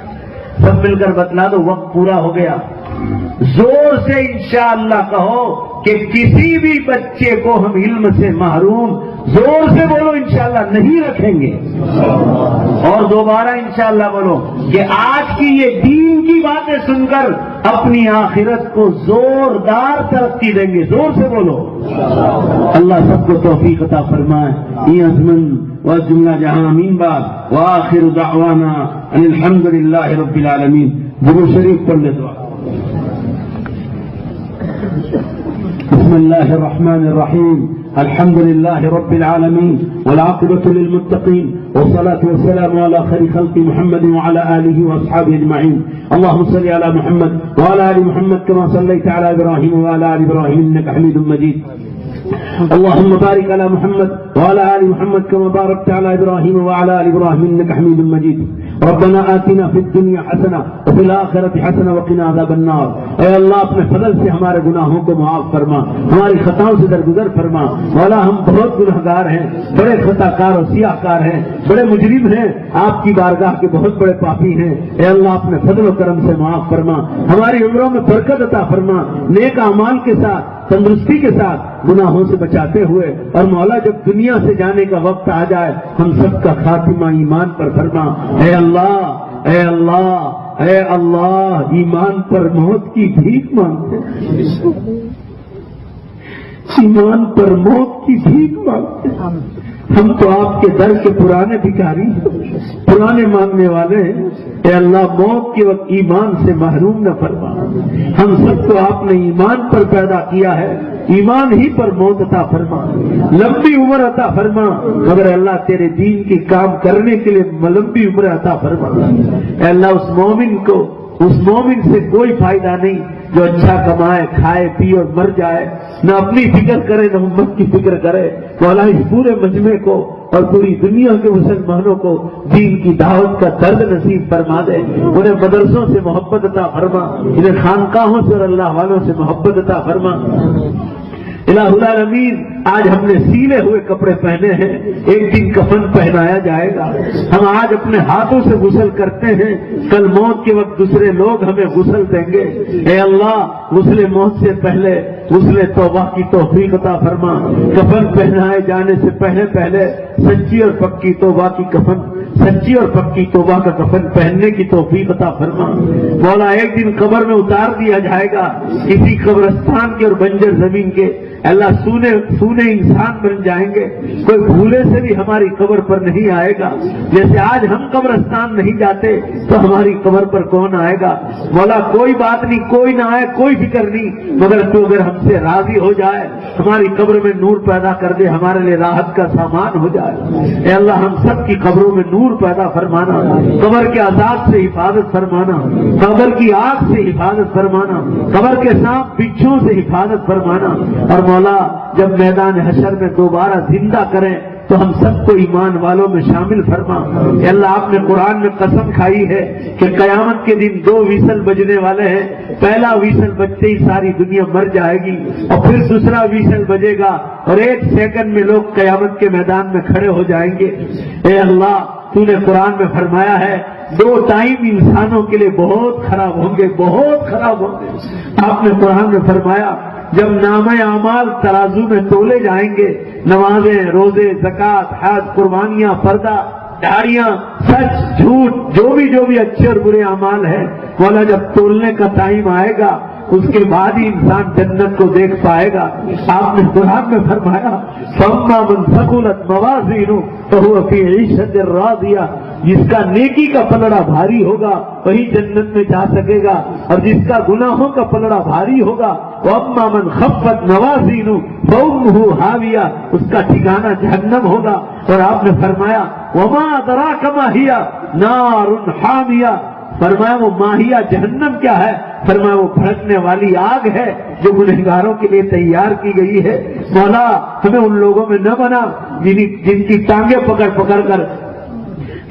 A: سب مل کر بتلا دو، وقت پورا ہو گیا۔ زور سے انشاءاللہ کہو کہ کسی بھی بچے کو ہم علم سے محروم، زور سے بولو انشاءاللہ نہیں رکھیں گے، اور دوبارہ انشاءاللہ بولو کہ آج کی یہ دین کی باتیں سن کر اپنی آخرت کو زوردار ترقی دیں گے، زور سے بولو۔ اللہ سب کو توفیق عطا فرمائے۔ یہ ازمن و جملہ جہاں امین بات وآخر دعوانا ان الحمدللہ رب العالمین۔ درود شریف پڑھ لے دعا۔ بسم اللہ الرحمن الرحیم، الحمد للہ رب العالمین والعاقبة للمتقین والصلاة والسلام على خير خلق محمد وعلى آله وأصحابه أجمعين۔ اللهم صل على محمد وعلى آل محمد كما صليت على إبراهيم وعلى آل إبراهيم إنك حميد مجيد۔ اللهم بارك على محمد وعلى آل محمد كما باركت على إبراهيم وعلى آل إبراهيم إنك حميد مجيد۔ ربنا آتنا في الدنيا حسنة وفي الآخرة حسنة وقنا عذاب النار۔ اے اللہ اپنے فضل سے ہمارے گناہوں کو معاف فرما، ہماری خطاؤں سے درگزر فرما۔ مولا ہم بہت گنہگار ہیں، بڑے خطا کار اور سیاہ کار ہیں، بڑے مجرم ہیں، آپ کی بارگاہ کے بہت بڑے پاپی ہیں۔ اے اللہ اپنے فضل و کرم سے معاف فرما، ہماری عمروں میں برکت عطا فرما، نیک اعمال کے ساتھ تندرستی کے ساتھ گناہوں سے بچاتے ہوئے، اور مولا جب دنیا سے جانے کا وقت آ جائے ہم سب کا خاتمہ ایمان پر فرما۔ اے اللہ، اے اللہ، اے اللہ، ایمان پر موت کی بھیک مانگتے ہیں، ایمان پر موت کی بھیک مانگتے ہیں۔ ہم تو آپ کے در کے پرانے بھکاری ہیں، پرانے مانگنے والے ہیں۔ اے اللہ موت کے وقت ایمان سے محروم نہ فرما۔ ہم سب کو آپ نے ایمان پر پیدا کیا ہے، ایمان ہی پر موت عطا فرما، لمبی عمر عطا فرما، مگر اللہ تیرے دین کے کام کرنے کے لیے لمبی عمر عطا فرما۔ اے اللہ اس مومن سے کوئی فائدہ نہیں جو اچھا کمائے، کھائے پی اور مر جائے، نہ اپنی فکر کرے نہ امت کی فکر کرے۔ مولا اس پورے مجمع کو اور پوری دنیا کے مسلمانوں کو دین کی دعوت کا درد نصیب فرما دے، انہیں مدرسوں سے محبت عطا فرما، انہیں خانقاہوں سے اور اللہ والوں سے محبت عطا فرما۔ الہ العالمین آج ہم نے سیلے ہوئے کپڑے پہنے ہیں، ایک دن کفن پہنایا جائے گا۔ ہم آج اپنے ہاتھوں سے غسل کرتے ہیں، کل موت کے وقت دوسرے لوگ ہمیں غسل دیں گے۔ اے اللہ غسل موت سے پہلے غسل توبہ کی توفیق عطا فرما، کفن پہنائے جانے سے پہلے سچی اور پکی توبہ کی کفن، سچی اور پکی توبہ کا کفن پہننے کی توفیق عطا فرما۔ مولا ایک دن قبر میں اتار دیا جائے گا، کسی قبرستان کے اور بنجر زمین کے، اللہ سونے انسان بن جائیں گے، کوئی بھولے سے بھی ہماری قبر پر نہیں آئے گا۔ جیسے آج ہم قبرستان نہیں جاتے تو ہماری قبر پر کون آئے گا؟ مولا کوئی بات نہیں، کوئی نہ آئے، کوئی فکر نہیں، مگر تو اگر ہم سے راضی ہو جائے، ہماری قبر میں نور پیدا کر دے، ہمارے لیے راحت کا سامان ہو جائے۔ اے اللہ ہم سب کی قبروں میں نور پیدا فرمانا، قبر کے عذاب سے حفاظت فرمانا، قبر کی آگ سے حفاظت فرمانا، قبر کے سانپ بچھوں سے حفاظت فرمانا، اور مولا جب میدان حشر میں دوبارہ زندہ کریں تو ہم سب کو ایمان والوں میں شامل فرما۔ اے اللہ آپ نے قرآن میں قسم کھائی ہے کہ قیامت کے دن 2 ویسل بجنے والے ہیں، پہلا ویسل بجتے ہی ساری دنیا مر جائے گی، اور پھر دوسرا ویسل بجے گا اور 1 سیکنڈ میں لوگ قیامت کے میدان میں کھڑے ہو جائیں گے۔ اے اللہ تو نے قرآن میں فرمایا ہے 2 ٹائم انسانوں کے لیے بہت خراب ہوں گے، بہت خراب ہوں گے۔ آپ نے قرآن میں فرمایا جب نامہ اعمال ترازو میں تولے جائیں گے، نمازیں، روزے، زکوٰۃ، حج، قربانیاں، پردہ، داڑیاں، سچ، جھوٹ، جو بھی اچھے اور برے اعمال ہیں، مولا جب تولنے کا ٹائم آئے گا اس کے بعد ہی انسان جنت کو دیکھ پائے گا۔ آپ نے قرآن میں فرمایا فَأَمَّا مَنْ ثَقُلَتْ مَوَازِينُهُ فَهُوَ فِي عِيشَةٍ رَاضِيَةٍ، جس کا نیکی کا پلڑا بھاری ہوگا وہی جنت میں جا سکے گا، اور جس کا گناہوں کا پلڑا بھاری ہوگا وَأَمَّا مَنْ خَفَّتْ مَوَازِينُهُ فَأُمُّهُ هَاوِيَةٌ، اس کا ٹھکانہ جہنم ہوگا۔ اور آپ نے فرمایا وَمَا أَدْرَاكَ مَا هِيَ نَارٌ حَامِيَةٌ، فرمایا وہ ماہیہ جہنم کیا ہے؟ فرمایا وہ بھڑکنے والی آگ ہے جو گنہگاروں کے لیے تیار کی گئی ہے۔ مولا ہمیں ان لوگوں میں نہ بنا جن کی ٹانگیں پکڑ کر،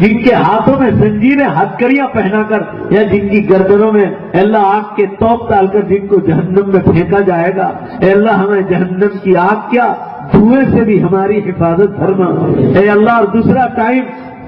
A: جن کے ہاتھوں میں زنجیریں ہتھکڑیاں پہنا کر، یا جن کی گردنوں میں اللہ آگ کے توپ ڈال کر جن کو جہنم میں پھینکا جائے گا۔ اے اللہ ہمیں جہنم کی آگ کیا دھوئیں سے بھی ہماری حفاظت فرما۔ اے اللہ اور دوسرا ٹائم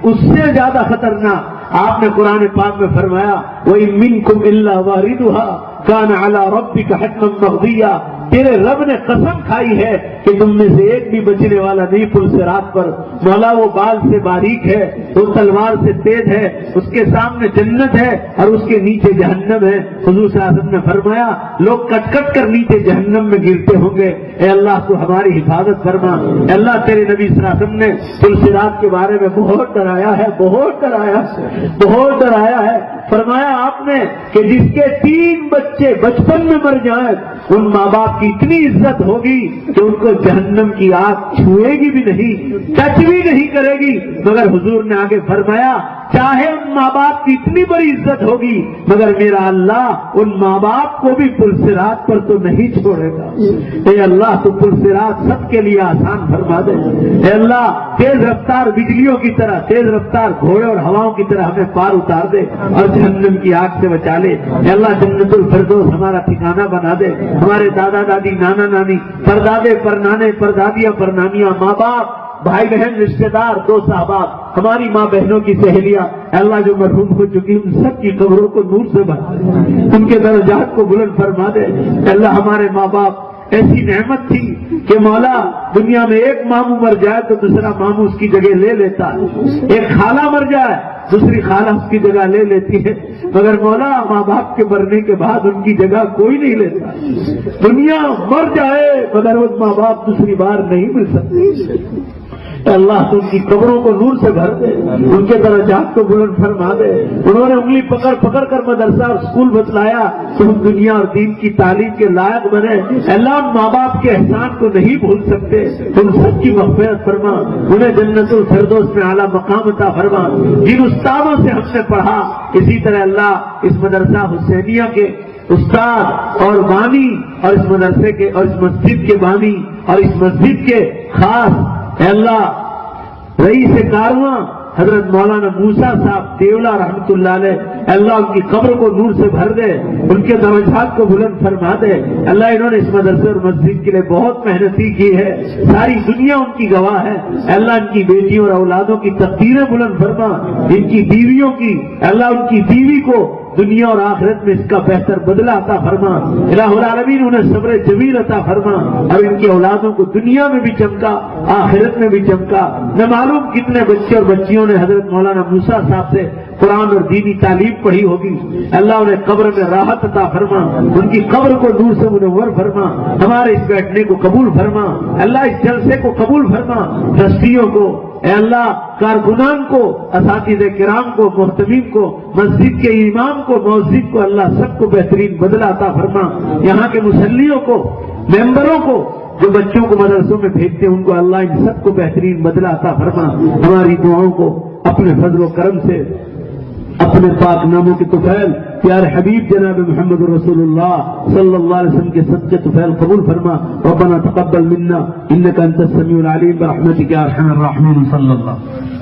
A: اس سے زیادہ خطرناک آپ نے قرآن پاک میں فرمایا وَإِن مِّنكُمْ إِلَّا وَارِدُهَا كَانَ عَلَى رَبِّكَ حَتْمًا مَّقْضِيًّا، تیرے رب نے قسم کھائی ہے کہ تم میں سے ایک بھی بچنے والا نہیں پل صراط پر۔ مولا وہ بال سے باریک ہے، وہ تلوار سے تیز ہے، اس کے سامنے جنت ہے اور اس کے نیچے جہنم ہے۔ حضور صلی اللہ علیہ وسلم نے فرمایا لوگ کٹ کر نیچے جہنم میں گرتے ہوں گے۔ اے اللہ تو ہماری حفاظت فرما۔ اے اللہ تیرے نبی صلی اللہ علیہ وسلم نے پل صراط کے بارے میں بہت ڈرایا ہے، بہت ڈرایا ہے۔ فرمایا آپ نے کہ جس کے 3 بچے بچپن میں مر جائیں ان ماں باپ کی اتنی عزت ہوگی کہ ان کو جہنم کی آگ چھوئے گی بھی نہیں، ٹچ بھی نہیں کرے گی، مگر حضور نے آگے فرمایا چاہے ان ماں باپ کی اتنی بڑی عزت ہوگی مگر میرا اللہ ان ماں باپ کو بھی پل صراط پر تو نہیں چھوڑے گا۔ اے اللہ تو پل صراط سب کے لیے آسان فرما دے۔ اے اللہ تیز رفتار بجلیوں کی طرح، تیز رفتار گھوڑے اور ہواؤں کی طرح ہمیں پار اتار دے اور جہنم کی آگ سے بچا لے۔ اے اللہ جنت الفردوس ہمارا ٹھکانہ بنا دے۔ ہمارے دادا دادی، نانا نانی، پردادے پرنانے، پردادیاں پرنانیاں، ماں باپ، بھائی بہن، رشتہ دار، دوست احباب، ہماری ماں بہنوں کی سہیلیاں، اللہ جو مرحوم ہو چکی ان سب کی قبروں کو نور سے بھر دے، ان کے درجات کو بلند فرما دے۔ اللہ ہمارے ماں باپ ایسی نعمت تھی کہ مولا دنیا میں ایک ماموں مر جائے تو دوسرا ماموں اس کی جگہ لے لیتا ہے، ایک خالہ مر جائے دوسری خالہ اس کی جگہ لے لیتی ہے، مگر مولا ماں باپ کے مرنے کے بعد ان کی جگہ کوئی نہیں لیتا۔ دنیا مر جائے مگر وہ ماں باپ دوسری بار نہیں مل سکتے۔ اللہ تو ان کی قبروں کو نور سے بھر دے، ان کے درجات کو بلند فرما دے۔ انہوں نے انگلی پکڑ کر مدرسہ اور اسکول بتلایا تو ہم دنیا اور دین کی تعلیم کے لائق بنے۔ اللہ ان ماں باپ کے احسان کو نہیں بھول سکتے، ان سب کی مغفرت فرما، انہیں جنت الفردوس میں اعلیٰ مقام عطا فرما۔ جن استادوں سے ہم نے پڑھا اسی طرح اللہ اس مدرسہ حسینیہ کے استاد اور بانی اور اس مدرسے کے اور اس مسجد کے بانی اور اس مسجد کے خاص اے اللہ رئیس کارواں حضرت مولانا موسیٰ صاحب دیولا رحمۃ اللہ علیہ، اللہ ان کی قبر کو نور سے بھر دے، ان کے درجات کو بلند فرما دے۔ اللہ انہوں نے اس مدرسے اور مسجد کے لیے بہت محنتی کی ہے، ساری دنیا ان کی گواہ ہے۔ اللہ ان کی بیٹیوں اور اولادوں کی تقدیریں بلند فرما، ان کی بیویوں کی، اللہ ان کی بیوی کو دنیا اور آخرت میں اس کا بہتر بدلہ عطا فرما۔ الہ العالمین انہیں صبر جمیل عطا فرما، اور ان کی اولادوں کو دنیا میں بھی چمکا، آخرت میں بھی چمکا۔ نہ معلوم کتنے بچے اور بچیوں نے حضرت مولانا موسیٰ صاحب سے قرآن اور دینی تعلیم پڑھی ہوگی۔ اللہ انہیں قبر میں راحت عطا فرما، ان کی قبر کو نور سے منور فرما، ہمارے اس بیٹھنے کو قبول فرما، اللہ اس جلسے کو قبول فرما، ٹرسٹیوں کو اے اللہ، کارکنان کو، اساتذہ کرام کو، محتمین کو، مسجد کے امام کو، مؤذن کو، اللہ سب کو بہترین بدلہ عطا فرما۔ یہاں کے مصلیوں کو، ممبروں کو، جو بچوں کو مدرسوں میں بھیجتے ہیں ان کو اللہ ان سب کو بہترین بدلہ عطا فرما۔ ہماری دعاؤں کو اپنے فضل و کرم سے، اپنے پاک ناموں کے طفیل پیارے حبیب جناب محمد رسول اللہ صلی اللہ علیہ وسلم کے سچے طفیل قبول فرما۔ ربنا تقبل منا انك انت السميع العليم برحمتك يا ارحم الراحمين صلی اللہ